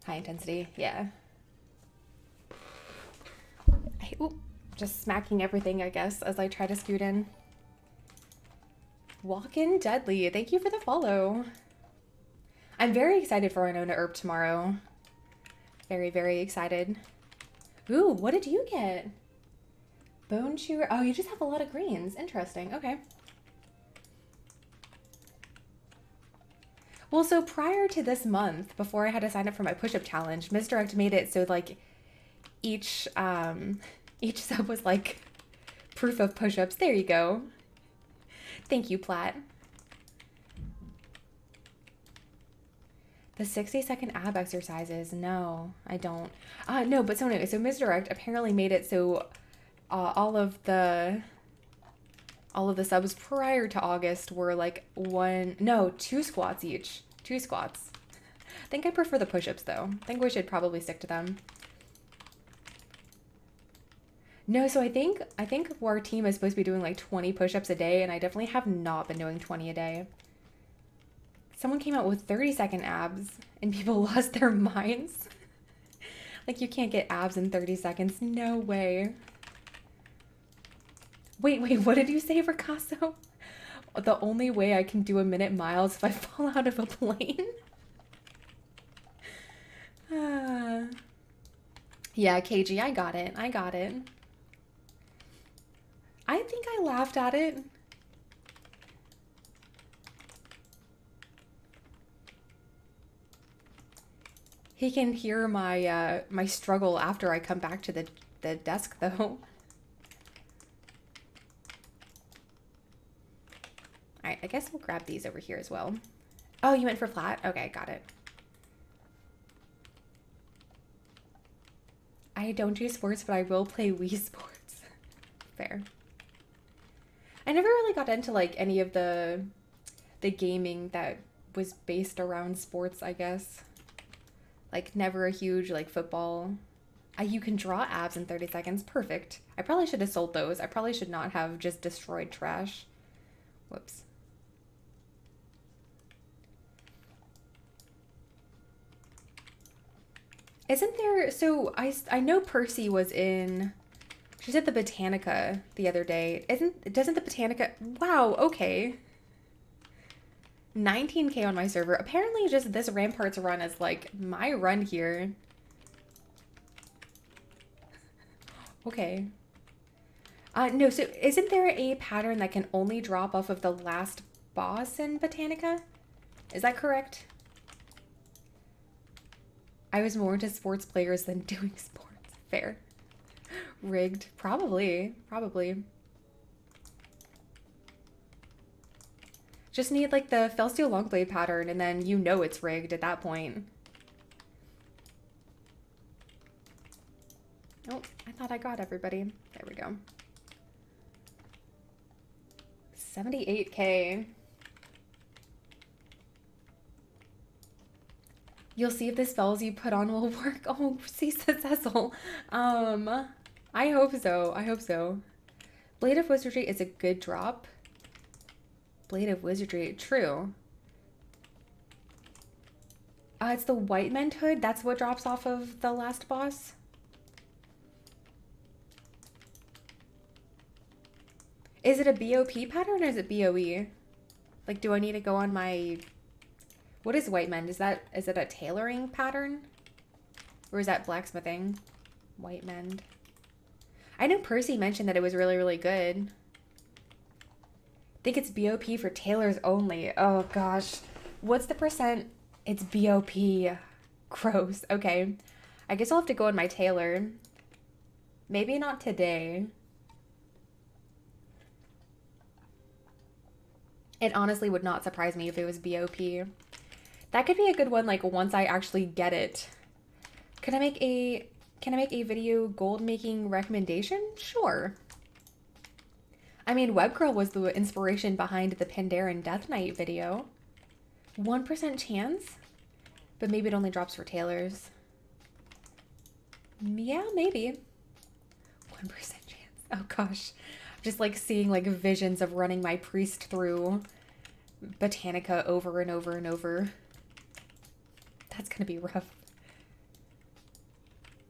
High intensity, yeah. Just smacking everything, I guess, as I try to scoot in. Walk in Deadly, thank you for the follow. I'm very excited for Winona Earp tomorrow. Very, very excited. Ooh, what did you get? Bone chewer. Oh, you just have a lot of greens. Interesting. Okay. Well, so prior to this month, before I had to sign up for my push-up challenge, Misdirect made it so like each sub was like proof of push-ups. There you go. Thank you, Platt. The 60-second ab exercises. No, I don't. No, but so anyway, so Misdirect apparently made it so all of the subs prior to August were like 2 squats each. 2 squats. I think I prefer the push-ups though. I think we should probably stick to them. No, so I think our team is supposed to be doing like 20 push-ups a day, and I definitely have not been doing 20 a day. Someone came out with 30-second abs and people lost their minds. Like, you can't get abs in 30 seconds. No way. Wait, what did you say, Ricasso? The only way I can do a minute mile is if I fall out of a plane? Yeah, KG, I got it. I think I laughed at it. He can hear my my struggle after I come back to the desk though. Alright, I guess we'll grab these over here as well. Oh, you went for flat? Okay, got it. I don't do sports, but I will play Wii Sports. Fair. I never really got into like any of the gaming that was based around sports, I guess. Like never a huge like football. You can draw abs in 30 seconds. Perfect. I probably should have sold those. I probably should not have just destroyed trash. Whoops. Isn't there, so I know Percy was in, she's at the Botanica the other day. Doesn't the Botanica, wow, okay. 19K on my server. Apparently just this Ramparts run is like my run here. Okay. No, so isn't there a pattern that can only drop off of the last boss in Botanica? Is that correct? I was more into sports players than doing sports. Fair. Rigged. Probably. Just need like the Felsteel Longblade pattern and then you know it's rigged at that point. Oh, I thought I got everybody. There we go. 78K. You'll see if the spells you put on will work. Oh, see, Cecil. I hope so. Blade of Wizardry is a good drop. Blade of Wizardry, true. It's the White Mend Hood. That's what drops off of the last boss. Is it a BOP pattern or is it BOE? Like, do I need to go on my... What is White Mend? Is it a tailoring pattern? Or is that blacksmithing? White Mend. I know Percy mentioned that it was really, really good. I think it's BOP for tailors only. Oh gosh. What's the percent? It's BOP. Gross. Okay. I guess I'll have to go on my tailor. Maybe not today. It honestly would not surprise me if it was BOP. That could be a good one, like, once I actually get it. Can I make a video gold making recommendation? Sure. I mean, Webgirl was the inspiration behind the Pandaren Death Knight video. 1% chance? But maybe it only drops for tailors. Yeah, maybe. 1% chance. Oh gosh. Just like seeing like visions of running my priest through Botanica over and over and over. That's gonna be rough.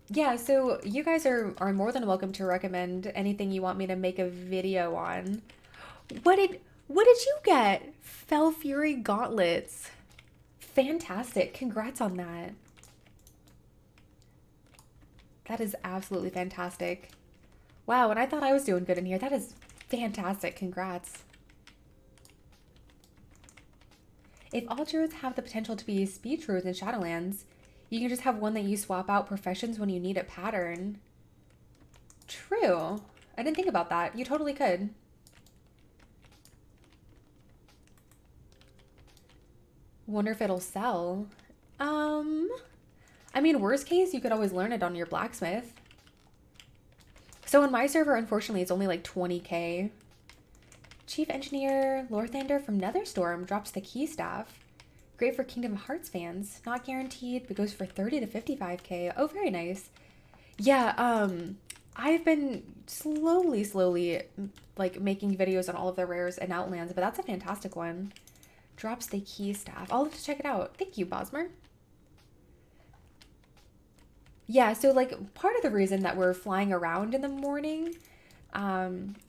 Yeah, so you guys are more than welcome to recommend anything you want me to make a video on. What did you get? Fell Fury gauntlets. Fantastic. Congrats on that. That is absolutely fantastic. Wow, and I thought I was doing good in here. That is fantastic. Congrats. If all druids have the potential to be speed druids in Shadowlands, you can just have one that you swap out professions when you need a pattern. True. I didn't think about that. You totally could. Wonder if it'll sell. I mean, worst case, you could always learn it on your blacksmith. So on my server, unfortunately, it's only like 20k. Chief Engineer Lorthander from Netherstorm drops the key staff. Great for Kingdom Hearts fans. Not guaranteed, but goes for 30 to 55k. Oh, very nice. Yeah, I've been slowly, like, making videos on all of the rares and Outlands, but that's a fantastic one. Drops the key staff. I'll have to check it out. Thank you, Bosmer. Yeah, so, like, part of the reason that we're flying around in the morning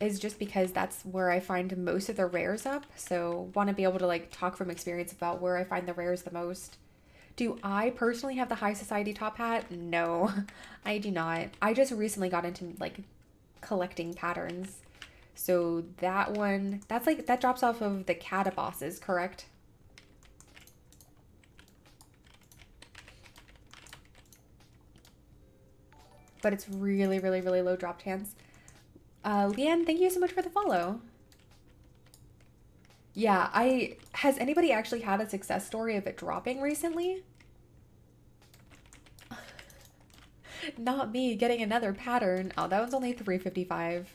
is just because that's where I find most of the rares up. So want to be able to like talk from experience about where I find the rares the most. Do I personally have the high society top hat? No, I do not. I just recently got into like collecting patterns. So that one, that's like, that drops off of the Kata bosses, correct? But it's really, really low drop chance. Leanne, thank you so much for the follow. Yeah, has anybody actually had a success story of it dropping recently? Not me, getting another pattern. Oh, that one's only 355.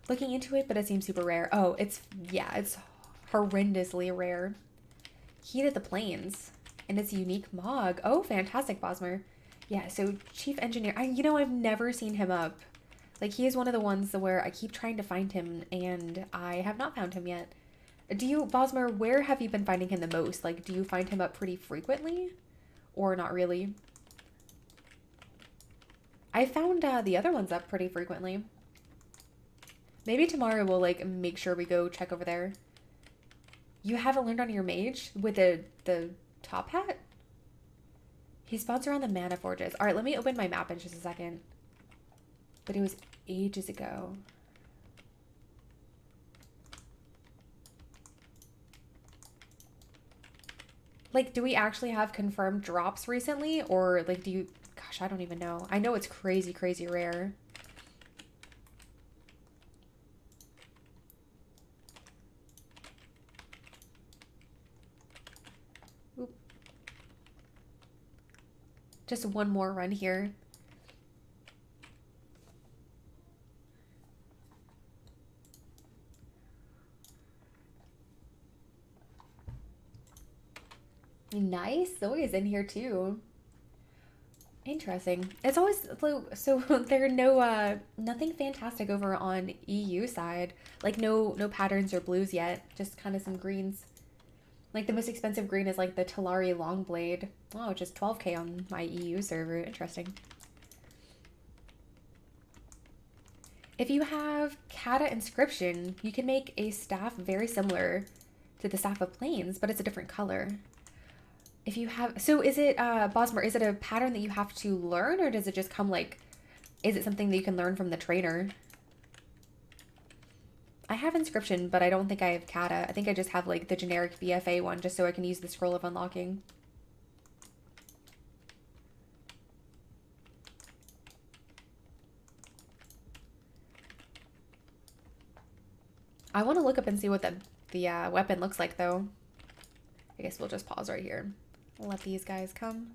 Looking into it, but it seems super rare. Oh, it's horrendously rare. Heat of the Plains, and it's a unique Mog. Oh, fantastic, Bosmer. Yeah, so Chief Engineer, I've never seen him up. Like, he is one of the ones where I keep trying to find him, and I have not found him yet. Bosmer, where have you been finding him the most? Like, do you find him up pretty frequently? Or not really? I found the other ones up pretty frequently. Maybe tomorrow we'll, like, make sure we go check over there. You haven't learned on your mage with the top hat? He spawns around the mana forges. All right, let me open my map in just a second. But it was ages ago. Like, do we actually have confirmed drops recently? Or, like, gosh, I don't even know. I know it's crazy rare. Oop. Just one more run here. Nice. Zoe's in here too. Interesting. It's always so there are no nothing fantastic over on EU side. Like no patterns or blues yet. Just kind of some greens. Like the most expensive green is like the Talari Longblade. Oh, just 12k on my EU server. Interesting. If you have Kata Inscription, you can make a staff very similar to the Staff of Plains, but it's a different color. If you have, so is it, Bosmer, is it a pattern that you have to learn, or does it just come like, is it something that you can learn from the trainer? I have Inscription, but I don't think I have Kata. I think I just have like the generic BFA one, just so I can use the Scroll of Unlocking. I want to look up and see what the weapon looks like, though. I guess we'll just pause right here. We'll let these guys come.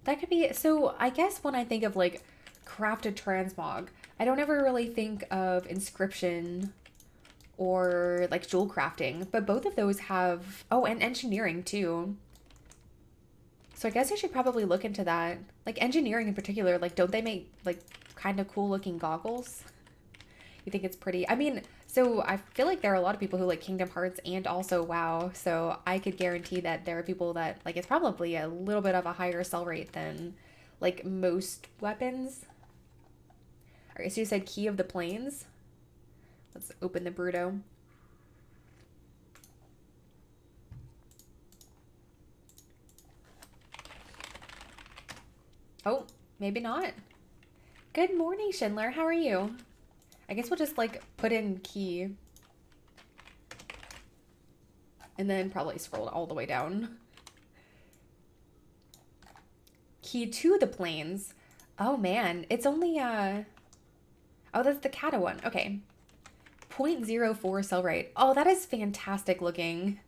That could be, so I guess when I think of like crafted transmog, I don't ever really think of inscription or like jewel crafting, but both of those have, oh, and engineering too. So I guess I should probably look into that. Like engineering in particular, like don't they make like kind of cool looking goggles? You think it's pretty? I mean, so I feel like there are a lot of people who like Kingdom Hearts and also WoW. So I could guarantee that there are people that like it's probably a little bit of a higher sell rate than like most weapons. All right, so you said Key of the Plains. Let's open the Bruto. Oh, maybe not. Good morning, Schindler. How are you? I guess we'll just like put in key and then probably scroll all the way down. Key to the Plains. Oh man, it's only oh, that's the Kata one. Okay. 0.04 sell rate. Oh, that is fantastic looking.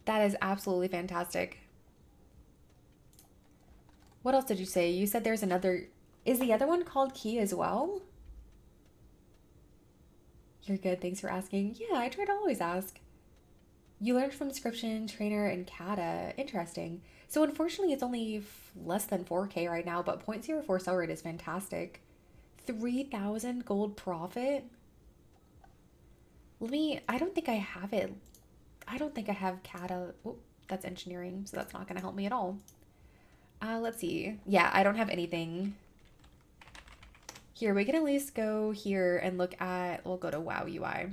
That is absolutely fantastic. What else did you say? You said there's another. Is the other one called Key as well? You're good. Thanks for asking. Yeah, I try to always ask. You learned from description, trainer, and kata. Interesting. So unfortunately, it's only less than 4K right now, but 0.04 sell rate is fantastic. 3,000 gold profit. I don't think I have it. I don't think I have kata. Oh, that's engineering, so that's not going to help me at all. Let's see. Yeah, I don't have anything. Here, we can at least go here and look at, we'll go to WoW UI.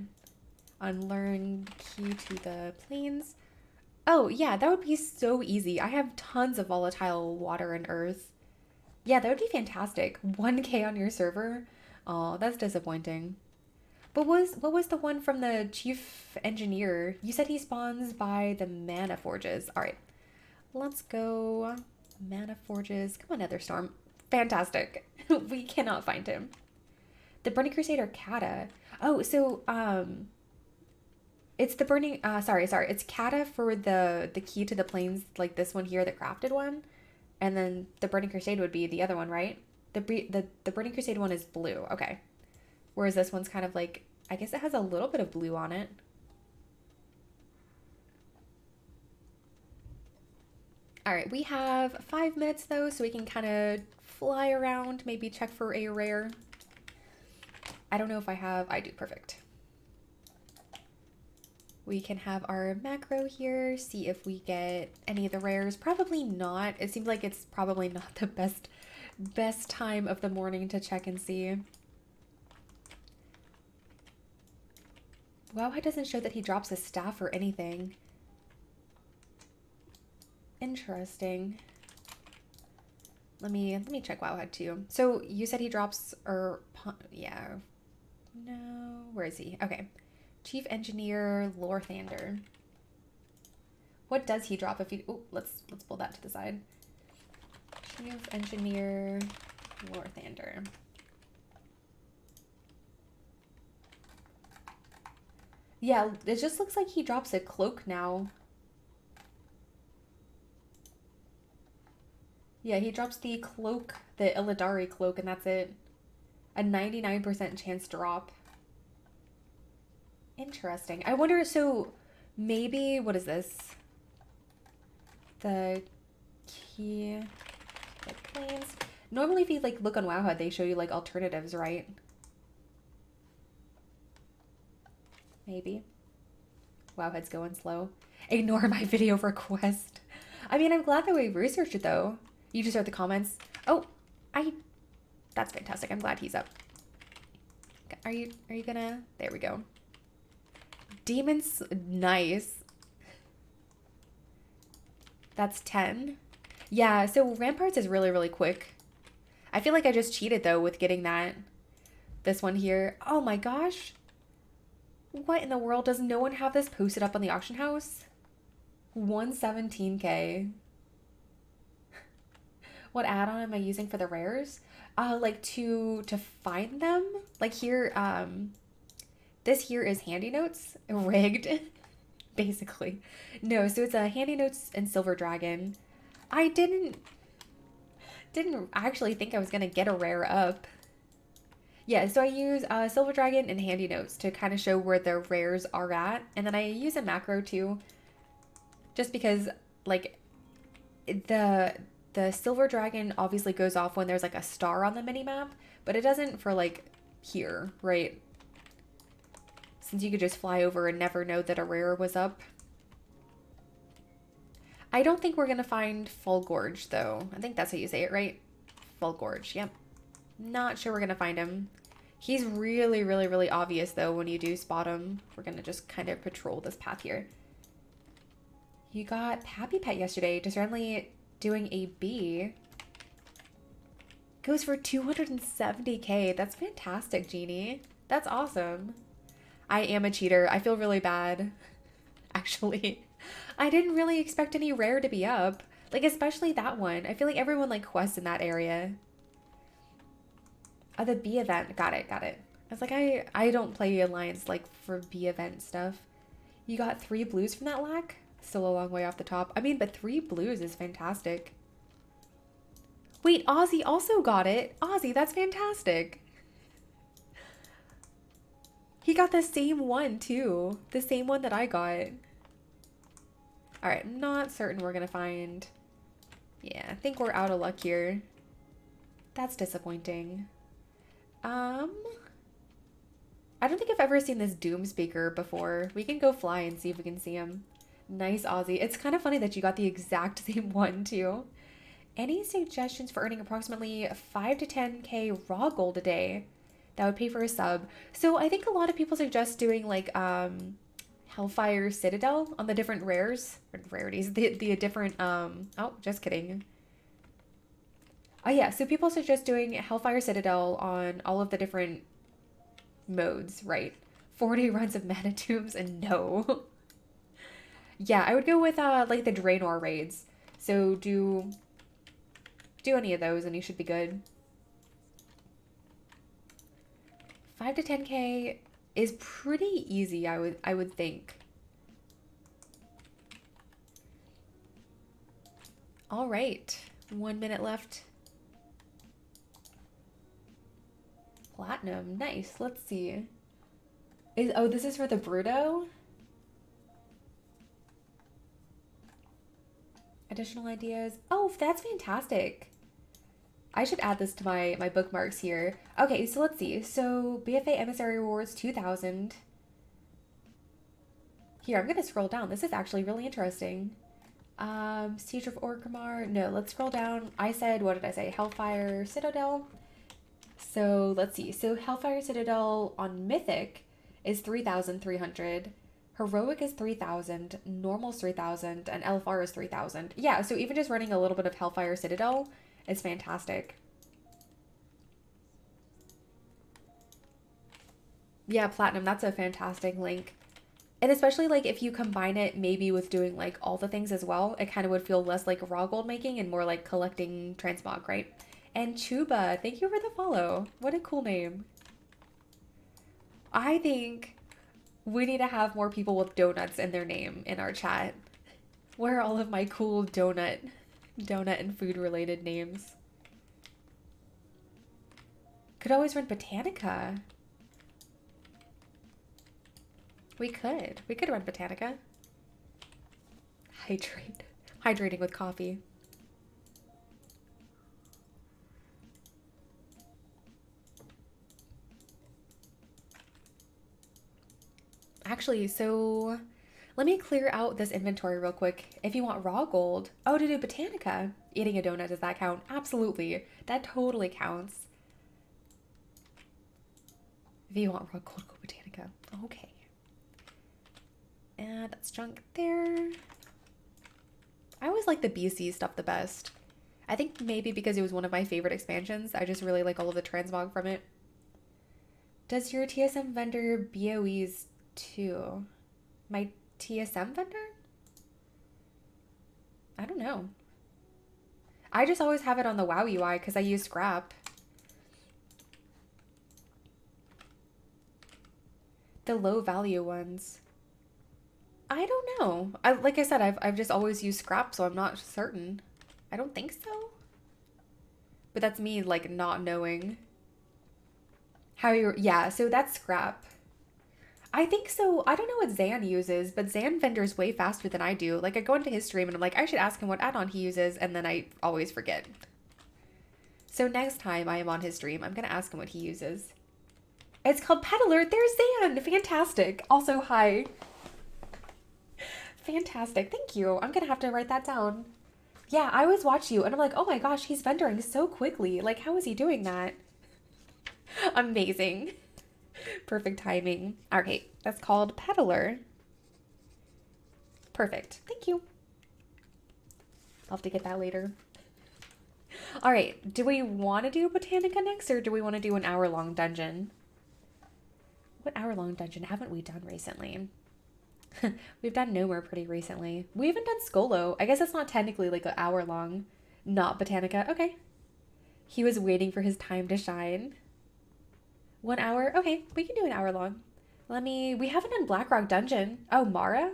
Unlearn Key to the Plains. Oh, yeah, that would be so easy. I have tons of volatile water and earth. Yeah, that would be fantastic. 1K on your server? Oh, that's disappointing. But what was the one from the chief engineer? You said he spawns by the mana forges. All right, let's go. Mana forges. Come on, Netherstorm. Fantastic. We cannot find him. The Burning Crusader Kata. Oh, so it's the burning sorry, it's Kata for the Key to the Plains, like this one here, the crafted one. And then the Burning Crusade would be the other one, right? The Burning Crusade one is blue. Okay. Whereas this one's kind of like, I guess it has a little bit of blue on it. All right, we have 5 minutes though, so we can kind of fly around, maybe check for a rare. I don't know if I do, perfect. We can have our macro here, see if we get any of the rares. Probably not. It seems like it's probably not the best time of the morning to check and see. Wow, it doesn't show that he drops a staff or anything. Interesting. Let me check Wowhead too. So you said he drops, or yeah, no, where is he? Okay, Chief Engineer Lorthander. What does he drop if he? Oh, let's pull that to the side. Chief Engineer Lorthander. Yeah, it just looks like he drops a cloak now. Yeah, he drops the cloak, the Illidari cloak, and that's it. A 99% chance drop. Interesting. I wonder, so maybe, what is this? The Key, the Plains. Normally if you like look on Wowhead, they show you like alternatives, right? Maybe. Wowhead's going slow. Ignore my video request. I mean, I'm glad that we researched it though. You just read the comments. Oh, that's fantastic. I'm glad he's up. Are you gonna, there we go. Demons, nice. That's 10. Yeah, so Ramparts is really, really quick. I feel like I just cheated though with getting this one here. Oh my gosh. What in the world? Does no one have this posted up on the auction house? 117K. What add-on am I using for the rares? Like to find them. Like here, this here is Handy Notes rigged, basically. No, so it's a Handy Notes and Silver Dragon. I didn't actually think I was gonna get a rare up. Yeah, so I use Silver Dragon and Handy Notes to kind of show where the rares are at. And then I use a macro too, just because like the Silver Dragon obviously goes off when there's like a star on the mini map, but it doesn't for like here, right? Since you could just fly over and never know that a rare was up. I don't think we're gonna find Full Gorge though. I think that's how you say it, right? Full Gorge, yep. Not sure we're gonna find him. He's really, really, really obvious though when you do spot him. We're gonna just kind of patrol this path here. You got Pappy Pet yesterday, just randomly doing a B. Goes for 270k. That's fantastic, Jeannie. That's awesome. I am a cheater. I feel really bad, actually. I didn't really expect any rare to be up. Like, especially that one. I feel like everyone, like, quests in that area. Oh, the B event. Got it, got it. I was like, I don't play Alliance, like, for B event stuff. You got 3 blues from that lack? Still a long way off the top. I mean, but 3 blues is fantastic. Wait, Ozzy also got it. Ozzy, that's fantastic. He got the same one, too. The same one that I got. Alright, I'm not certain we're gonna find... Yeah, I think we're out of luck here. That's disappointing. I don't think I've ever seen this Doom Speaker before. We can go fly and see if we can see him. Nice, Ozzy. It's kind of funny that you got the exact same one, too. Any suggestions for earning approximately 5 to 10k raw gold a day? That would pay for a sub. So I think a lot of people suggest doing like Hellfire Citadel on the different rares, or rarities, the different oh, just kidding. Oh yeah, so people suggest doing Hellfire Citadel on all of the different modes, right? 40 runs of mana tombs and no. Yeah, I would go with like the Draenor raids. So do any of those and you should be good. 5 to 10k is pretty easy, I would think. All right, 1 minute left. Platinum, nice. Let's see. Oh, this is for the Bruto? Additional ideas. Oh, that's fantastic. I should add this to my bookmarks here. Okay, so let's see. So BFA Emissary Rewards 2000. Here, I'm gonna scroll down. This is actually really interesting. Siege of Orgrimmar. No, let's scroll down. I said, what did I say? Hellfire Citadel. So let's see. So Hellfire Citadel on Mythic is 3,300. Heroic is 3,000. Normal is 3,000. And LFR is 3,000. Yeah, so even just running a little bit of Hellfire Citadel is fantastic. Yeah, Platinum, that's a fantastic link. And especially like if you combine it maybe with doing like all the things as well, it kind of would feel less like raw gold making and more like collecting transmog, right? And Chuba, thank you for the follow. What a cool name. I think we need to have more people with donuts in their name in our chat. Where are all of my cool donut and food related names? Could always run Botanica. We could run Botanica. Hydrating with coffee. Actually, so let me clear out this inventory real quick. If you want raw gold, oh, to do Botanica. Eating a donut, does that count? Absolutely. That totally counts. If you want raw gold, go Botanica. Okay. And that's junk there. I always like the BC stuff the best. I think maybe because it was one of my favorite expansions. I just really like all of the transmog from it. Does your TSM vendor BOEs too? My TSM vendor? I don't know. I just always have it on the WoW UI because I use Scrap. The low value ones. I don't know. Like I said, I've just always used Scrap, so I'm not certain. I don't think so. But that's me, like, not knowing how you're... Yeah, so that's scrap. I think so. I don't know what Zan uses, but Zan vendors way faster than I do. Like, I go into his stream and I'm like, I should ask him what add-on he uses, and then I always forget. So next time I am on his stream, I'm going to ask him what he uses. It's called Peddler. There's Zan. Fantastic. Also, hi. Fantastic. Thank you. I'm going to have to write that down. Yeah, I always watch you, and I'm like, oh my gosh, he's vendoring so quickly. Like, how is he doing that? Amazing. Perfect timing. Okay, that's called Peddler. Perfect. Thank you. I'll have to get that later. All right, do we want to do Botanica next, or do we want to do an hour-long dungeon? What hour-long dungeon haven't we done recently? We've done Nomer pretty recently. We haven't done Skolo. I guess it's not technically like an hour-long. Not Botanica. Okay. He was waiting for his time to shine. 1 hour? Okay, we can do an hour long. We haven't done Blackrock Dungeon. Oh, Mara?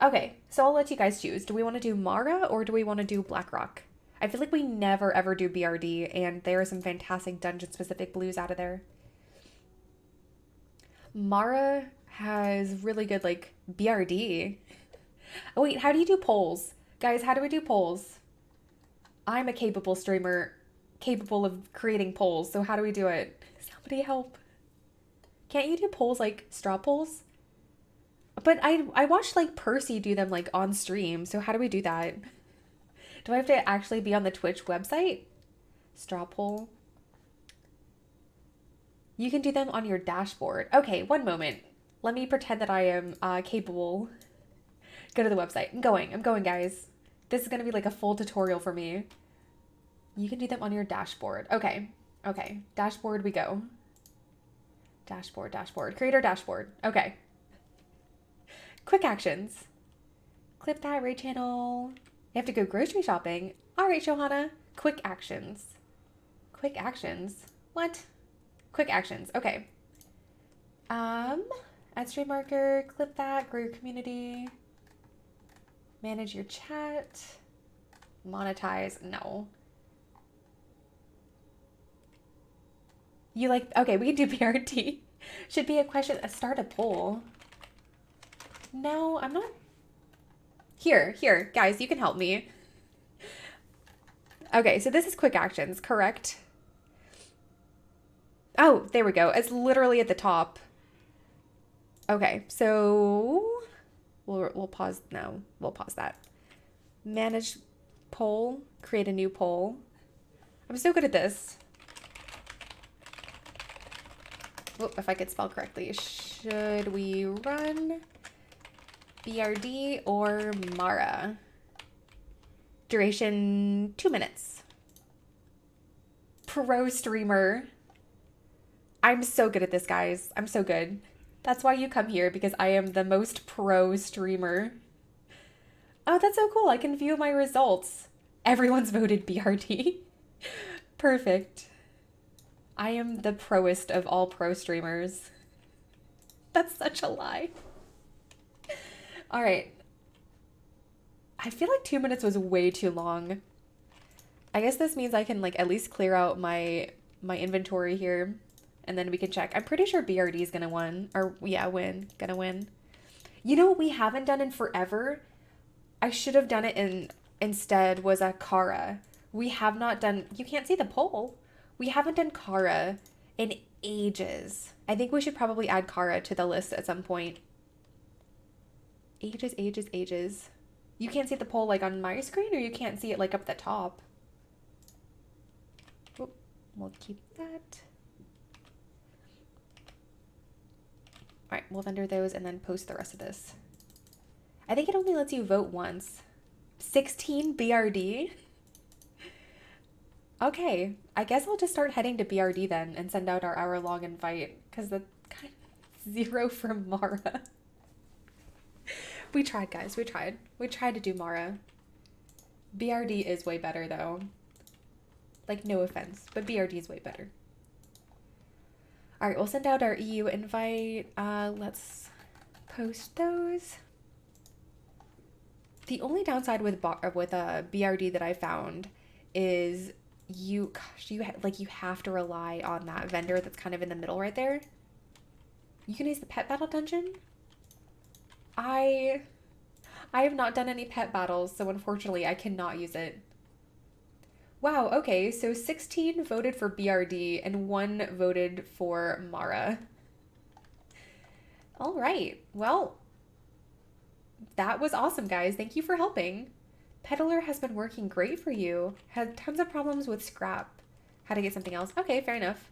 Okay, so I'll let you guys choose. Do we want to do Mara or do we want to do Blackrock? I feel like we never ever do BRD, and there are some fantastic dungeon-specific blues out of there. Mara has really good, like, BRD. Oh, wait, how do you do polls? Guys, how do we do polls? I'm a capable streamer, capable of creating polls, so how do we do it? Somebody help. Can't you do polls like straw polls? But I watched like Percy do them like on stream, so how do we do that? Do I have to actually be on the Twitch website? Straw poll. You can do them on your dashboard. Okay, one moment. Let me pretend that I am capable. Go to the website. I'm going, guys. This is gonna be like a full tutorial for me. You can do them on your dashboard. Okay. Okay. Dashboard we go. Dashboard. Creator dashboard. Okay. Quick actions. Clip that, raid channel. You have to go grocery shopping. All right, Johanna. Quick actions. Quick actions. What? Quick actions. Okay. Add stream marker. Clip that. Grow your community. Manage your chat. Monetize. No. You like, okay, we can do PRT. Should be a question, start a poll. No, I'm not. Here, guys, you can help me. Okay, so this is quick actions, correct? Oh, there we go. It's literally at the top. Okay, so we'll pause. No, we'll pause that. Manage poll, create a new poll. I'm so good at this. Oh, if I could spell correctly. Should we run BRD or Mara? Duration 2 minutes. Pro streamer. I'm so good at this, guys. I'm so good. That's why you come here, because I am the most pro streamer. Oh, that's so cool. I can view my results. Everyone's voted BRD. Perfect. I am the proest of all pro streamers. That's such a lie. All right. I feel like 2 minutes was way too long. I guess this means I can like at least clear out my inventory here, and then we can check. I'm pretty sure BRD is gonna win, or yeah, gonna win. You know what we haven't done in forever? I should have done it instead was a Kara. We have not done, you can't see the poll. We haven't done Kara in ages. I think we should probably add Kara to the list at some point. Ages. You can't see the poll like on my screen, or you can't see it like up at the top. Oh, we'll keep that. All right, we'll vendor those and then post the rest of this. I think it only lets you vote once. 16 BRD? Okay, I guess I'll just start heading to BRD then and send out our hour-long invite, because that's kind of 0 from Mara. We tried, guys. We tried. We tried to do Mara. BRD is way better, though. Like, no offense, but BRD is way better. All right, we'll send out our EU invite. Let's post those. The only downside with BRD that I found is you have to rely on that vendor that's kind of in the middle right there. You can use the pet battle dungeon. I have not done any pet battles, so unfortunately I cannot use it. Wow, okay, so 16 voted for BRD and 1 voted for Mara. All right, well, that was awesome, guys. Thank you for helping. Peddler has been working great for you. Had tons of problems with scrap. Had to get something else. Okay, fair enough.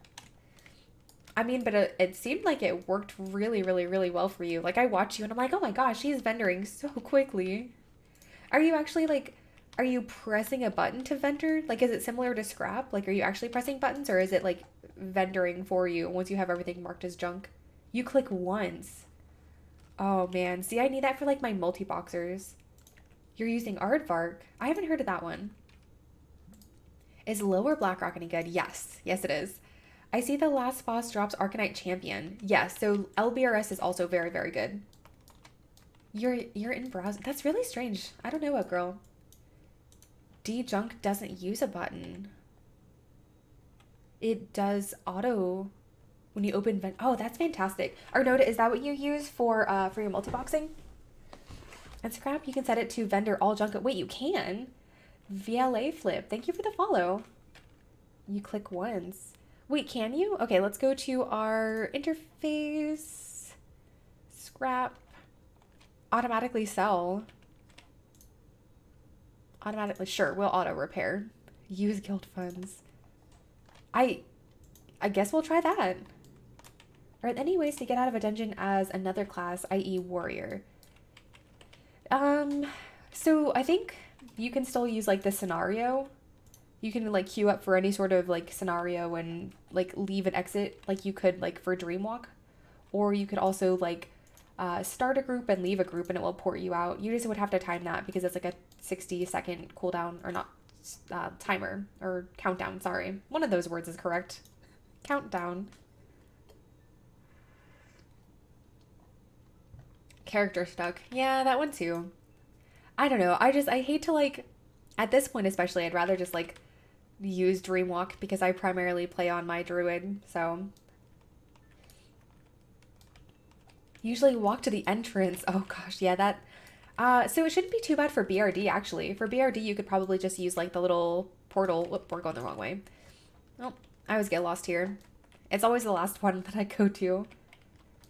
I mean, but it seemed like it worked really, really, really well for you. Like, I watch you and I'm like, oh my gosh, she's vendoring so quickly. Are you actually, like, are you pressing a button to vendor? Like, is it similar to scrap? Like, are you actually pressing buttons or is it, like, vendoring for you once you have everything marked as junk? You click once. Oh, man. See, I need that for, like, my multi-boxers. You're using Aardvark. I haven't heard of that one. Is lower Blackrock any good? Yes. Yes, it is. I see the last boss drops Arcanite Champion. Yes, so LBRS is also very, very good. You're in browser. That's really strange. I don't know what, girl. D-Junk doesn't use a button. It does auto when you open vent. Oh, that's fantastic. Arnoda, is that what you use for your multiboxing? And scrap, you can set it to vendor all junk. Wait, you can? VLA flip. Thank you for the follow. You click once. Wait, can you? Okay, let's go to our interface. Scrap. Automatically sell. Automatically, sure, we'll auto repair. Use guild funds. I guess we'll try that. Are there any ways to get out of a dungeon as another class, i.e. warrior? So I think you can still use like the scenario. You can like queue up for any sort of like scenario and like leave and exit like you could like for Dreamwalk. Or you could also like start a group and leave a group and it will port you out. You just would have to time that because it's like a 60-second cooldown or not timer or countdown, sorry. One of those words is correct. Countdown. Character stuck. Yeah, that one too. I don't know. I hate to like, at this point especially, I'd rather just like use Dreamwalk because I primarily play on my druid, so. Usually walk to the entrance. Oh gosh, yeah, that, so it shouldn't be too bad for BRD actually. For BRD, you could probably just use like the little portal. Whoop, we're going the wrong way. Oh, I always get lost here. It's always the last one that I go to.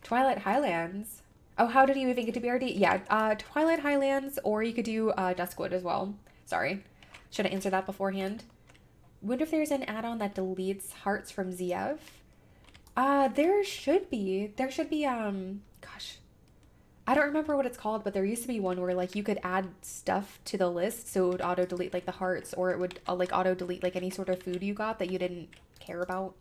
Twilight Highlands. Oh, how did you even get to BRD? Yeah, Twilight Highlands, or you could do Duskwood as well. Sorry. Should have answered that beforehand. Wonder if there's an add-on that deletes hearts from ZF. There should be. There should be, gosh. I don't remember what it's called, but there used to be one where, like, you could add stuff to the list, so it would auto-delete, like, the hearts, or it would, like, auto-delete, like, any sort of food you got that you didn't care about.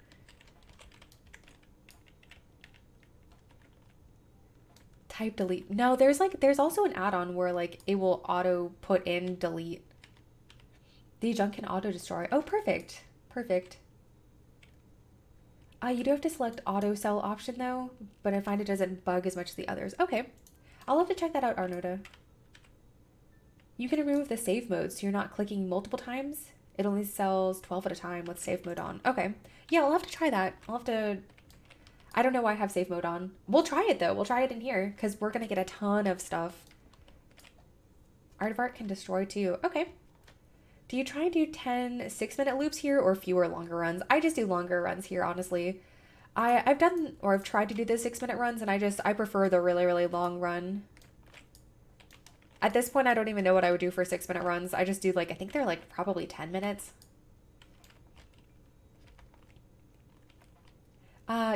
Type delete. No, there's also an add-on where like it will auto put in delete. The junk can auto destroy. Oh, perfect. Perfect. You do have to select auto sell option though, but I find it doesn't bug as much as the others. Okay. I'll have to check that out, Arnoda. You can remove the save mode so you're not clicking multiple times. It only sells 12 at a time with save mode on. Okay. Yeah, I'll have to try that. I'll have to... I don't know why I have save mode on. We'll try it though. We'll try it in here because we're going to get a ton of stuff. Aardvark can destroy too. Okay. Do you try and do 10 6-minute loops here or fewer longer runs? I just do longer runs here, honestly. I've done, or I've tried to do the 6-minute runs and I prefer the really, really long run. At this point, I don't even know what I would do for 6-minute runs. I just do like, I think they're like probably 10 minutes.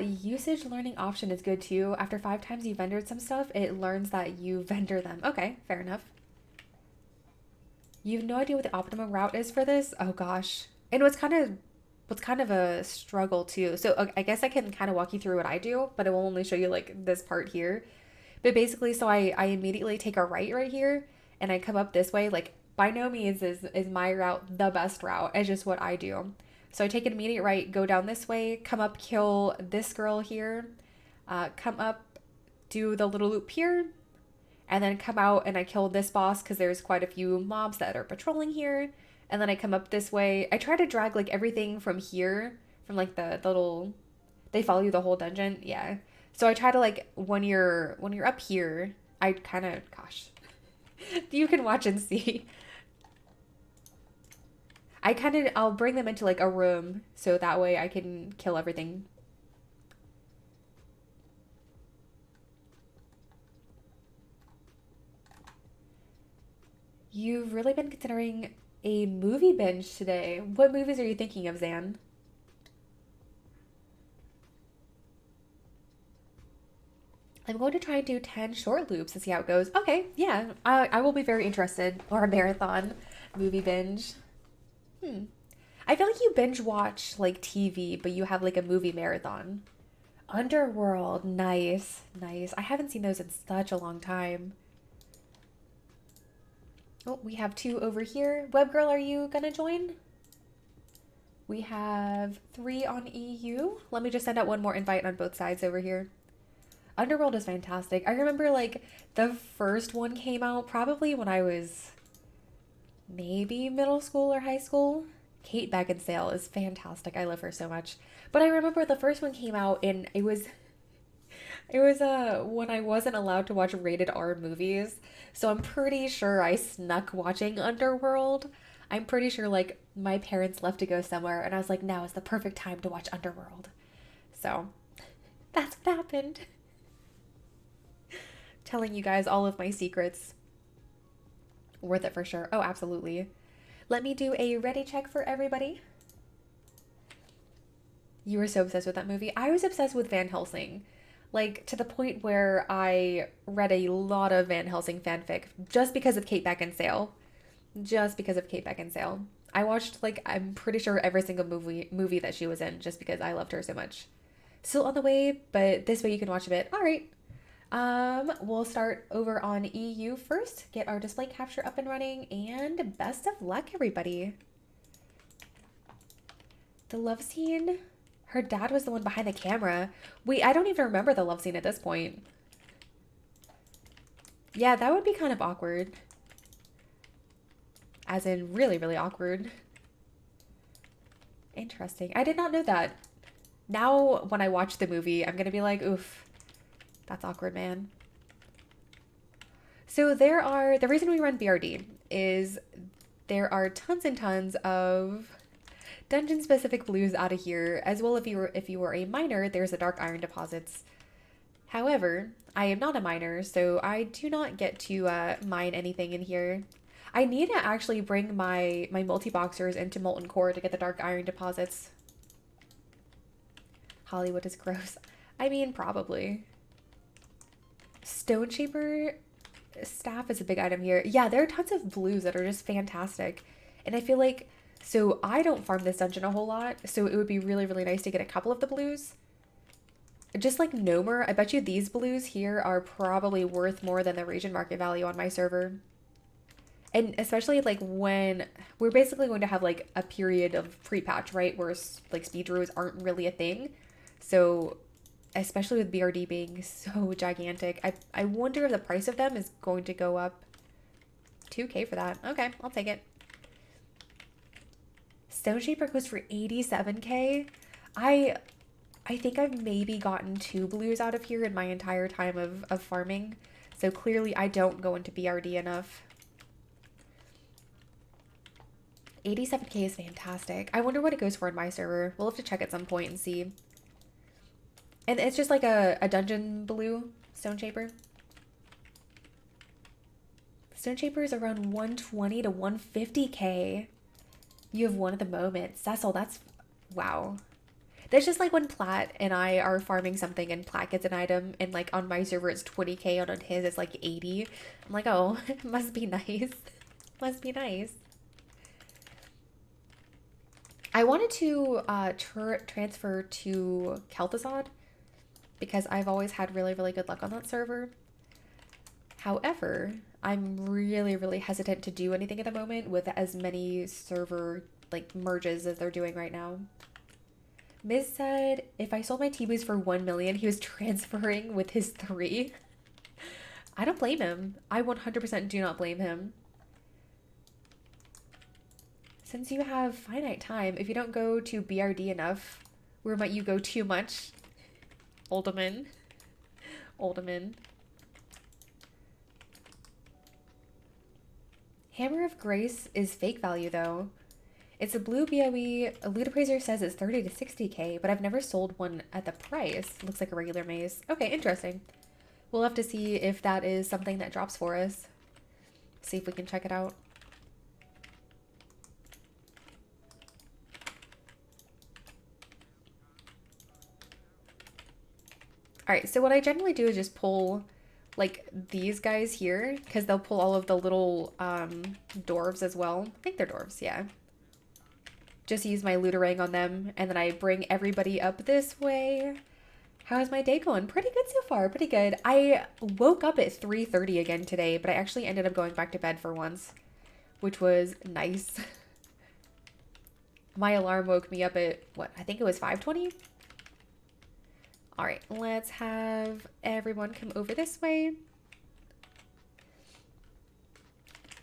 Usage learning option is good too. After 5 times you vendored some stuff, it learns that you vendor them. Okay, fair enough. You have no idea what the optimum route is for this? Oh gosh. And what's kind of a struggle too. So I guess I can kind of walk you through what I do, but it will only show you like this part here. But basically, so I immediately take a right here and I come up this way. Like by no means is my route the best route. It's just what I do. So I take an immediate right, go down this way, come up, kill this girl here, come up, do the little loop here, and then come out and I kill this boss because there's quite a few mobs that are patrolling here. And then I come up this way. I try to drag like everything from here, from like the little, they follow you the whole dungeon. Yeah. So I try to like when you're up here, I kind of gosh, you can watch and see. I'll bring them into like a room so that way I can kill everything. You've really been considering a movie binge today. What movies are you thinking of, Zan? I'm going to try and do 10 short loops and see how it goes. Okay, yeah, I will be very interested. Or a marathon movie binge. Hmm. I feel like you binge watch like TV, but you have like a movie marathon. Underworld, nice, nice. I haven't seen those in such a long time. Oh, we have two over here. Web girl, are you gonna join? We have three on EU. Let me just send out one more invite on both sides over here. Underworld is fantastic. I remember like the first one came out probably when I was maybe middle school or high school. Kate Beckinsale is fantastic. I love her so much. But I remember the first one came out and it was when I wasn't allowed to watch rated R movies. So I'm pretty sure I snuck watching Underworld. I'm pretty sure like my parents left to go somewhere and I was like, now is the perfect time to watch Underworld. So that's what happened. Telling you guys all of my secrets. Worth it for sure. Oh, absolutely. Let me do a ready check for everybody. You were so obsessed with that movie. I was obsessed with Van Helsing. Like, to the point where I read a lot of Van Helsing fanfic just because of Kate Beckinsale. Just because of Kate Beckinsale. I watched, like, I'm pretty sure every single movie that she was in just because I loved her so much. Still on the way, but this way you can watch a bit. All right. We'll start over on EU first, get our display capture up and running, and best of luck, everybody. The love scene, her dad was the one behind the camera. Wait, I don't even remember the love scene at this point. Yeah, that would be kind of awkward. As in, really, really awkward. Interesting. I did not know that. Now, when I watch the movie, I'm gonna be like, oof. That's awkward, man. So the reason we run BRD is there are tons and tons of dungeon specific blues out of here, as well if you were a miner, there's the dark iron deposits. However, I am not a miner, so I do not get to mine anything in here. I need to actually bring my multi-boxers into Molten Core to get the dark iron deposits. Hollywood is gross. I mean, probably. Stone Shaper staff is a big item here. Yeah, there are tons of blues that are just fantastic. And I feel like, so I don't farm this dungeon a whole lot, so it would be really, really nice to get a couple of the blues. Just like Nomer, I bet you these blues here are probably worth more than the region market value on my server. And especially like when we're basically going to have like a period of pre-patch, right? Where like speed druids aren't really a thing. So especially with BRD being so gigantic, I wonder if the price of them is going to go up 2K for that. Okay, I'll take it. Stone Shaper goes for 87K. I think I've maybe gotten 2 blues out of here in my entire time of farming. So clearly I don't go into BRD enough. 87K is fantastic. I wonder what it goes for in my server. We'll have to check at some point and see. And it's just like a dungeon blue Stone Shaper. Stone Shaper is around 120 to 150K. You have one at the moment. Cecil, that's... wow. That's just like when Platt and I are farming something and Platt gets an item and like on my server it's 20K and on his it's like 80. I'm like, oh, it must be nice. Must be nice. I wanted to transfer to Kel'Thuzad because I've always had really, really good luck on that server. However, I'm really, really hesitant to do anything at the moment with as many server like merges as they're doing right now. Miz said if I sold my T-Boos for 1 million, he was transferring with his 3. I don't blame him. I 100% do not blame him. Since you have finite time, if you don't go to BRD enough, where might you go too much? Uldaman. Uldaman. Hammer of Grace is fake value though. It's a blue BOE. A loot appraiser says it's 30 to 60k, but I've never sold one at the price. Looks like a regular mace. Okay, interesting. We'll have to see if that is something that drops for us. See if we can check it out. Alright, so what I generally do is just pull like these guys here, because they'll pull all of the little dwarves as well. I think they're dwarves, yeah. Just use my looterang on them, and then I bring everybody up this way. How is my day going? Pretty good so far, pretty good. I woke up at 3:30 again today, but I actually ended up going back to bed for once, which was nice. My alarm woke me up at, what, I think it was 5:20? All right, let's have everyone come over this way.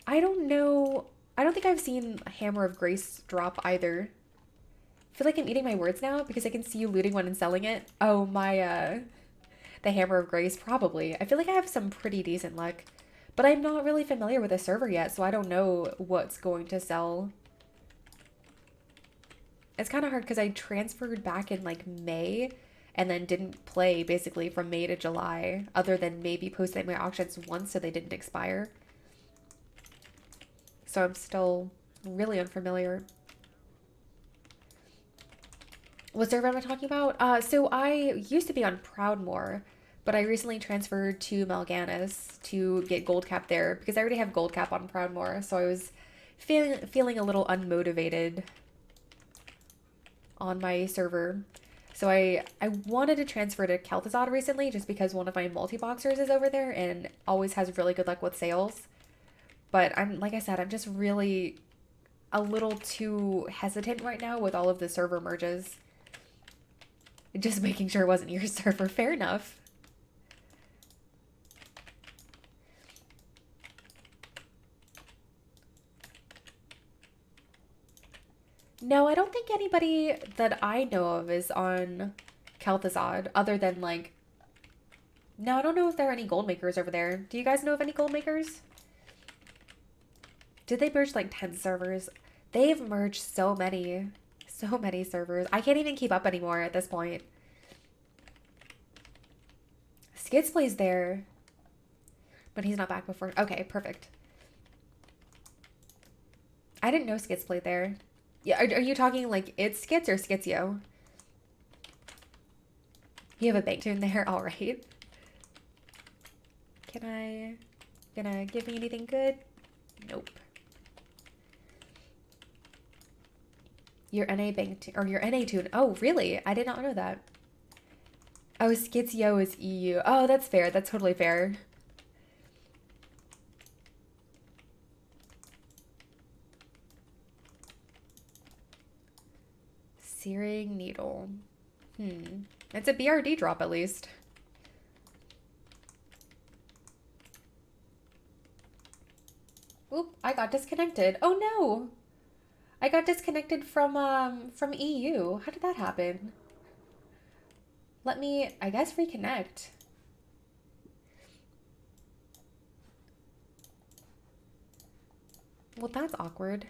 I don't know. I don't think I've seen Hammer of Grace drop either. I feel like I'm eating my words now because I can see you looting one and selling it. Oh, the Hammer of Grace, probably. I feel like I have some pretty decent luck, but I'm not really familiar with the server yet, so I don't know what's going to sell. It's kind of hard because I transferred back in like May and then didn't play basically from May to July, other than maybe posting my auctions once so they didn't expire. So I'm still really unfamiliar. What server am I talking about? So I used to be on Proudmoore, but I recently transferred to Mal'Ganis to get gold cap there because I already have gold cap on Proudmoore, so I was feeling a little unmotivated on my server. So I wanted to transfer to Kel'Thuzad recently just because one of my multi-boxers is over there and always has really good luck with sales. But like I said, I'm just really a little too hesitant right now with all of the server merges. Just making sure it wasn't your server. Fair enough. No, I don't think anybody that I know of is on Kel'Thuzad other than like... No, I don't know if there are any gold makers over there. Do you guys know of any gold makers? Did they merge like 10 servers? They've merged so many servers. I can't even keep up anymore at this point. Skids plays there, but he's not back before. Okay, perfect. I didn't know Skids played there. Yeah, are you talking like it's Skits or Skitsio? You have a bank tune there? All right. Gonna give me anything good? Nope. Your NA bank or your NA tune. Oh, really? I did not know that. Oh, Skitsio is EU. Oh, that's fair. That's totally fair. Searing Needle. It's a BRD drop at least. Oop, I got disconnected. Oh no! I got disconnected from EU. How did that happen? Let me, I guess, reconnect. Well, that's awkward.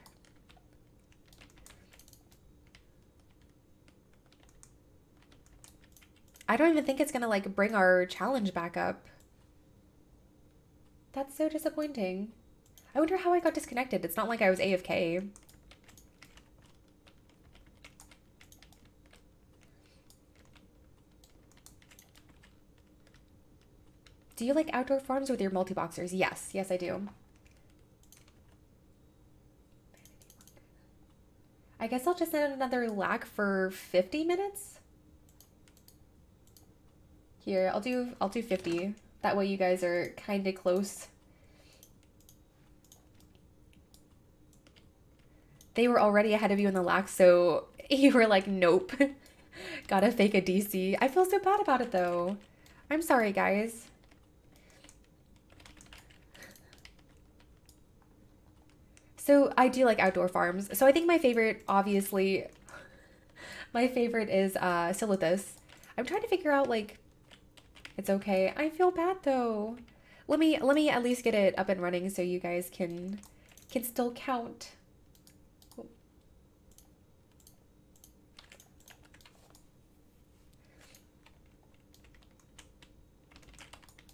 I don't even think it's gonna like bring our challenge back up. That's so disappointing. I wonder how I got disconnected. It's not like I was AFK. Do you like outdoor farms with your multi-boxers? Yes. Yes, I do. I guess I'll just send another lac for 50 minutes. Here, I'll do 50. That way you guys are kind of close. They were already ahead of you in the lac, so you were like, nope. Gotta fake a DC. I feel so bad about it though. I'm sorry, guys. So I do like outdoor farms. So I think my favorite, obviously, my favorite is Silithus. I'm trying to figure out like it's okay. I feel bad though. Let me at least get it up and running so you guys can still count.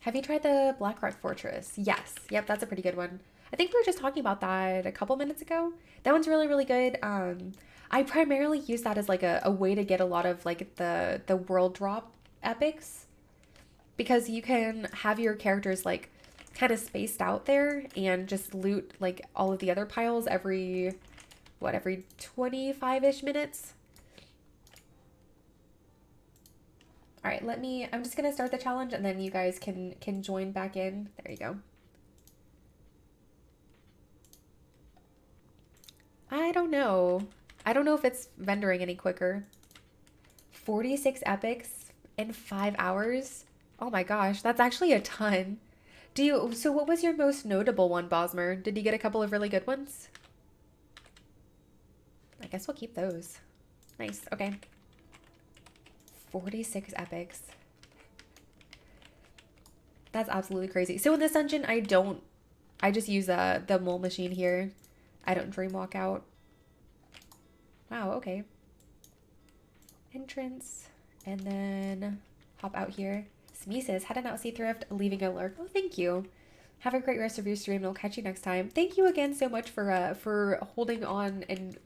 Have you tried the Blackrock Fortress? Yes. Yep, that's a pretty good one. I think we were just talking about that a couple minutes ago. That one's really, really good. I primarily use that as like a way to get a lot of like the world drop epics because you can have your characters like kind of spaced out there and just loot like all of the other piles every 25-ish minutes. All right, I'm just gonna start the challenge and then you guys can join back in. There you go. I don't know. I don't know if it's vendoring any quicker. 46 epics in 5 hours? Oh my gosh, that's actually a ton. So what was your most notable one, Bosmer? Did you get a couple of really good ones? I guess we'll keep those. Nice, okay. 46 epics. That's absolutely crazy. So in this dungeon, I just use the mole machine here. I don't dream walk out. Wow, okay. Entrance, and then hop out here. Smee says, heading out Seathrift, leaving a lurk. Oh, thank you. Have a great rest of your stream, and I'll catch you next time. Thank you again so much for holding on and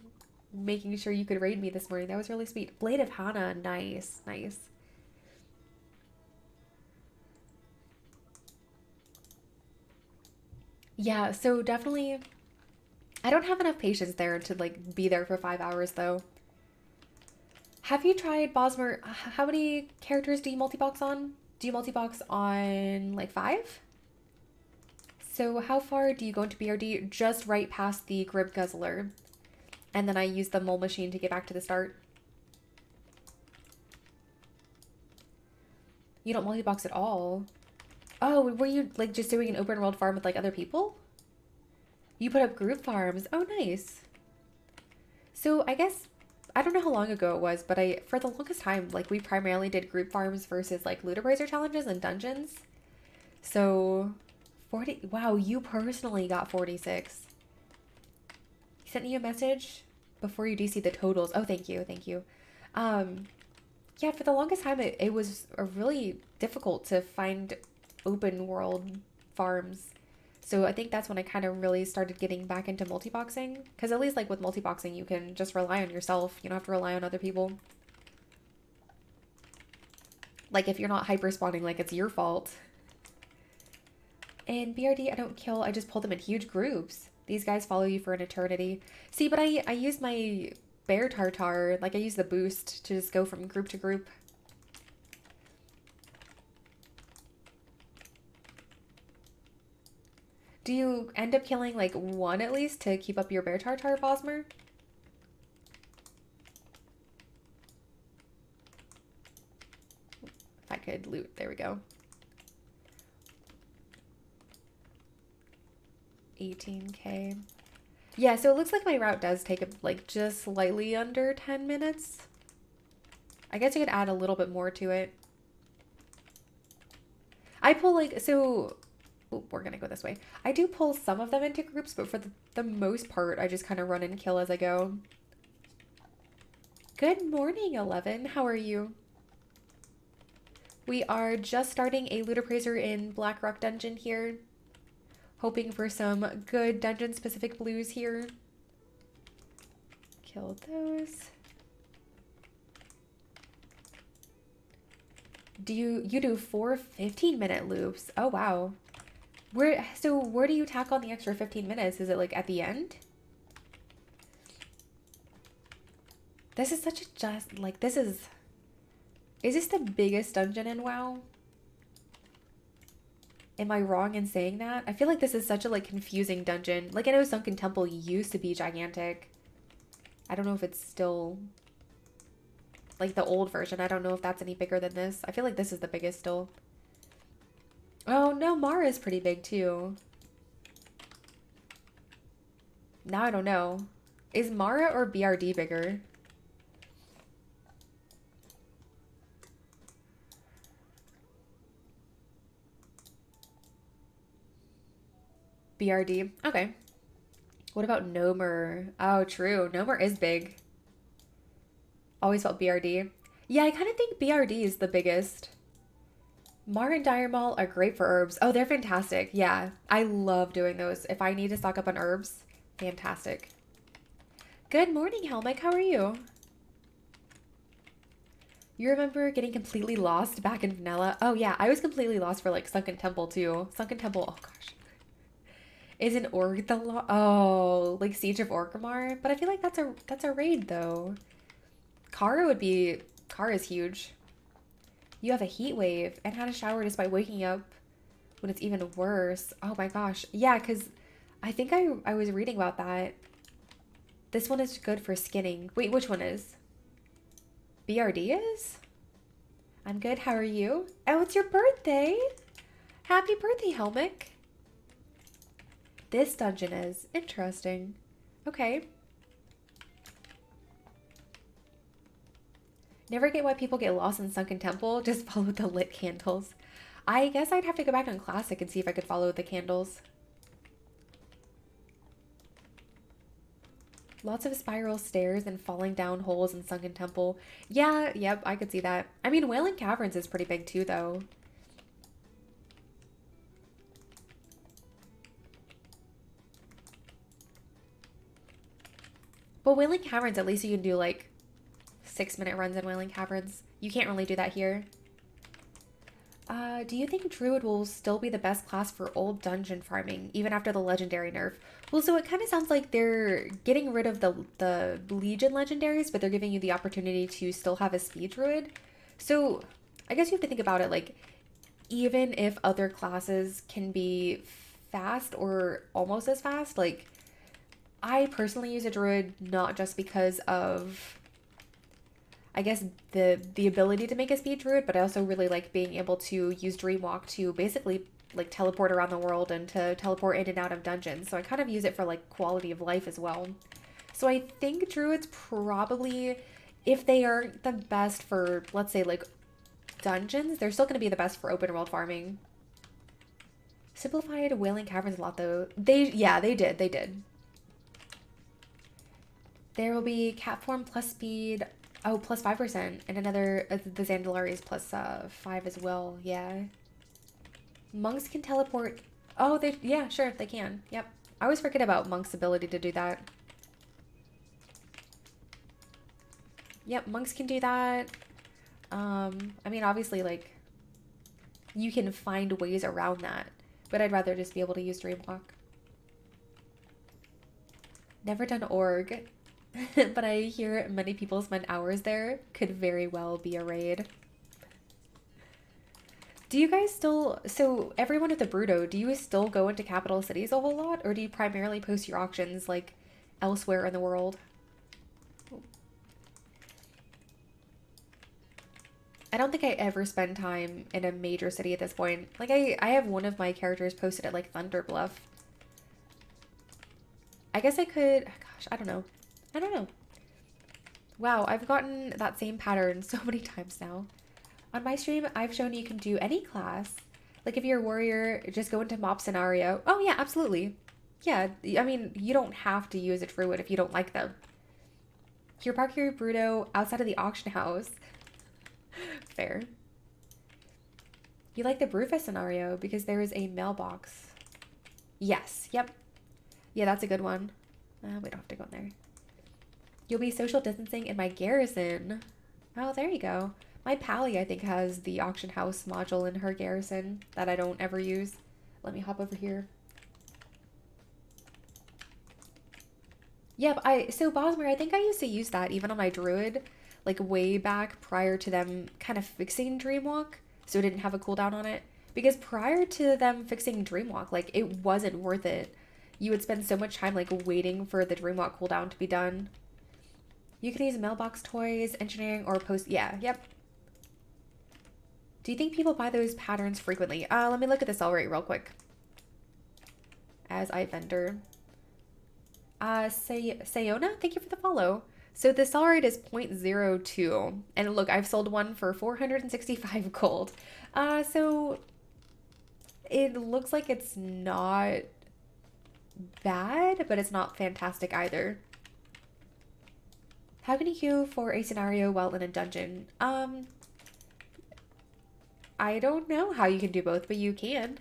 making sure you could raid me this morning. That was really sweet. Blade of Hannah, nice, nice. Yeah, so definitely, I don't have enough patience there to like be there for 5 hours though. Have you tried Bosmer? How many characters do you multi-box on? Do you multi-box on like 5? So how far do you go into BRD? Just right past the Grib Guzzler. And then I use the mole machine to get back to the start. You don't multi-box at all. Oh, were you like just doing an open world farm with like other people? You put up group farms. Oh, nice. So I guess, I don't know how long ago it was, but for the longest time, like we primarily did group farms versus like loot appraiser challenges and dungeons. So 40, wow, you personally got 46. He sent you a message before you DC the totals. Oh, thank you, thank you. Yeah, for the longest time, it was really difficult to find open world farms. So I think that's when I kind of really started getting back into multiboxing. Because at least like with multiboxing, you can just rely on yourself. You don't have to rely on other people. Like if you're not hyper spawning, like it's your fault. In BRD, I don't kill. I just pull them in huge groups. These guys follow you for an eternity. See, but I use my bear tartar. Like I use the boost to just go from group to group. Do you end up killing like one at least to keep up your bear tartar, Bosmer? If I could loot, there we go. 18K. Yeah, so it looks like my route does take like just slightly under 10 minutes. I guess you could add a little bit more to it. I pull like, so we're gonna go this way. I do pull some of them into groups, but for the most part, I just kind of run and kill as I go. Good morning, 11. How are you? We are just starting a loot appraiser in Blackrock Dungeon here. Hoping for some good dungeon-specific blues here. Kill those. You do 4 15-minute loops? Oh, wow. Where do you tack on the extra 15 minutes? Is it like at the end? This is such a is this the biggest dungeon in WoW? Am I wrong in saying that? I feel like this is such a like confusing dungeon. Like I know Sunken Temple used to be gigantic. I don't know if it's still like the old version. I don't know if that's any bigger than this. I feel like this is the biggest still. Oh no, Mara is pretty big too. Now I don't know. Is Mara or BRD bigger? BRD. Okay. What about Nomer? Oh, true. Nomer is big. Always felt BRD. Yeah, I kind of think BRD is the biggest. Mar and Diamol are great for herbs. Oh, they're fantastic. Yeah, I love doing those. If I need to stock up on herbs, fantastic. Good morning, Helmick. How are you? You remember getting completely lost back in Vanilla? Oh, yeah, I was completely lost for like Sunken Temple too. Sunken Temple, oh gosh. Isn't Org the oh, like Siege of Orgrimmar? But I feel like that's a raid though. Kara is huge. You have a heat wave and had a shower just by waking up when it's even worse. Oh my gosh. Yeah, because I think I was reading about that. This one is good for skinning. Wait, which one is? BRD is? I'm good. How are you? Oh, it's your birthday. Happy birthday, Helmick. This dungeon is interesting. Okay. Never get why people get lost in Sunken Temple. Just follow the lit candles. I guess I'd have to go back on Classic and see if I could follow the candles. Lots of spiral stairs and falling down holes in Sunken Temple. Yeah, yep, I could see that. I mean, Wailing Caverns is pretty big too, though. But Wailing Caverns, at least you can do like 6-minute runs in Wailing Caverns. You can't really do that here. Do you think Druid will still be the best class for old dungeon farming, even after the legendary nerf? Well, so it kind of sounds like they're getting rid of the Legion legendaries, but they're giving you the opportunity to still have a speed druid. So I guess you have to think about it like, even if other classes can be fast or almost as fast, like, I personally use a druid not just because of, I guess, the ability to make a speed druid, but I also really like being able to use Dreamwalk to basically like teleport around the world and to teleport in and out of dungeons. So I kind of use it for like quality of life as well. So I think druids probably, if they aren't the best for, let's say, like dungeons, they're still going to be the best for open world farming. Simplified Wailing Caverns a lot though. They did. There will be cat form plus speed. Oh, plus 5%. And another, the Zandalari is plus 5 as well. Yeah. Monks can teleport. Oh, yeah, sure, they can. Yep. I always forget about monks' ability to do that. Yep, monks can do that. I mean, obviously, like, you can find ways around that. But I'd rather just be able to use Dreamwalk. Never done org. But I hear many people spend hours there. Could very well be a raid. Do you guys still, so everyone at the Bruto, do you still go into capital cities a whole lot? Or do you primarily post your auctions like elsewhere in the world? I don't think I ever spend time in a major city at this point. Like I have one of my characters posted at like Thunderbluff. I guess I could, gosh, I don't know. Wow, I've gotten that same pattern so many times now. On my stream, I've shown you can do any class. Like if you're a warrior, just go into mob scenario. Oh yeah, absolutely. Yeah, I mean, you don't have to use a druid if you don't like them. Here, park your Bruto outside of the auction house. Fair. You like the Brewfest scenario because there is a mailbox. Yes, yep. Yeah, that's a good one. We don't have to go in there. You'll be social distancing in my garrison. Oh, there you go. My Pally, I think, has the auction house module in her garrison that I don't ever use. Let me hop over here. Yep, so Bosmer, I think I used to use that even on my druid, like way back prior to them kind of fixing Dreamwalk, so it didn't have a cooldown on it. Because prior to them fixing Dreamwalk, like it wasn't worth it. You would spend so much time like waiting for the Dreamwalk cooldown to be done. You can use mailbox toys, engineering, or post. Yeah, yep. Do you think people buy those patterns frequently? Let me look at the sell rate real quick. As I vendor. Sayona, thank you for the follow. So the sell rate is 0.02. And look, I've sold one for 465 gold. So it looks like it's not bad, but it's not fantastic either. How can you queue for a scenario while in a dungeon? I don't know how you can do both, but you can.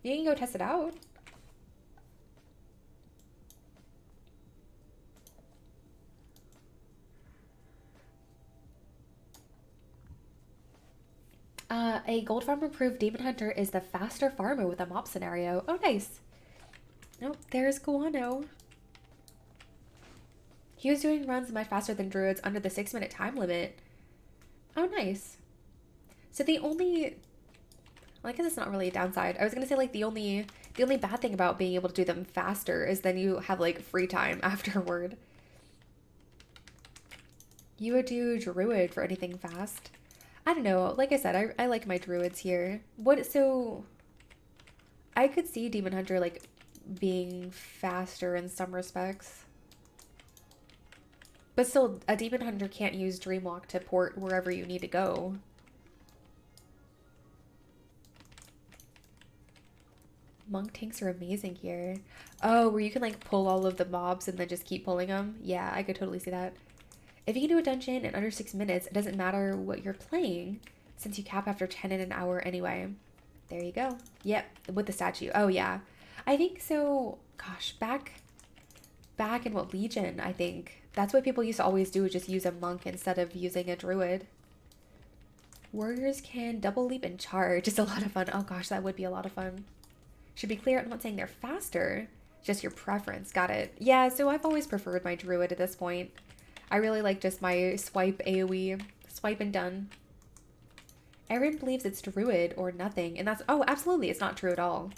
You can go test it out. A gold farm approved demon hunter is the faster farmer with a mob scenario. Oh, nice. Nope, there's Guano. He was doing runs much faster than druids under the 6-minute time limit. Oh, nice. So the only, well, I guess it's not really a downside. I was gonna say like the only bad thing about being able to do them faster is then you have like free time afterward. You would do druid for anything fast. I don't know. Like I said, I like my druids here. So I could see demon hunter like being faster in some respects. But still, a demon hunter can't use Dreamwalk to port wherever you need to go. Monk tanks are amazing here. Oh, where you can like pull all of the mobs and then just keep pulling them? Yeah, I could totally see that. If you can do a dungeon in under 6 minutes, it doesn't matter what you're playing, since you cap after 10 in an hour anyway. There you go. Yep, with the statue. Oh yeah. I think so, gosh, back in what, Legion, I think. That's what people used to always do, is just use a monk instead of using a druid. Warriors can double leap and charge. It's a lot of fun. Oh gosh, that would be a lot of fun. Should be clear, I'm not saying they're faster, just your preference. Got it. Yeah, so I've always preferred my druid at this point. I really like just my swipe AoE, swipe and done. Everyone believes it's druid or nothing, and that's, oh, absolutely, it's not true at all.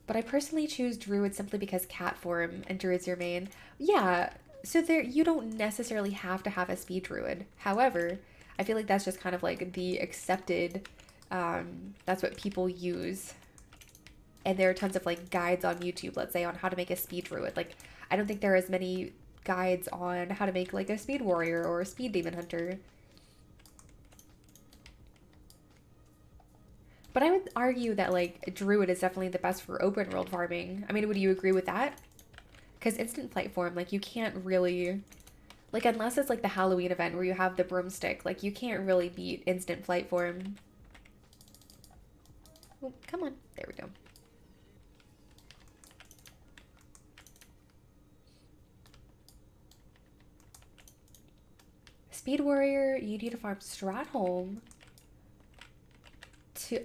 But I personally choose druid simply because cat form and druid's your main. Yeah, so there, you don't necessarily have to have a speed druid. However, I feel like that's just kind of like the accepted, that's what people use. And there are tons of like guides on YouTube, let's say, on how to make a speed druid. Like, I don't think there are as many guides on how to make like a speed warrior or a speed demon hunter. But I would argue that like druid is definitely the best for open world farming. I mean, would you agree with that? Because instant flight form, like you can't really, like unless it's like the Halloween event where you have the broomstick, like you can't really beat instant flight form. Oh, come on, there we go. Speed warrior, you need to farm Stratholm to,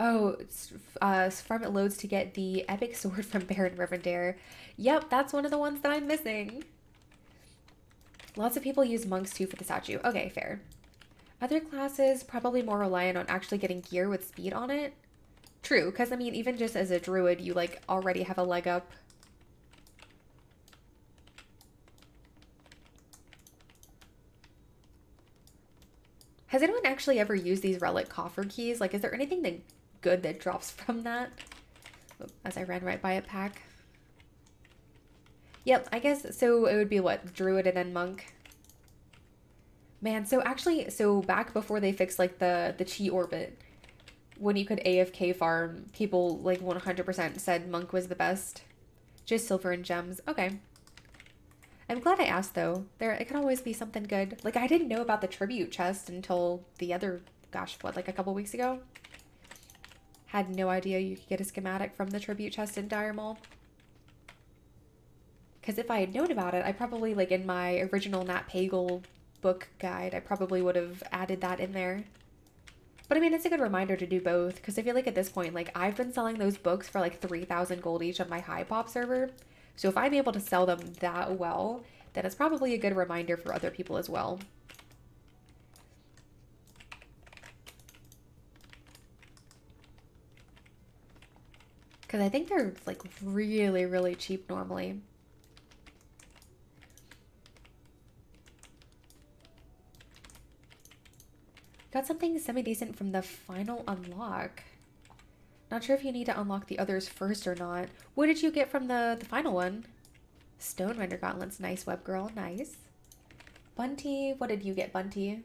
farm it loads to get the epic sword from Baron Rivendare. Yep, that's one of the ones that I'm missing. Lots of people use monks too for the statue. Okay, fair. Other classes probably more reliant on actually getting gear with speed on it. True, because I mean, even just as a druid, you like already have a leg up. Has anyone actually ever used these relic coffer keys? Like, is there anything that good that drops from that? Oh, as I ran right by a pack. Yep, I guess, so it would be what? Druid and then monk? Man, so actually, so back before they fixed, like, the chi orbit, when you could AFK farm, people, like, 100% said monk was the best. Just silver and gems. Okay. I'm glad I asked, though. It could always be something good. Like, I didn't know about the tribute chest until the other, gosh, what, like a couple weeks ago? Had no idea you could get a schematic from the tribute chest in Dire Maul. Because if I had known about it, I probably, like, in my original Nat Pagle book guide, I probably would have added that in there. But, I mean, it's a good reminder to do both. Because I feel like at this point, like, I've been selling those books for, like, 3,000 gold each on my high pop server. So if I'm able to sell them that well, then it's probably a good reminder for other people as well. Because I think they're like really, really cheap normally. Got something semi-decent from the final unlock. Not sure if you need to unlock the others first or not. What did you get from the final one? Stone Render Gauntlets. Nice, web girl. Nice. Bunty. What did you get, Bunty?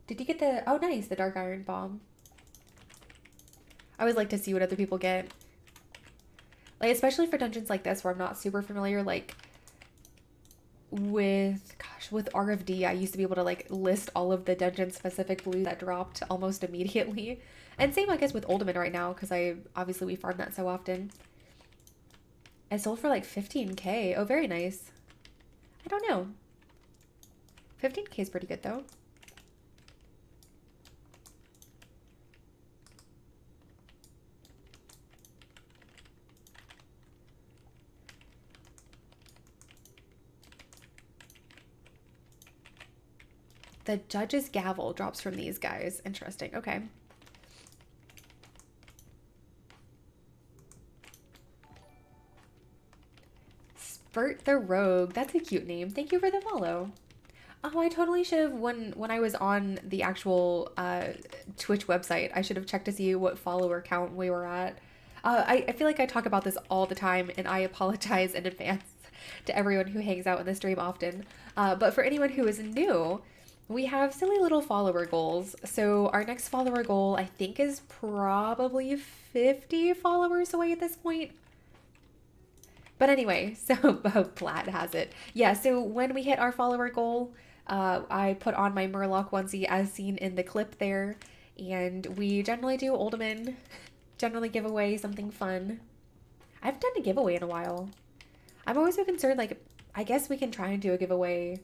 Did you get the... Oh, nice. The Dark Iron Bomb. I always like to see what other people get. Like, especially for dungeons like this where I'm not super familiar, like, with RFD, I used to be able to, like, list all of the dungeon-specific blues that dropped almost immediately. And same, I guess, with Uldaman right now, because obviously we farm that so often. It sold for, like, 15k. Oh, very nice. I don't know. 15k is pretty good, though. The judge's gavel drops from these guys. Interesting. Okay. Spurt the Rogue. That's a cute name. Thank you for the follow. Oh, I totally should have, when I was on the actual Twitch website, I should have checked to see what follower count we were at. I feel like I talk about this all the time, and I apologize in advance to everyone who hangs out in the stream often. But for anyone who is new, we have silly little follower goals. So our next follower goal, I think, is probably 50 followers away at this point. But anyway, so Platt has it. Yeah, so when we hit our follower goal, I put on my Murloc onesie as seen in the clip there. And we generally do Uldaman, generally give away something fun. I haven't done a giveaway in a while. I'm always so concerned, like, I guess we can try and do a giveaway.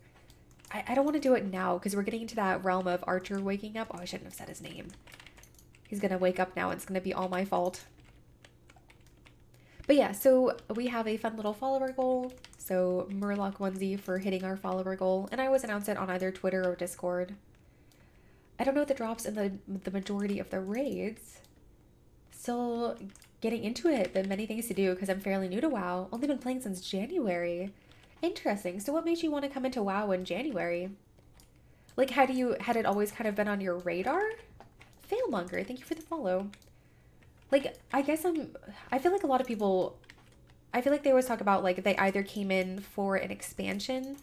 I don't want to do it now because we're getting into that realm of Archer waking up. Oh, I shouldn't have said his name. He's going to wake up now and it's going to be all my fault. But yeah, so we have a fun little follower goal. So Murloc onesie for hitting our follower goal. And I always announce it on either Twitter or Discord. I don't know what the drops in the majority of the raids. Still getting into it, but many things to do because I'm fairly new to WoW. Only been playing since January. Interesting. So what made you want to come into WoW in January? Like, had it always kind of been on your radar? Failmonger, thank you for the follow. Like, I feel like a lot of people, I feel like they always talk about, like, they either came in for an expansion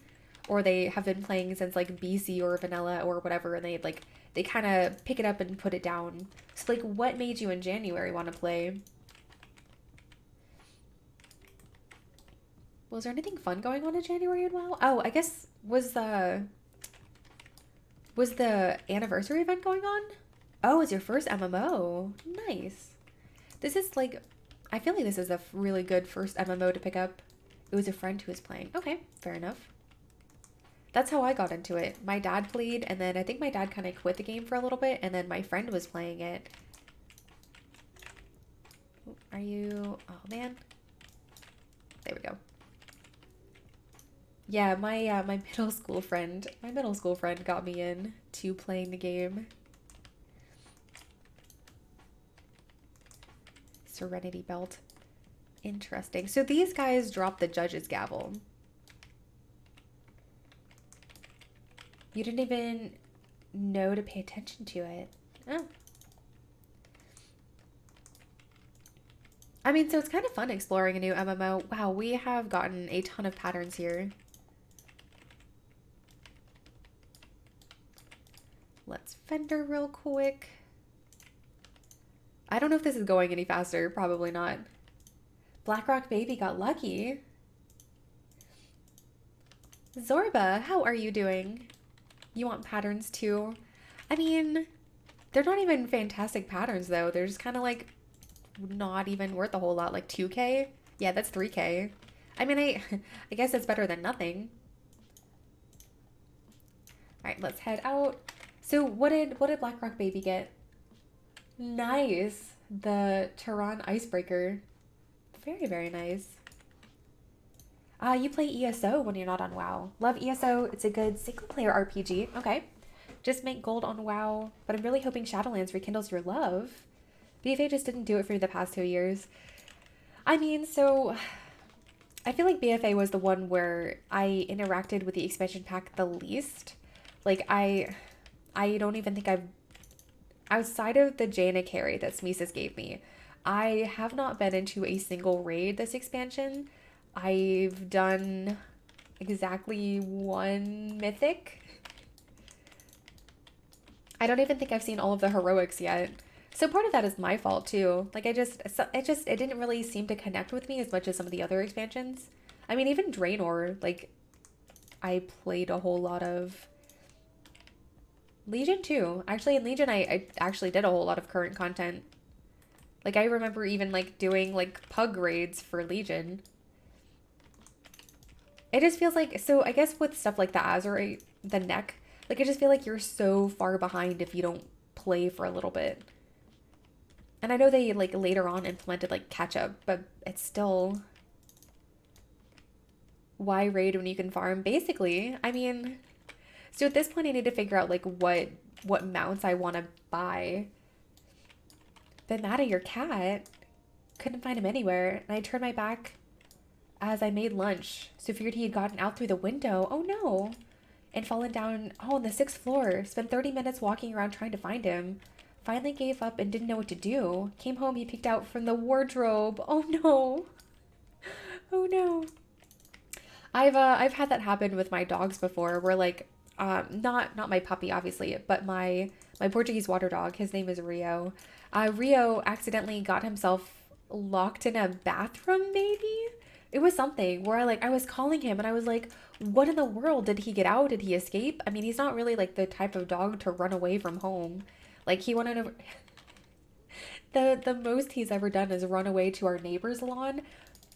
or they have been playing since, like, BC or vanilla or whatever, and they kind of pick it up and put it down. So, like, what made you in January want to play? Was there anything fun going on in January in WoW? Oh, I guess was the anniversary event going on? Oh, it's your first MMO. Nice. This is like, I feel like this is a really good first MMO to pick up. It was a friend who was playing. Okay, fair enough. That's how I got into it. My dad played, and then I think my dad kind of quit the game for a little bit, and then my friend was playing it. Are you... Oh, man. There we go. Yeah, my middle school friend got me in to playing the game. Serenity Belt. Interesting. So these guys drop the judge's gavel. You didn't even know to pay attention to it. Oh. I mean, so it's kind of fun exploring a new MMO. Wow, we have gotten a ton of patterns here. Let's Fender real quick. I don't know if this is going any faster. Probably not. Blackrock Baby got lucky. Zorba, how are you doing? You want patterns too? I mean, they're not even fantastic patterns though. They're just kind of like not even worth a whole lot. Like 2k? Yeah, that's 3k. I mean, I guess it's better than nothing. All right, let's head out. So what did Blackrock Baby get? Nice. The Tehran Icebreaker. Very, very nice. You play ESO when you're not on WoW. Love ESO. It's a good single-player RPG. Okay. Just make gold on WoW. But I'm really hoping Shadowlands rekindles your love. BFA just didn't do it for you the past 2 years. I mean, so... I feel like BFA was the one where I interacted with the expansion pack the least. Like, I don't even think I've... Outside of the Jaina carry that Smeesis gave me, I have not been into a single raid this expansion. I've done exactly one mythic. I don't even think I've seen all of the heroics yet. So part of that is my fault too. Like it didn't really seem to connect with me as much as some of the other expansions. I mean, even Draenor, like I played a whole lot of Legion too. Actually, in Legion, I actually did a whole lot of current content. Like I remember even like doing like pug raids for Legion. It just feels like, so I guess with stuff like the Azurite, the neck, like I just feel like you're so far behind if you don't play for a little bit. And I know they like later on implemented like catch up, but it's still, why raid when you can farm? Basically, I mean, so at this point I need to figure out like what mounts I want to buy. Been mad at your cat. Couldn't find him anywhere, and I turned my back as I made lunch, so figured he had gotten out through the window. Oh no. And fallen down, on the 6th floor. Spent 30 minutes walking around trying to find him. Finally gave up and didn't know what to do. Came home, he peeked out from the wardrobe. Oh no. Oh no. I've had that happen with my dogs before, where like not my puppy obviously, but my Portuguese water dog. His name is Rio. Rio accidentally got himself locked in a bathroom, maybe. It was something where I was calling him and I was like, what in the world? Did he get out? Did he escape? I mean, he's not really like the type of dog to run away from home. Like he wanted to the most he's ever done is run away to our neighbor's lawn,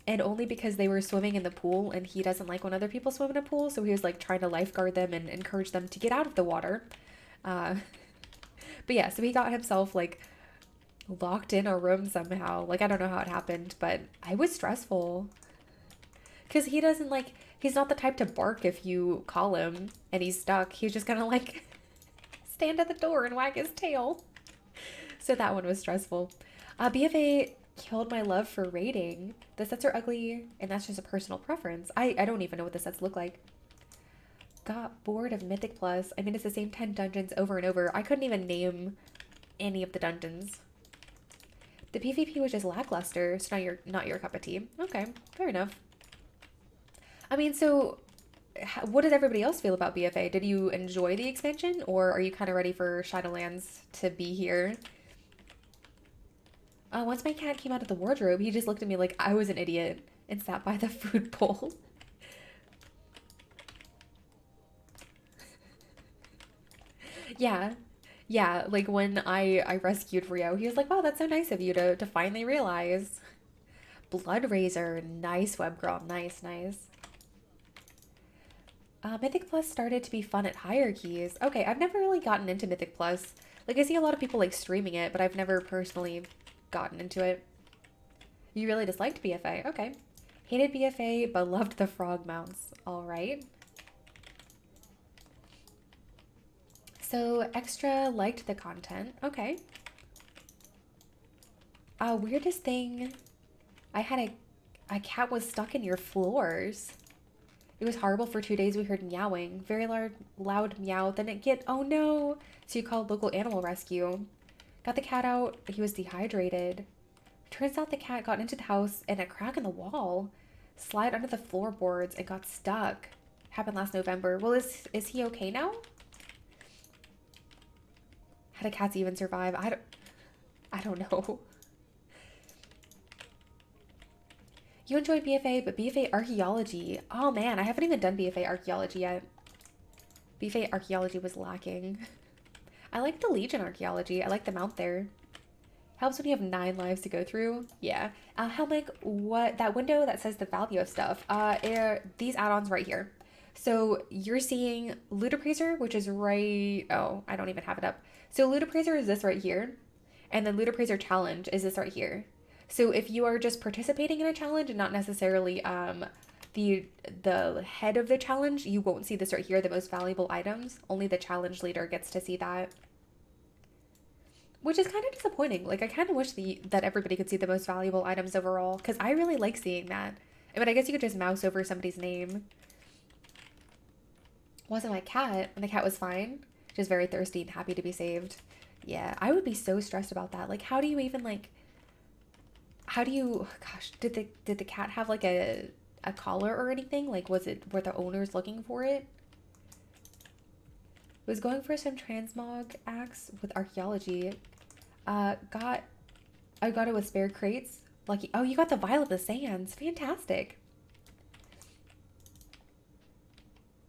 and only because they were swimming in the pool and he doesn't like when other people swim in a pool, so he was like trying to lifeguard them and encourage them to get out of the water. Uh but yeah, so he got himself like locked in a room somehow. Like I don't know how it happened, but I was stressful. Because he doesn't like, he's not the type to bark if you call him and he's stuck. He's just gonna like stand at the door and wag his tail. So that one was stressful. BFA killed my love for raiding. The sets are ugly and that's just a personal preference. I don't even know what the sets look like. Got bored of Mythic Plus. I mean, it's the same 10 dungeons over and over. I couldn't even name any of the dungeons. The PvP was just lackluster, so not your cup of tea. Okay, fair enough. I mean, so what does everybody else feel about BFA? Did you enjoy the expansion, or are you kind of ready for Shadowlands to be here? Once my cat came out of the wardrobe, he just looked at me like I was an idiot and sat by the food bowl. Yeah. Yeah, like when I rescued Rio, he was like, wow, that's so nice of you to finally realize. Blood Razor, nice web girl, nice, nice. Mythic Plus started to be fun at higher keys. Okay, I've never really gotten into Mythic Plus. Like, I see a lot of people, like, streaming it, but I've never personally gotten into it. You really disliked BFA. Okay. Hated BFA, but loved the frog mounts. All right. So, extra liked the content. Okay. Weirdest thing. I had a cat was stuck in your floors. It was horrible for 2 days. We heard meowing. Very loud meow. Then it get, oh no. So you called local animal rescue. Got the cat out. He was dehydrated. Turns out the cat got into the house and a crack in the wall. Slid under the floorboards and got stuck. Happened last November. Well, is he okay now? How do cats even survive? I don't know. You enjoyed BFA, but BFA Archaeology. Oh man, I haven't even done BFA Archaeology yet. BFA Archaeology was lacking. I like the Legion Archaeology. I like the mount there. Helps when you have 9 lives to go through. Yeah. Helmick, what that window that says the value of stuff. These add-ons right here. So you're seeing Loot Appraiser, which is right. Oh, I don't even have it up. So Loot Appraiser is this right here, and the Loot Appraiser challenge is this right here. So if you are just participating in a challenge and not necessarily the head of the challenge, you won't see this right here, the most valuable items. Only the challenge leader gets to see that. Which is kind of disappointing. Like, I kind of wish that everybody could see the most valuable items overall, because I really like seeing that. I mean, I guess you could just mouse over somebody's name. Wasn't my cat, and the cat was fine. Just very thirsty and happy to be saved. Yeah, I would be so stressed about that. Like, how do you even, like... How do you... Gosh, did the cat have, like, a a collar or anything? Like, were the owners looking for it? Was going for some transmog axe with archaeology. I got it with spare crates. Lucky. Oh, you got the Vial of the Sands. Fantastic.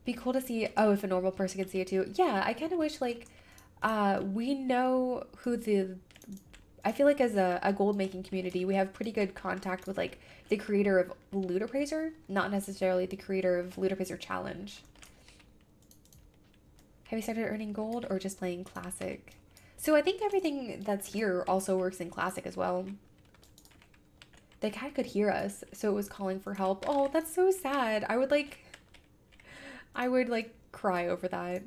Be cool to see. Oh, if a normal person can see it too. Yeah, I kind of wish like we know who I feel like as a gold making community, we have pretty good contact with like the creator of Loot Appraiser, not necessarily the creator of Loot Appraiser Challenge. Have you started earning gold or just playing Classic? So I think everything that's here also works in Classic as well. The cat could hear us, so it was calling for help. Oh, that's so sad. I would like cry over that.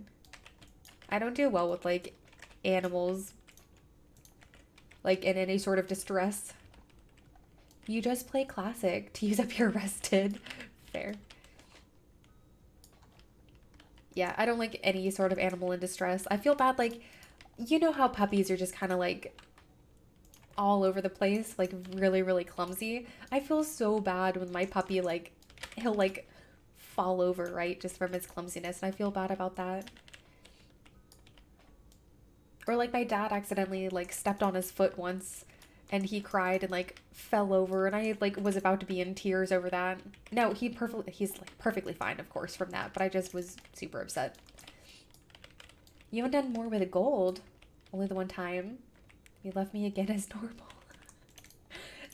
I don't do well with like animals like in any sort of distress. You just play Classic to use up your rested. Fair. Yeah, I don't like any sort of animal in distress. I feel bad, like, you know how puppies are just kind of like all over the place, like really, really clumsy. I feel so bad when my puppy, like, he'll like fall over, right? Just from his clumsiness. And I feel bad about that. Or like my dad accidentally like stepped on his foot once and he cried and like fell over and I like was about to be in tears over that. No, he's like perfectly fine, of course, from that, but I just was super upset. You haven't done more with gold. Only the one time. You left me again as normal.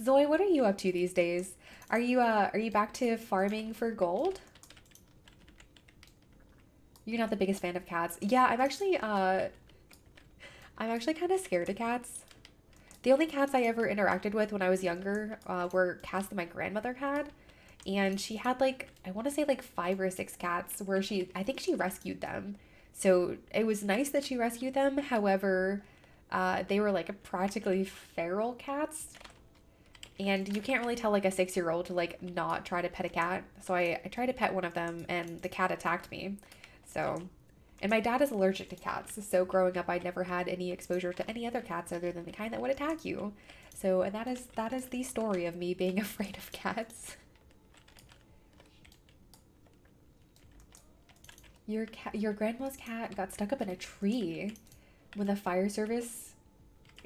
Zoe, what are you up to these days? Are you back to farming for gold? You're not the biggest fan of cats. Yeah, I'm actually kind of scared of cats. The only cats I ever interacted with when I was younger were cats that my grandmother had. And she had like, I want to say like 5 or 6 cats where I think she rescued them. So it was nice that she rescued them. However, they were like practically feral cats. And you can't really tell like a 6-year-old to like not try to pet a cat. So I tried to pet one of them and the cat attacked me. So, and my dad is allergic to cats. So growing up, I never had any exposure to any other cats other than the kind that would attack you. So, and that is the story of me being afraid of cats. Your grandma's cat got stuck up in a tree when the fire service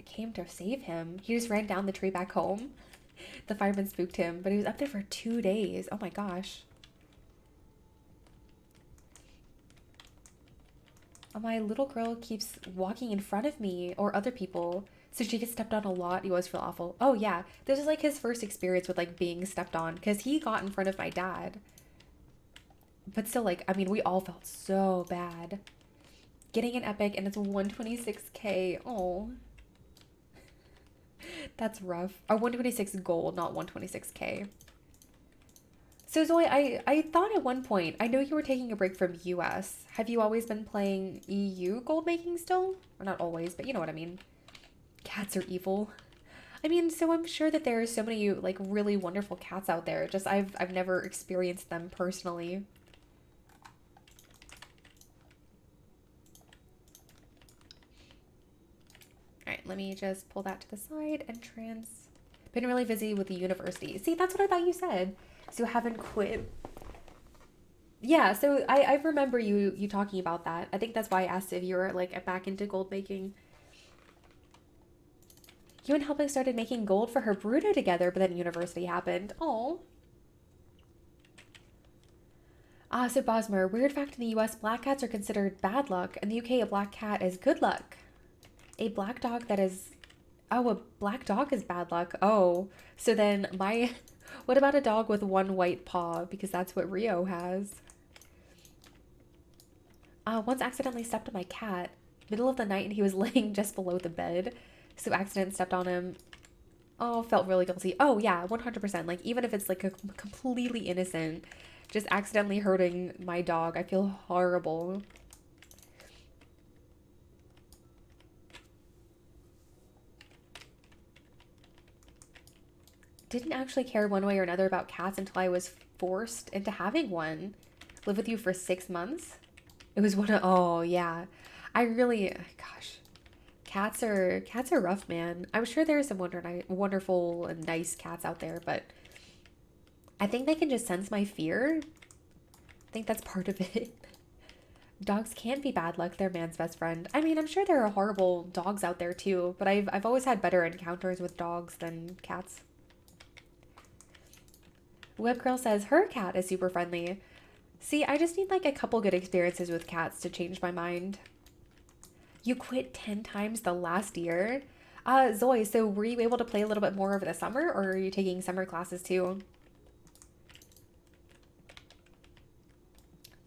came to save him. He just ran down the tree back home. The fireman spooked him, but he was up there for 2 days. Oh my gosh. My little girl keeps walking in front of me or other people, so she gets stepped on a lot. You always feel awful. Oh yeah, this is like his first experience with like being stepped on because he got in front of my dad. But still, like, I mean, we all felt so bad. Getting an epic and it's 126k. Oh, that's rough. Or 126 gold, not 126k. So Zoe, I thought at one point, I know you were taking a break from US. Have you always been playing EU gold making still? Or not always, but you know what I mean. Cats are evil. I mean, so I'm sure that there are so many like really wonderful cats out there. Just I've never experienced them personally. All right, let me just pull that to the side and been really busy with the university. See, that's what I thought you said. So haven't quit. Yeah, so I remember you talking about that. I think that's why I asked if you were like back into gold making. You and Helping started making gold for her Bruno together, but then university happened. Oh. So Bosmer, weird fact in the US, black cats are considered bad luck. In the UK, a black cat is good luck. A black dog that is... Oh, a black dog is bad luck. Oh, so then what about a dog with one white paw? Because that's what Rio has. Once accidentally stepped on my cat. Middle of the night and he was laying just below the bed. So accident stepped on him. Oh, felt really guilty. Oh yeah, 100%. Like even if it's like a completely innocent, just accidentally hurting my dog, I feel horrible. Didn't actually care one way or another about cats until I was forced into having one. Live with you for 6 months. It was oh yeah. I really, gosh, cats are rough, man. I'm sure there are some wonderful and nice cats out there, but I think they can just sense my fear. I think that's part of it. Dogs can't be bad luck. They're man's best friend. I mean, I'm sure there are horrible dogs out there too, but I've always had better encounters with dogs than cats. Webgirl says her cat is super friendly. See, I just need like a couple good experiences with cats to change my mind. You quit 10 times the last year? Zoe, so were you able to play a little bit more over the summer, or are you taking summer classes too?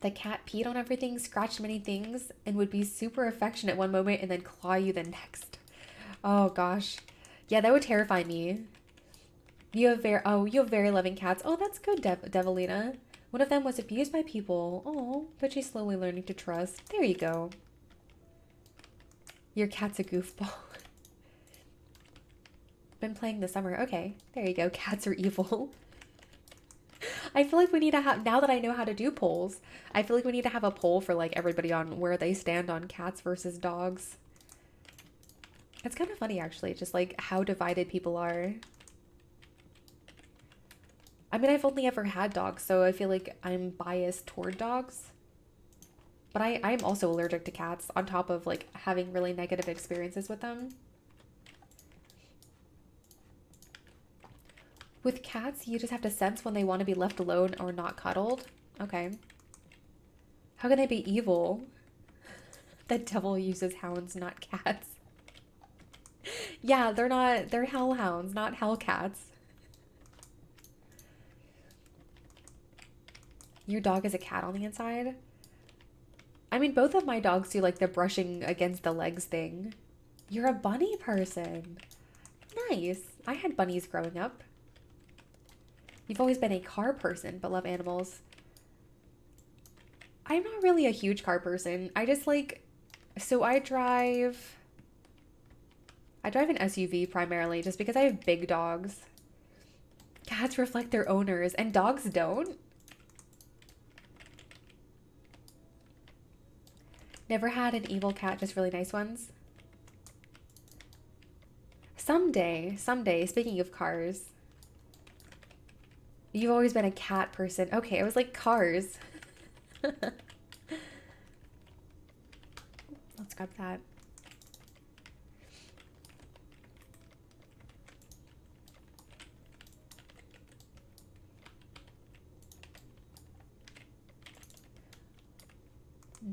The cat peed on everything, scratched many things, and would be super affectionate one moment and then claw you the next. Oh gosh. Yeah, that would terrify me. You have very loving cats. Oh, that's good, Devilina. One of them was abused by people. Oh, but she's slowly learning to trust. There you go. Your cat's a goofball. Been playing this summer. Okay, there you go. Cats are evil. I feel like we need to have, now that I know how to do polls, I feel like we need to have a poll for like everybody on where they stand on cats versus dogs. It's kind of funny actually, just like how divided people are. I mean, I've only ever had dogs, so I feel like I'm biased toward dogs. But I'm also allergic to cats on top of like having really negative experiences with them. With cats, you just have to sense when they want to be left alone or not cuddled. Okay. How can they be evil? The devil uses hounds, not cats. Yeah, they're hellhounds, not hellcats. Your dog is a cat on the inside? I mean, both of my dogs do like the brushing against the legs thing. You're a bunny person. Nice. I had bunnies growing up. You've always been a car person, but love animals. I'm not really a huge car person. I just like, so I drive an SUV primarily just because I have big dogs. Cats reflect their owners and dogs don't. Never had an evil cat, just really nice ones. Someday, speaking of cars. You've always been a cat person. Okay, I was like cars. Let's grab that.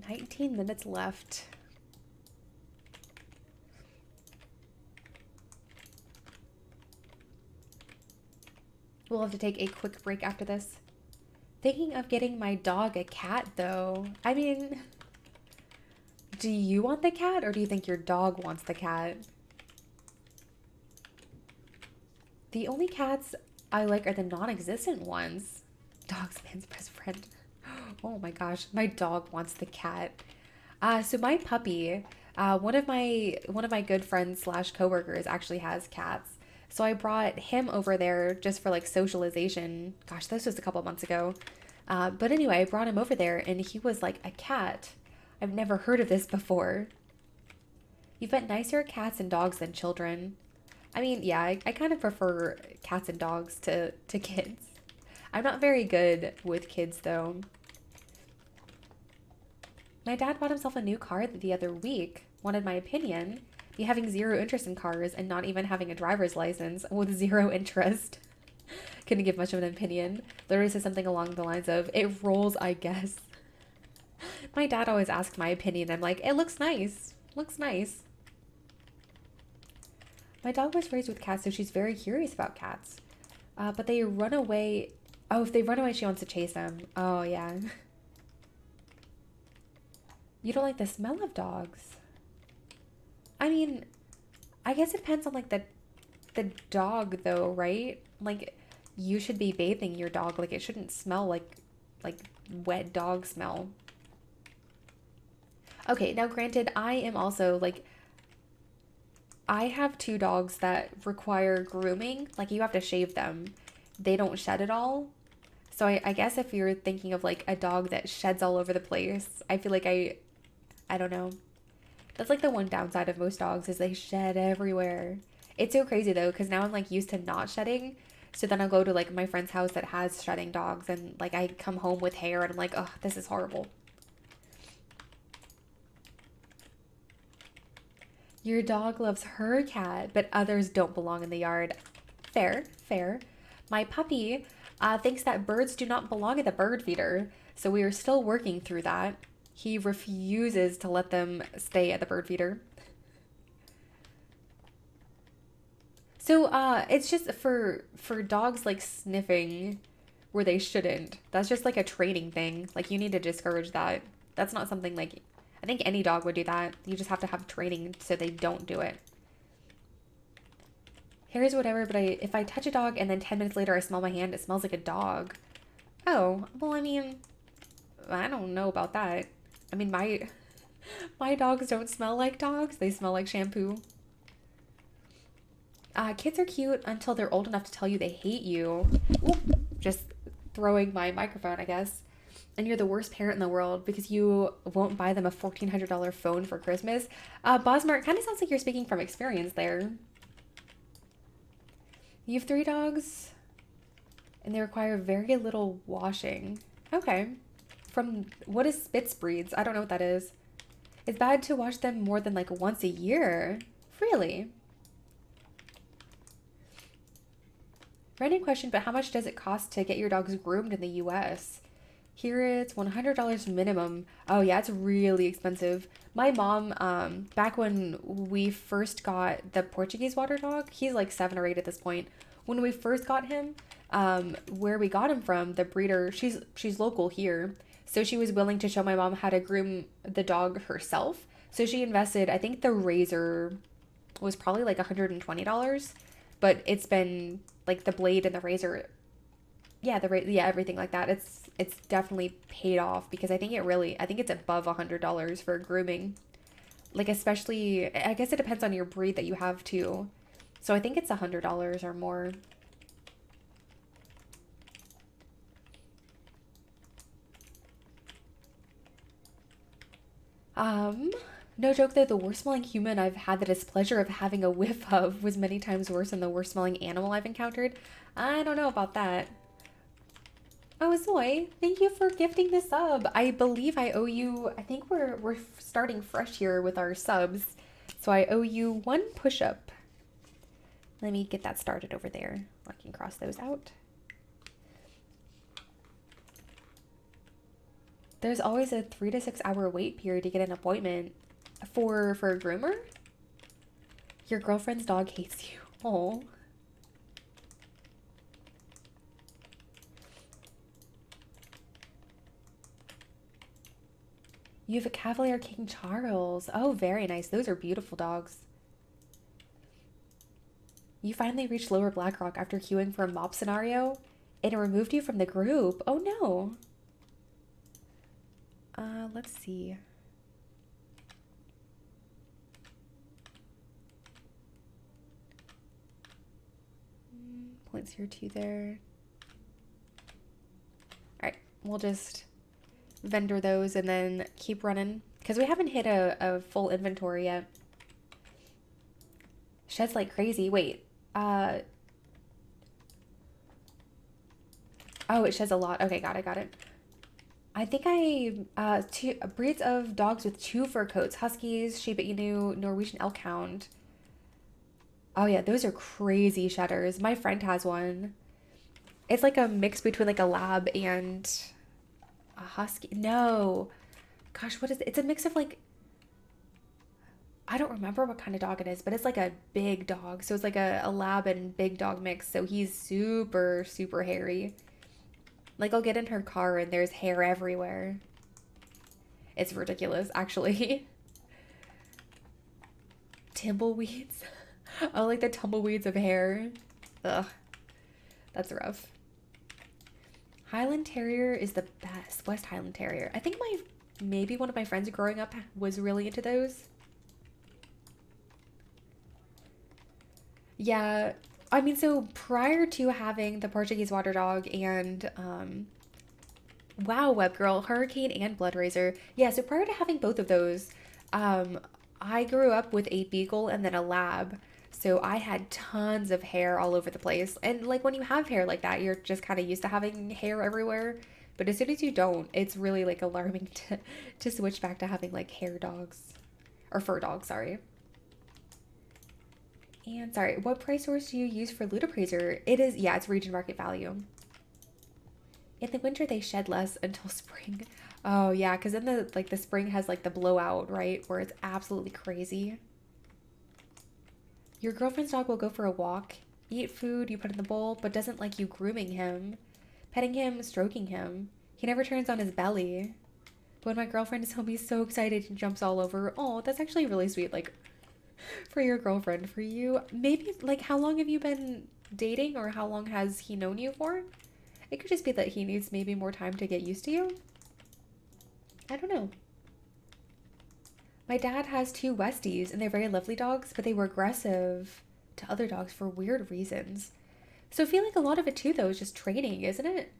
"19 minutes left." We'll have to take a quick break after this. Thinking of getting my dog a cat, though. I mean, do you want the cat, or do you think your dog wants the cat? The only cats I like are the non-existent ones. Dog's man's best friend. Oh my gosh, my dog wants the cat. So my puppy, one of my good friends slash coworkers actually has cats. So I brought him over there just for like socialization. Gosh, this was a couple months ago. But anyway, I brought him over there and he was like a cat. I've never heard of this before. You've met nicer cats and dogs than children. I mean, yeah, I kind of prefer cats and dogs to kids. I'm not very good with kids though. My dad bought himself a new car the other week. Wanted my opinion. Me having zero interest in cars and not even having a driver's license with zero interest. Couldn't give much of an opinion. Literally said something along the lines of, "It rolls, I guess." My dad always asked my opinion. I'm like, "It looks nice. Looks nice." My dog was raised with cats, so she's very curious about cats. But they run away. Oh, if they run away, she wants to chase them. Oh, yeah. You don't like the smell of dogs? I mean, I guess it depends on like the dog though, right? Like you should be bathing your dog. Like it shouldn't smell like wet dog smell. Okay, now granted, I am also like I have two dogs that require grooming. Like you have to shave them. They don't shed at all. So I guess if you're thinking of like a dog that sheds all over the place, I feel like I don't know. That's like the one downside of most dogs is they shed everywhere. It's so crazy though, because now I'm like used to not shedding. So then I'll go to like my friend's house that has shedding dogs, and like I come home with hair and I'm like, oh, this is horrible. Your dog loves her cat, but others don't belong in the yard. Fair, fair. My puppy thinks that birds do not belong at the bird feeder, so we are still working through that. He refuses to let them stay at the bird feeder. So it's just for dogs like sniffing where they shouldn't. That's just like a training thing. Like you need to discourage that. That's not something like I think any dog would do that. You just have to have training so they don't do it. Hairs whatever, but if I touch a dog and then 10 minutes later I smell my hand, it smells like a dog. Oh, well I mean, I don't know about that. I mean my dogs don't smell like dogs. They smell like shampoo. Kids are cute until they're old enough to tell you they hate you. Ooh, just throwing my microphone, I guess. And you're the worst parent in the world because you won't buy them a $1,400 phone for Christmas. Bosmart, kind of sounds like you're speaking from experience there. You have 3 dogs, and they require very little washing. Okay. From, what is Spitz breeds? I don't know what that is. It's bad to wash them more than like once a year. Really? Random question, but how much does it cost to get your dogs groomed in the US? Here it's $100 minimum. Oh yeah, it's really expensive. My mom, back when we first got the Portuguese water dog, he's like 7 or 8 at this point. When we first got him, where we got him from, the breeder, she's local here. So she was willing to show my mom how to groom the dog herself. So she invested, I think the razor was probably like $120, but it's been like the blade and the razor, yeah, everything like that. It's definitely paid off because I think it's above $100 for grooming. Like especially, I guess it depends on your breed that you have too. So I think it's $100 or more. No joke though, the worst smelling human I've had the displeasure of having a whiff of was many times worse than the worst smelling animal I've encountered. I don't know about that. Oh, Zoe, thank you for gifting the sub. I believe I owe you, I think we're starting fresh here with our subs. So I owe you 1 push-up. Let me get that started over there. I can cross those out. There's always a 3 to 6 hour wait period to get an appointment for a groomer. Your girlfriend's dog hates you. Oh. You have a Cavalier King Charles. Oh, very nice. Those are beautiful dogs. You finally reached Lower Blackrock after queuing for a mob scenario, and it removed you from the group. Oh no. Let's see. Points here, 2 there. All right, we'll just vendor those and then keep running because we haven't hit a full inventory yet. Sheds like crazy. Wait. Oh, it sheds a lot. Okay, got it. I think 2 breeds of dogs with 2 fur coats: Huskies, Shiba Inu, Norwegian Elk Hound. Oh yeah, those are crazy shedders. My friend has one. It's like a mix between like a lab and a husky. No. Gosh, what is it? It's a mix of like, I don't remember what kind of dog it is, but it's like a big dog. So it's like a lab and big dog mix. So he's super, super hairy. Like I'll get in her car and there's hair everywhere. It's ridiculous, actually. Timbleweeds. Oh, like the tumbleweeds of hair. Ugh. That's rough. Highland Terrier is the best. West Highland Terrier. I think maybe one of my friends growing up was really into those. Yeah, I mean, so prior to having the Portuguese water dog and, wow, Web Girl, Hurricane and Blood Razor. Yeah, so prior to having both of those, I grew up with a Beagle and then a Lab. So I had tons of hair all over the place. And like when you have hair like that, you're just kind of used to having hair everywhere. But as soon as you don't, it's really like alarming to switch back to having like hair dogs or fur dogs, sorry. And sorry, what price source do you use for loot appraiser? It is, yeah, it's region market value. In the winter, they shed less until spring. Oh yeah, because then the spring has like the blowout, right? Where it's absolutely crazy. Your girlfriend's dog will go for a walk, eat food you put in the bowl, but doesn't like you grooming him, petting him, stroking him. He never turns on his belly. But when my girlfriend is home, he's so excited and jumps all over. Oh, that's actually really sweet. Like, for your girlfriend, for you, maybe, like, how long have you been dating, or how long has he known you for? It could just be that he needs maybe more time to get used to you. I don't know. My dad has two Westies, and they're very lovely dogs, but they were aggressive to other dogs for weird reasons. So I feel like a lot of it too, though, is just training, isn't it?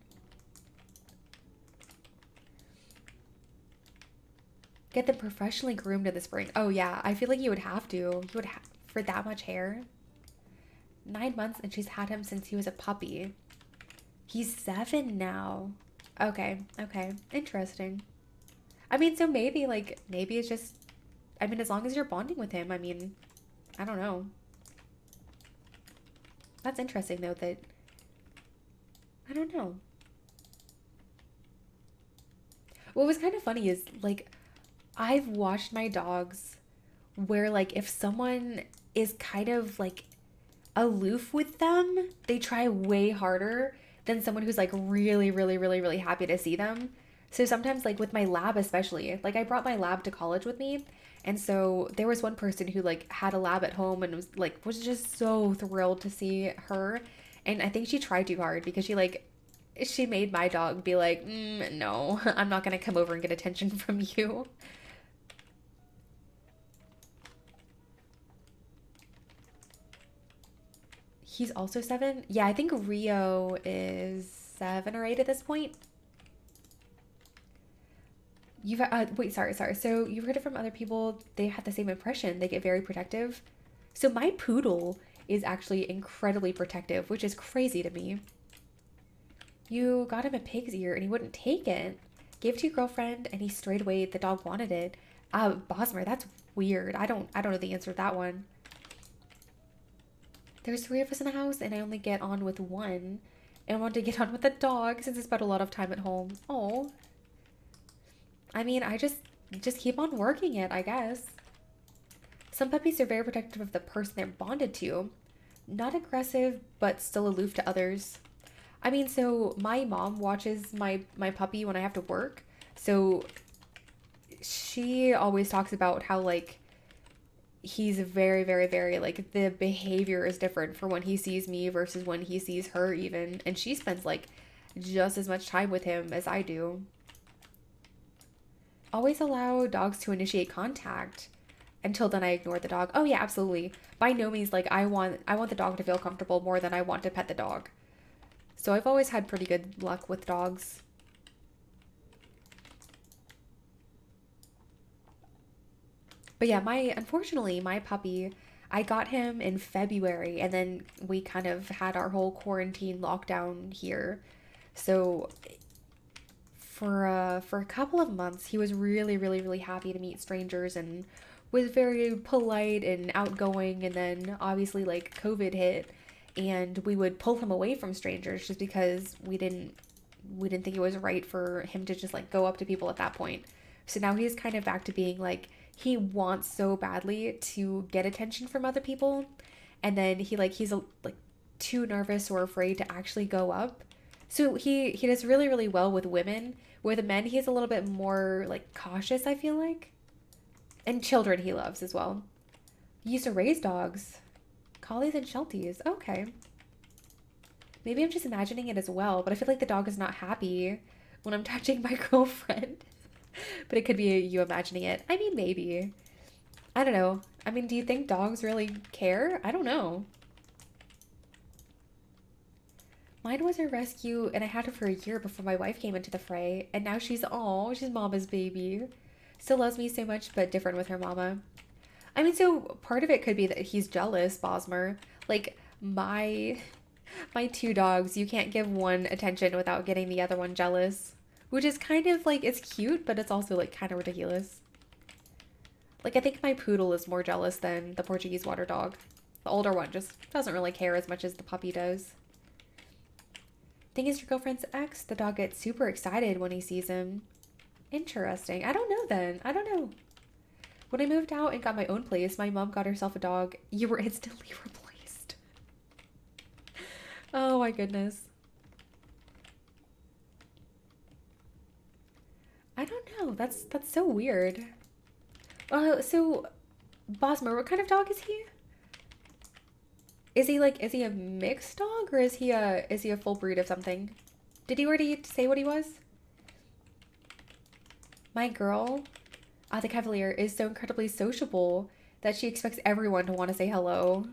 Get them professionally groomed in the spring. Oh yeah, I feel like you would have to. You would have for that much hair. 9 months, and she's had him since he was a puppy. He's 7 now. Okay, okay, interesting. I mean, so maybe it's just, I mean, as long as you're bonding with him, I mean, I don't know. That's interesting though, that, I don't know. What was kind of funny is like, I've watched my dogs where like if someone is kind of like aloof with them, they try way harder than someone who's like really, really, really, really happy to see them. So sometimes, like with my lab, especially, like I brought my lab to college with me. And so there was one person who like had a lab at home and was just so thrilled to see her. And I think she tried too hard because she made my dog be like, no, I'm not gonna come over and get attention from you. He's also 7. Yeah, I think Rio is 7 or 8 at this point. Wait, sorry. So you've heard it from other people. They had the same impression. They get very protective. So my poodle is actually incredibly protective, which is crazy to me. You got him a pig's ear and he wouldn't take it. Gave it to your girlfriend and he strayed away. The dog wanted it. Bosmer, that's weird. I don't know the answer to that one. There's 3 of us in the house and I only get on with one. And I want to get on with the dog since I spent a lot of time at home. Oh. I mean, I just keep on working it, I guess. Some puppies are very protective of the person they're bonded to. Not aggressive, but still aloof to others. I mean, so my mom watches my puppy when I have to work. So she always talks about how like he's very, very, very like the behavior is different for when he sees me versus when he sees her even. And she spends like just as much time with him as I do. Always allow dogs to initiate contact. Until then, I ignore the dog. Oh yeah, absolutely. By no means, like I want the dog to feel comfortable more than I want to pet the dog. So I've always had pretty good luck with dogs. But yeah, unfortunately, my puppy, I got him in February, and then we kind of had our whole quarantine lockdown here. So for a couple of months, he was really, really, really happy to meet strangers and was very polite and outgoing. And then obviously like COVID hit and we would pull him away from strangers just because we didn't think it was right for him to just like go up to people at that point. So now he's kind of back to being like he wants so badly to get attention from other people, and then he's too nervous or afraid to actually go up. So he does really, really well with women. With men, he's a little bit more like cautious, I feel like. And children he loves as well. He used to raise dogs. Collies and Shelties. Okay. Maybe I'm just imagining it as well, but I feel like the dog is not happy when I'm touching my girlfriend. But it could be you imagining it. I mean, maybe. I don't know. I mean, do you think dogs really care? I don't know. Mine was a rescue, and I had her for a year before my wife came into the fray, and now she's mama's baby. Still loves me so much, but different with her mama. I mean, so part of it could be that he's jealous, Bosmer. Like my two dogs, you can't give one attention without getting the other one jealous, which is kind of like it's cute, but it's also like kind of ridiculous. Like I think my poodle is more jealous than the Portuguese water dog. The older one just doesn't really care as much as the puppy does. Thing is, your girlfriend's ex, the dog gets super excited when he sees him. Interesting. I don't know then. I don't know. When I moved out and got my own place, my mom got herself a dog. You were instantly replaced. Oh my goodness. I don't know. That's so weird. So Bosmer, what kind of dog is he? Is he a mixed dog or is he a full breed of something? Did he already say what he was? My girl, the Cavalier, is so incredibly sociable that she expects everyone to want to say hello.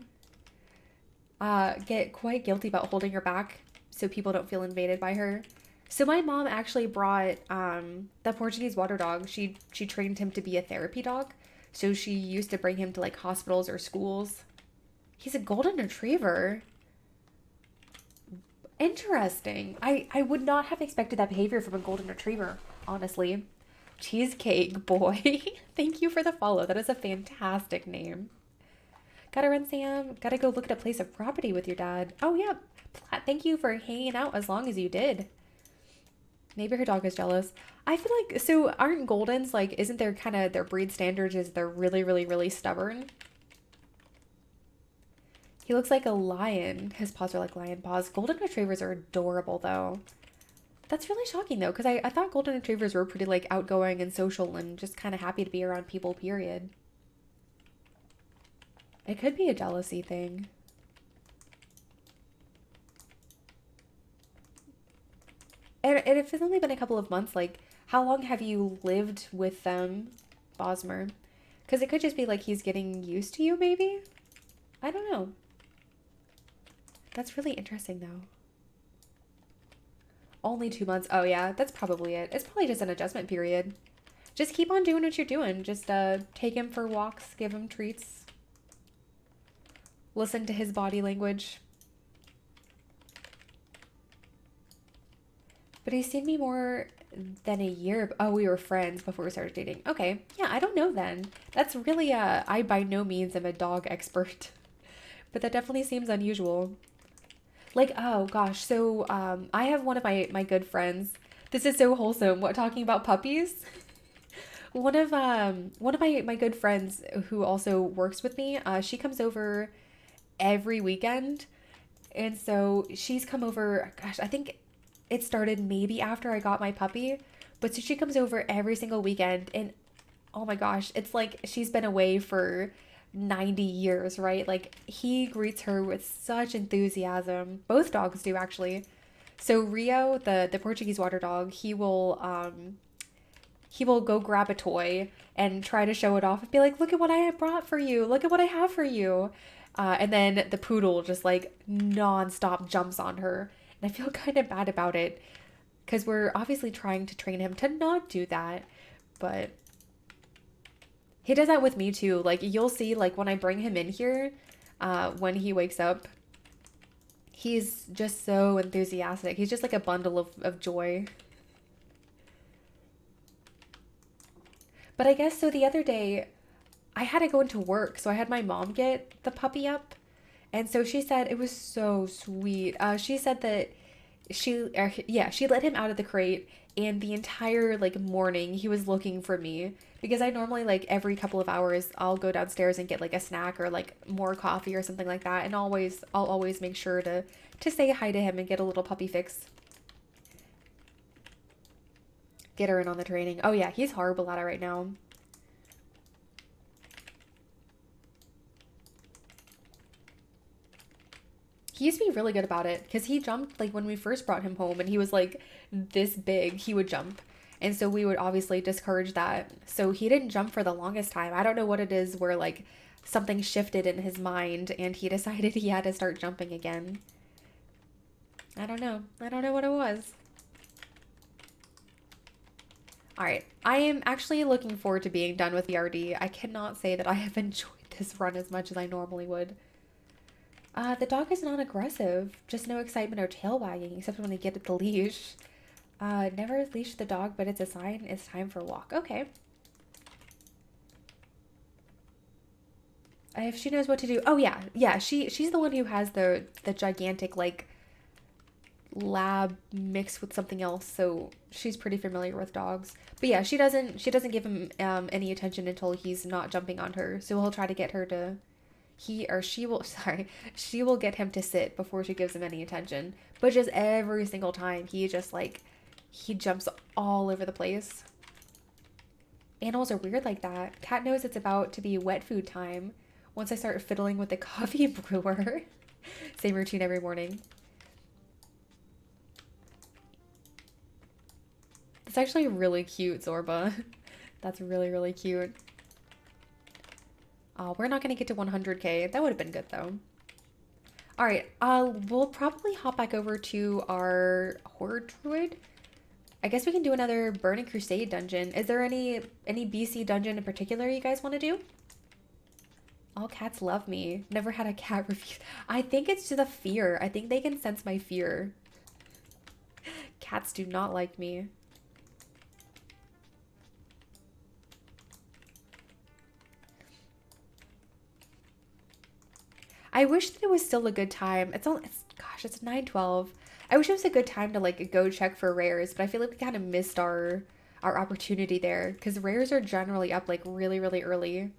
Get quite guilty about holding her back so people don't feel invaded by her. So my mom actually brought the Portuguese water dog. She trained him to be a therapy dog. So she used to bring him to like hospitals or schools. He's a golden retriever. Interesting. I would not have expected that behavior from a golden retriever, honestly. Cheesecake boy. Thank you for the follow. That is a fantastic name. Gotta run, Sam. Gotta go look at a place of property with your dad. Oh, yeah. Thank you for hanging out as long as you did. Maybe her dog is jealous. I feel like, so aren't Goldens, like, isn't there kind of their breed standards is they're really, really, really stubborn? He looks like a lion. His paws are like lion paws. Golden retrievers are adorable, though. That's really shocking, though, because I thought golden retrievers were pretty, like, outgoing and social and just kind of happy to be around people, period. It could be a jealousy thing. And if it's only been a couple of months, like, how long have you lived with them, Bosmer? Because it could just be, like, he's getting used to you, maybe? I don't know. That's really interesting, though. Only 2 months. Oh, yeah, that's probably it. It's probably just an adjustment period. Just keep on doing what you're doing. Just take him for walks, give him treats. Listen to his body language. But he's seen me more than a year. Oh, we were friends before we started dating. Okay. Yeah, I don't know then. That's really, I by no means am a dog expert. But that definitely seems unusual. Like, oh gosh, so I have one of my good friends. This is so wholesome. What, talking about puppies? One of my good friends who also works with me, she comes over every weekend. And so she's come over, gosh, I think it started maybe after I got my puppy. But so she comes over every single weekend and oh my gosh, it's like she's been away for 90 years, right? Like he greets her with such enthusiasm. Both dogs do actually. So Rio, the Portuguese water dog, he will go grab a toy and try to show it off and be like, look at what I brought for you. Look at what I have for you. And then the poodle just like nonstop jumps on her. And I feel kind of bad about it because we're obviously trying to train him to not do that. But he does that with me too. Like you'll see like when I bring him in here, when he wakes up, he's just so enthusiastic. He's just like a bundle of joy. But I guess so the other day I had to go into work. So I had my mom get the puppy up. And so she said it was so sweet. She said that she let him out of the crate and the entire like morning he was looking for me because I normally like every couple of hours I'll go downstairs and get like a snack or like more coffee or something like that and I'll always make sure to say hi to him and get a little puppy fix. Get her in on the training. Oh yeah, he's horrible at it right now. He used to be really good about it because he jumped like when we first brought him home and he was like this big, he would jump. And so we would obviously discourage that. So he didn't jump for the longest time. I don't know what it is where like something shifted in his mind and he decided he had to start jumping again. I don't know. I don't know what it was. All right. I am actually looking forward to being done with BRD. I cannot say that I have enjoyed this run as much as I normally would. The dog is not aggressive. Just no excitement or tail wagging, except when they get at the leash. Never leash the dog, but it's a sign it's time for a walk. Okay. If she knows what to do. Oh yeah, yeah. She's the one who has the gigantic like lab mixed with something else, so she's pretty familiar with dogs. But yeah, she doesn't give him any attention until he's not jumping on her. So he'll try to get her to he or she will sorry she will get him to sit before she gives him any attention. But just every single time he just like he jumps all over the place. Animals are weird like that. Cat knows it's about to be wet food time. Once I start fiddling with the coffee brewer. Same routine every morning. It's actually really cute, Zorba. That's really, really cute. We're not going to get to 100k. That would have been good, though. All right. We'll probably hop back over to our Horde Druid. I guess we can do another Burning Crusade dungeon. Is there any BC dungeon in particular you guys want to do? All cats love me. Never had a cat refuse. I think it's just a fear. I think they can sense my fear. Cats do not like me. I wish that it was still a good time. It's gosh, it's 9:12. I wish it was a good time to like go check for rares, but I feel like we kind of missed our opportunity there because rares are generally up like really, really early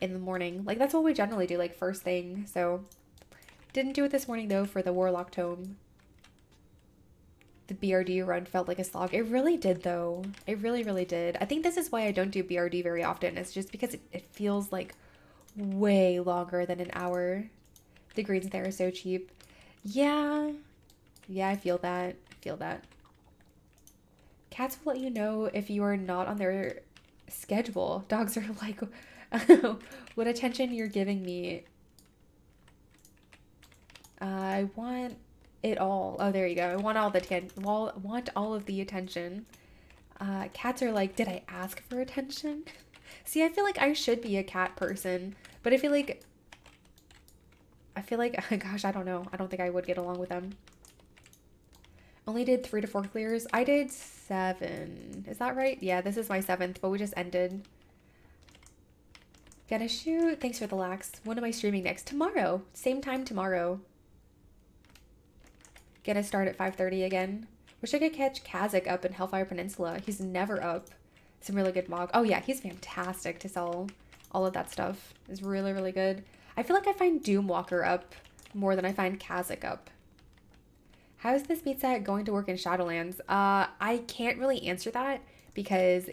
in the morning. Like that's what we generally do, like first thing. So didn't do it this morning though for the Warlock tome. The BRD run felt like a slog. It really did though. It really, really did. I think this is why I don't do BRD very often. It's just because it feels like way longer than an hour. The greens there are so cheap. Yeah. Yeah, I feel that. I feel that. Cats will let you know if you are not on their schedule. Dogs are like, what attention you're giving me. I want it all. Oh, there you go. I want all the want all of the attention. Cats are like, did I ask for attention? See, I feel like I should be a cat person, but I feel like, gosh, I don't know. I don't think I would get along with them. Only did 3 to 4 clears. I did 7. Is that right? Yeah, this is my 7th, but we just ended. Gotta shoot. Thanks for the lax. When am I streaming next? Tomorrow. Same time tomorrow. Gonna start at 5:30 again. Wish I could catch Kazakh up in Hellfire Peninsula. He's never up. Some really good mog. Oh yeah, he's fantastic to sell all of that stuff. Is really, really good. I feel like I find Doomwalker up more than I find Kazakh up. How is this beat set going to work in Shadowlands? I can't really answer that because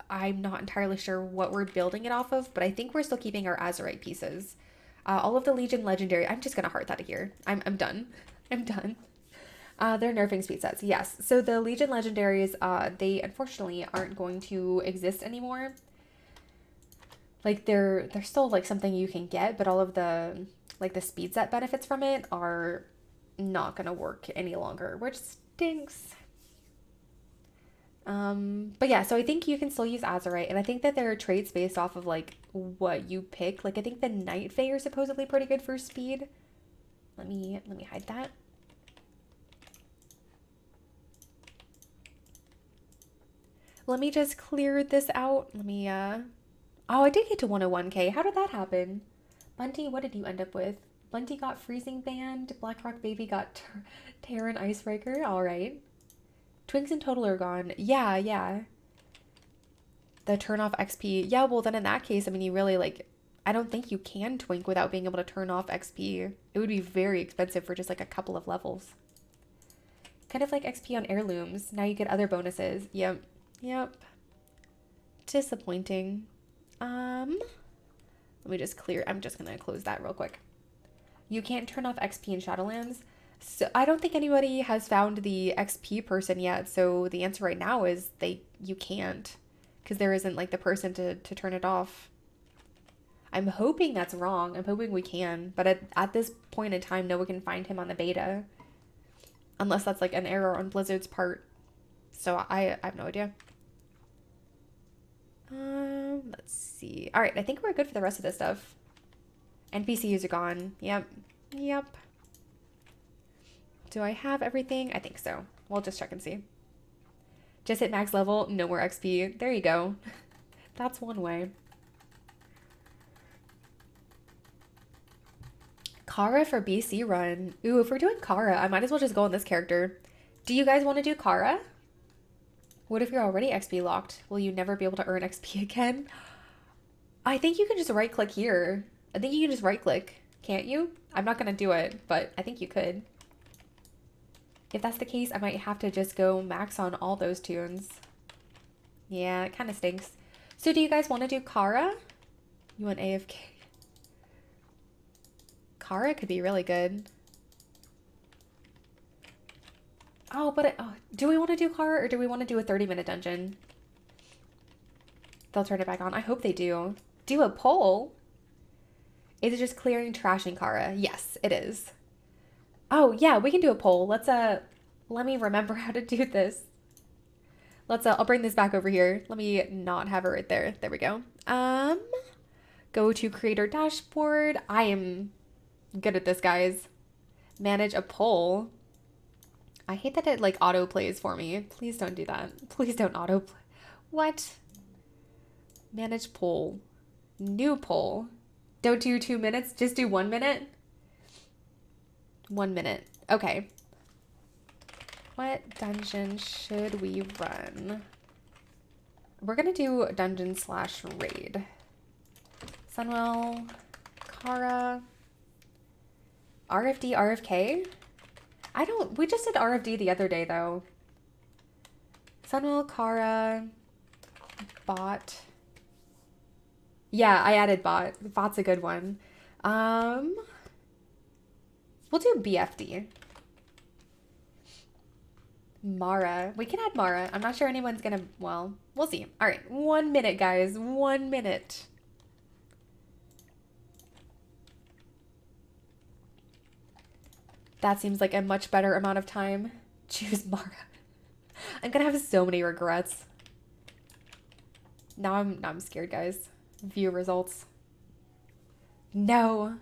I'm not entirely sure what we're building it off of, but I think we're still keeping our Azurite pieces. All of the Legion Legendary, I'm just going to heart that here. I'm done. I'm done. They're nerfing speed sets, yes. So the Legion Legendaries, they unfortunately aren't going to exist anymore. Like they're still like something you can get, but all of the like the speed set benefits from it are not gonna work any longer, which stinks. But yeah, so I think you can still use Azurite, and I think that there are traits based off of like what you pick. Like I think the Night Fae are supposedly pretty good for speed. Let me hide that. Let me just clear this out. Let me oh, I did get to 101k. How did that happen? Bunty, what did you end up with? Bunty got Freezing Band. Blackrock Baby got Terran Icebreaker. All right. Twinks in total are gone. Yeah. The turn off XP. Yeah, well then in that case, I mean, you really like, I don't think you can twink without being able to turn off XP. It would be very expensive for just like a couple of levels. Kind of like XP on heirlooms. Now you get other bonuses. Yep. Disappointing. Let me just clear. I'm just gonna close that real quick. You can't turn off XP in Shadowlands. So I don't think anybody has found the XP person yet. So the answer right now is you can't, because there isn't like the person to turn it off. I'm hoping that's wrong. I'm hoping we can, but at this point in time, no one can find him on the beta, unless that's like an error on Blizzard's part. So I have no idea. Let's see. All right, I think we're good for the rest of this stuff. NPCs are gone. Yep. Yep. Do I have everything? I think so. We'll just check and see. Just hit max level, no more XP. There you go. That's one way. Kara for BC run. Ooh, if we're doing Kara, I might as well just go on this character. Do you guys want to do Kara? What if you're already XP locked? Will you never be able to earn XP again? I think you can just right click here. I think you can just right click. Can't you? I'm not going to do it, but I think you could. If that's the case, I might have to just go max on all those tunes. Yeah, it kind of stinks. So do you guys want to do Kara? You want AFK? Kara could be really good. Oh, but do we want to do Kara or do we want to do a 30-minute dungeon? They'll turn it back on. I hope they do. Do a poll? Is it just clearing trash in Kara? Yes, it is. Oh, yeah, we can do a poll. Let's, let me remember how to do this. Let's, I'll bring this back over here. Let me not have it right there. There we go. Go to creator dashboard. I am good at this, guys. Manage a poll. I hate that it, like, auto plays for me. Please don't do that. Please don't auto play. What? Manage poll. New poll. Don't do 2 minutes. Just do 1 minute. 1 minute. Okay. What dungeon should we run? We're gonna do dungeon / raid. Sunwell, Kara, RFD, RFK? We just did RFD the other day though. Sunwell, Kara, bot. Yeah, I added bot. Bot's a good one. We'll do BFD. Mara. We can add Mara. I'm not sure anyone's gonna, well, we'll see. All right, 1 minute, guys. 1 minute. That seems like a much better amount of time. Choose Mara. I'm gonna have so many regrets. Now I'm scared, guys. View results. No.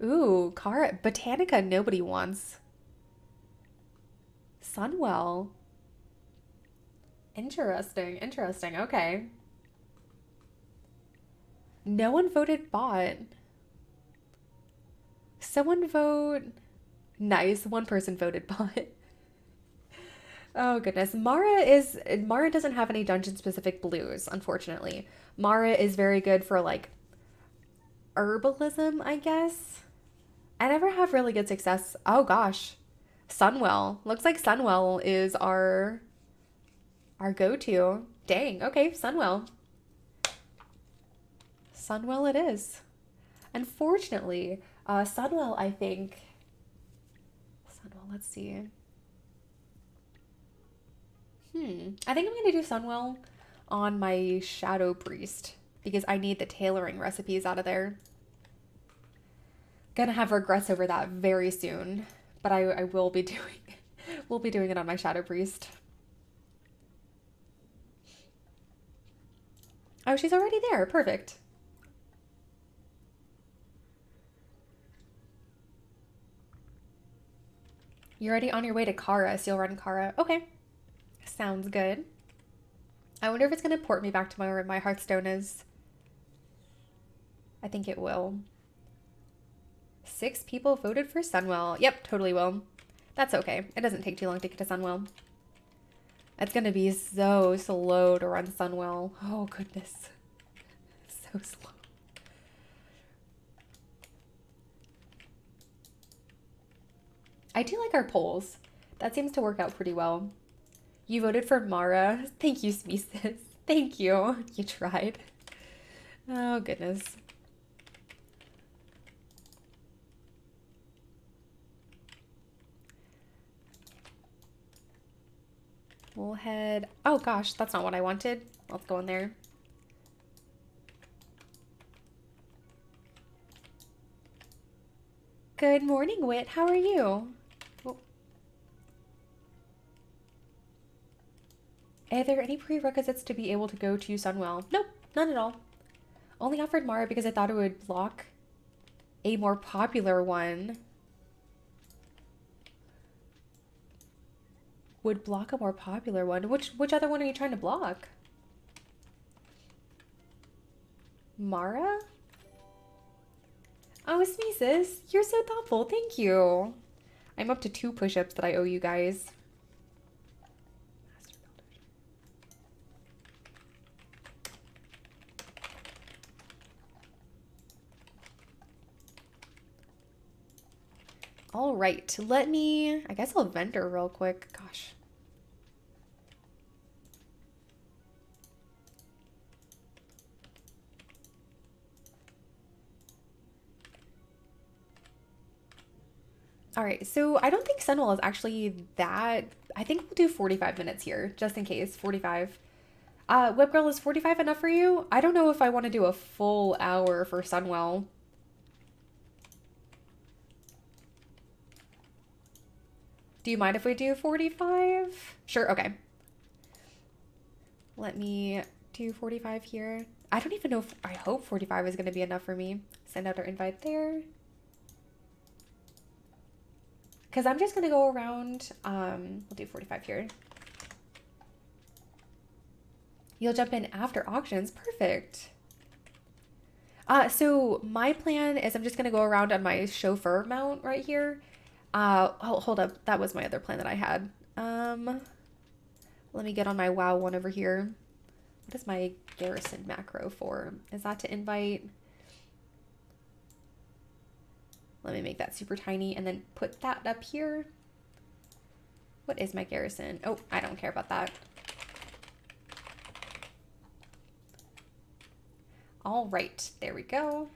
Ooh, Kara. Botanica nobody wants. Sunwell. Interesting. Interesting. Okay. No one voted bot. Someone vote. Nice. One person voted bot. Oh goodness. Mara doesn't have any dungeon specific blues, unfortunately. Mara is very good for like herbalism, I guess. I never have really good success. Oh gosh. Sunwell. Looks like Sunwell is our go-to. Dang. Okay, Sunwell. Sunwell it is. Unfortunately, Sunwell, I think. Sunwell, let's see. I think I'm going to do Sunwell on my Shadow Priest because I need the tailoring recipes out of there. Gonna have regrets over that very soon, but I will be doing it on my Shadow Priest. Oh, she's already there. Perfect. You're already on your way to Kara, so you'll run Kara. Okay. Sounds good. I wonder if it's going to port me back to where my Hearthstone is. I think it will. 6 people voted for Sunwell. Yep, totally will. That's okay. It doesn't take too long to get to Sunwell. It's going to be so slow to run Sunwell. Oh, goodness. So slow. I do like our polls. That seems to work out pretty well. You voted for Mara. Thank you, Smeesis. Thank you. You tried. Oh, goodness. We'll head... Oh, gosh. That's not what I wanted. Let's go in there. Good morning, Wit. How are you? Are there any prerequisites to be able to go to Sunwell? Nope, none at all. Only offered Mara because I thought it would block a more popular one. Would block a more popular one. Which other one are you trying to block? Mara? Oh, Sneezes, you're so thoughtful. Thank you. I'm up to 2 push-ups that I owe you guys. All right, I guess I'll vendor real quick. Gosh. All right, so I don't think Sunwell is actually that. I think we'll do 45 minutes here, just in case. 45. Whip Girl, is 45 enough for you? I don't know if I want to do a full hour for Sunwell. Do you mind if we do 45? Sure, okay. Let me do 45 here. I don't even know if, I hope 45 is going to be enough for me. Send out our invite there. Because I'm just going to go around, we'll do 45 here. You'll jump in after auctions. Perfect. So my plan is I'm just going to go around on my chauffeur mount right here. Oh, hold up. That was my other plan that I had. Let me get on my WoW one over here. What is my garrison macro for? Is that to invite? Let me make that super tiny and then put that up here. What is my garrison? Oh, I don't care about that. All right, there we go.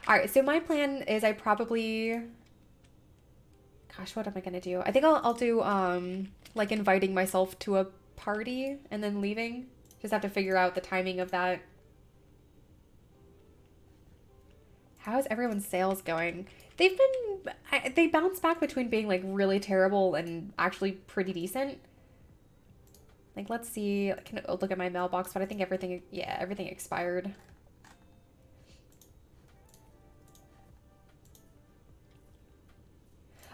All right, so my plan is I probably, gosh, what am I gonna do? I think I'll do like inviting myself to a party and then leaving. Just have to figure out the timing of that. How's everyone's sales going? They bounce back between being like really terrible and actually pretty decent. Like, let's see, I can look at my mailbox, but I think everything, yeah, everything expired.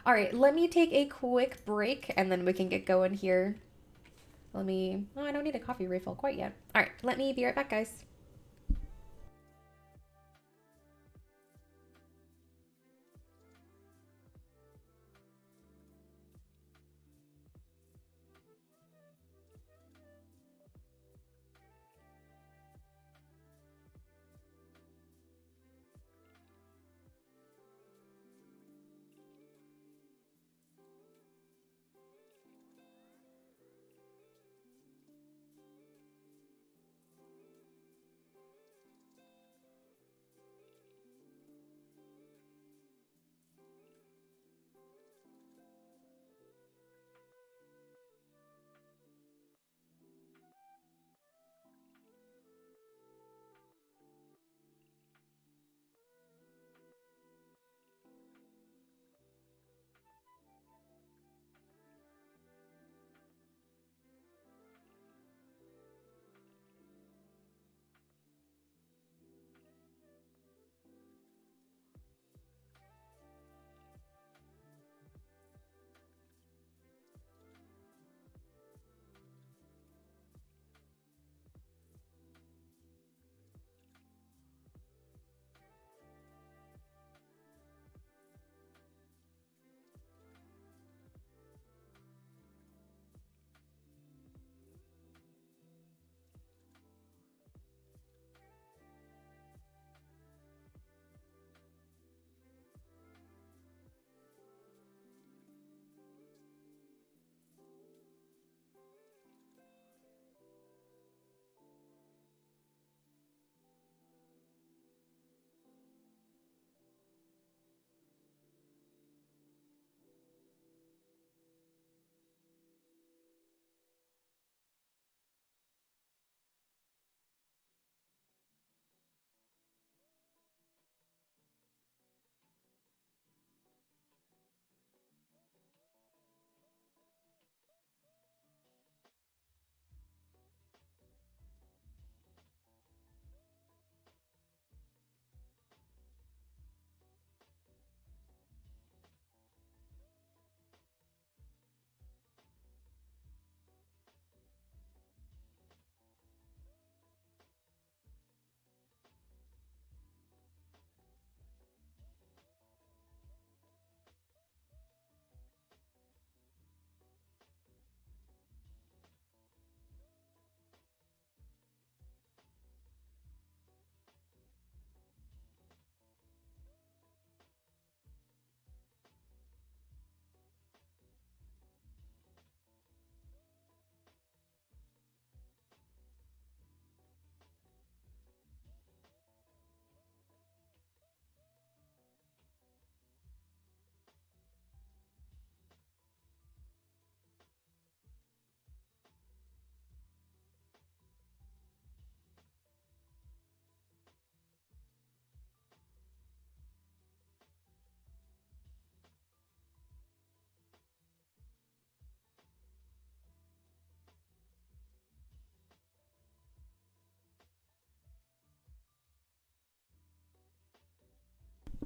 All right, let me take a quick break and then we can get going here. Oh, I don't need a coffee refill quite yet. All right, let me be right back, guys.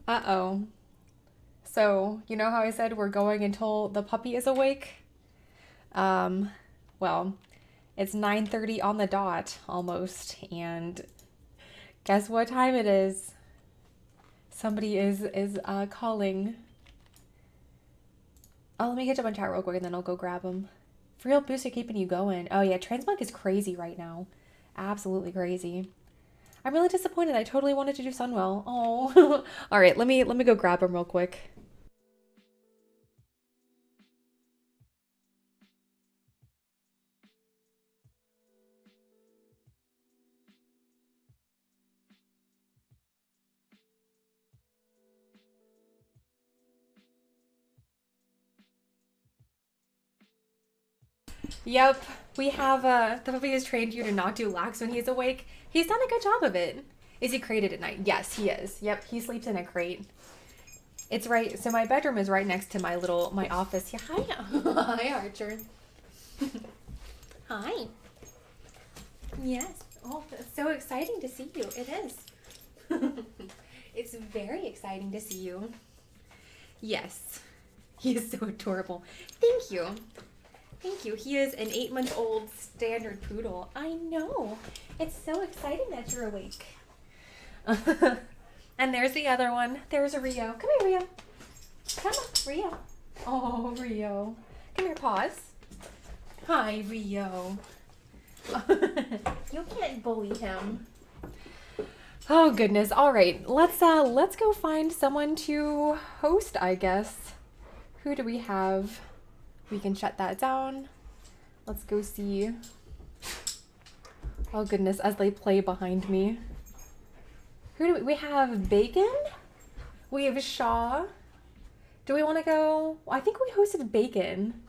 Uh-oh. So, you know how I said we're going until the puppy is awake? Um, well, it's 9:30 on the dot almost, and guess what time it is? Somebody is calling. Oh, let me catch up on chat real quick and then I'll go grab him. For real booster keeping you going. Oh yeah, Transmog is crazy right now. Absolutely crazy. I'm really disappointed. I totally wanted to do Sunwell. Oh. All right, let me go grab him real quick. Yep, we have the puppy has trained you to not do lax when he's awake. He's done a good job of it. Is he crated at night? Yes, he is. Yep, he sleeps in a crate. It's right. So my bedroom is right next to my office. Yeah, hi. Hi, Archer. Hi. Yes. Oh, it's so exciting to see you. It is. It's very exciting to see you. Yes. He is so adorable. Thank you. Thank you. He is an 8-month-old standard poodle. I know. It's so exciting that you're awake. And there's the other one. There's a Rio. Come here, Rio. Come on, Rio. Oh, Rio. Come here, pause. Hi, Rio. You can't bully him. Oh goodness. All right. Let's go find someone to host, I guess. Who do we have? We can shut that down. Let's go see. Oh goodness, as they play behind me. Who do we have? Bacon? We have Shaw. Do we want to go? I think we hosted Bacon.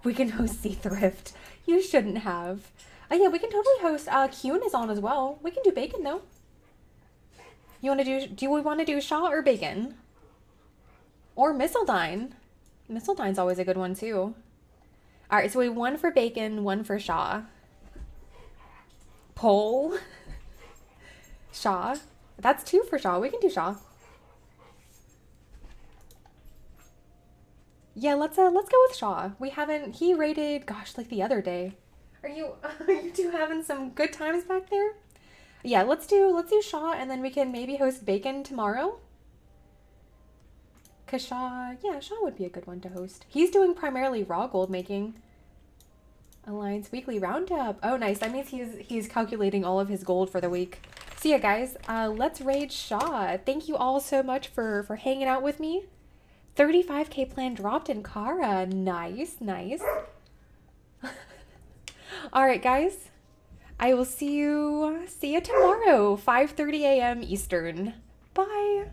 We can host Seathrift. You shouldn't have. Oh yeah, we can totally host. Kuhn is on as well. We can do Bacon though. You want to do we want to do Shaw or Bacon? Or Mistledine? Mistledine's always a good one too. All right, so we have one for Bacon, one for Shaw. Pole. Shaw. That's 2 for Shaw. We can do Shaw. Yeah, let's go with Shaw. We haven't. He rated, gosh, like the other day. Are you two having some good times back there? Yeah, let's do Shaw, and then we can maybe host Bacon tomorrow. Cause Shaw would be a good one to host. He's doing primarily raw gold making. Alliance weekly roundup. Oh, nice. That means he's calculating all of his gold for the week. So yeah, guys, let's raid Shaw. Thank you all so much for hanging out with me. 35k plan dropped in Kara. Nice. All right, guys. I will see you tomorrow, 5:30 a.m. Eastern. Bye.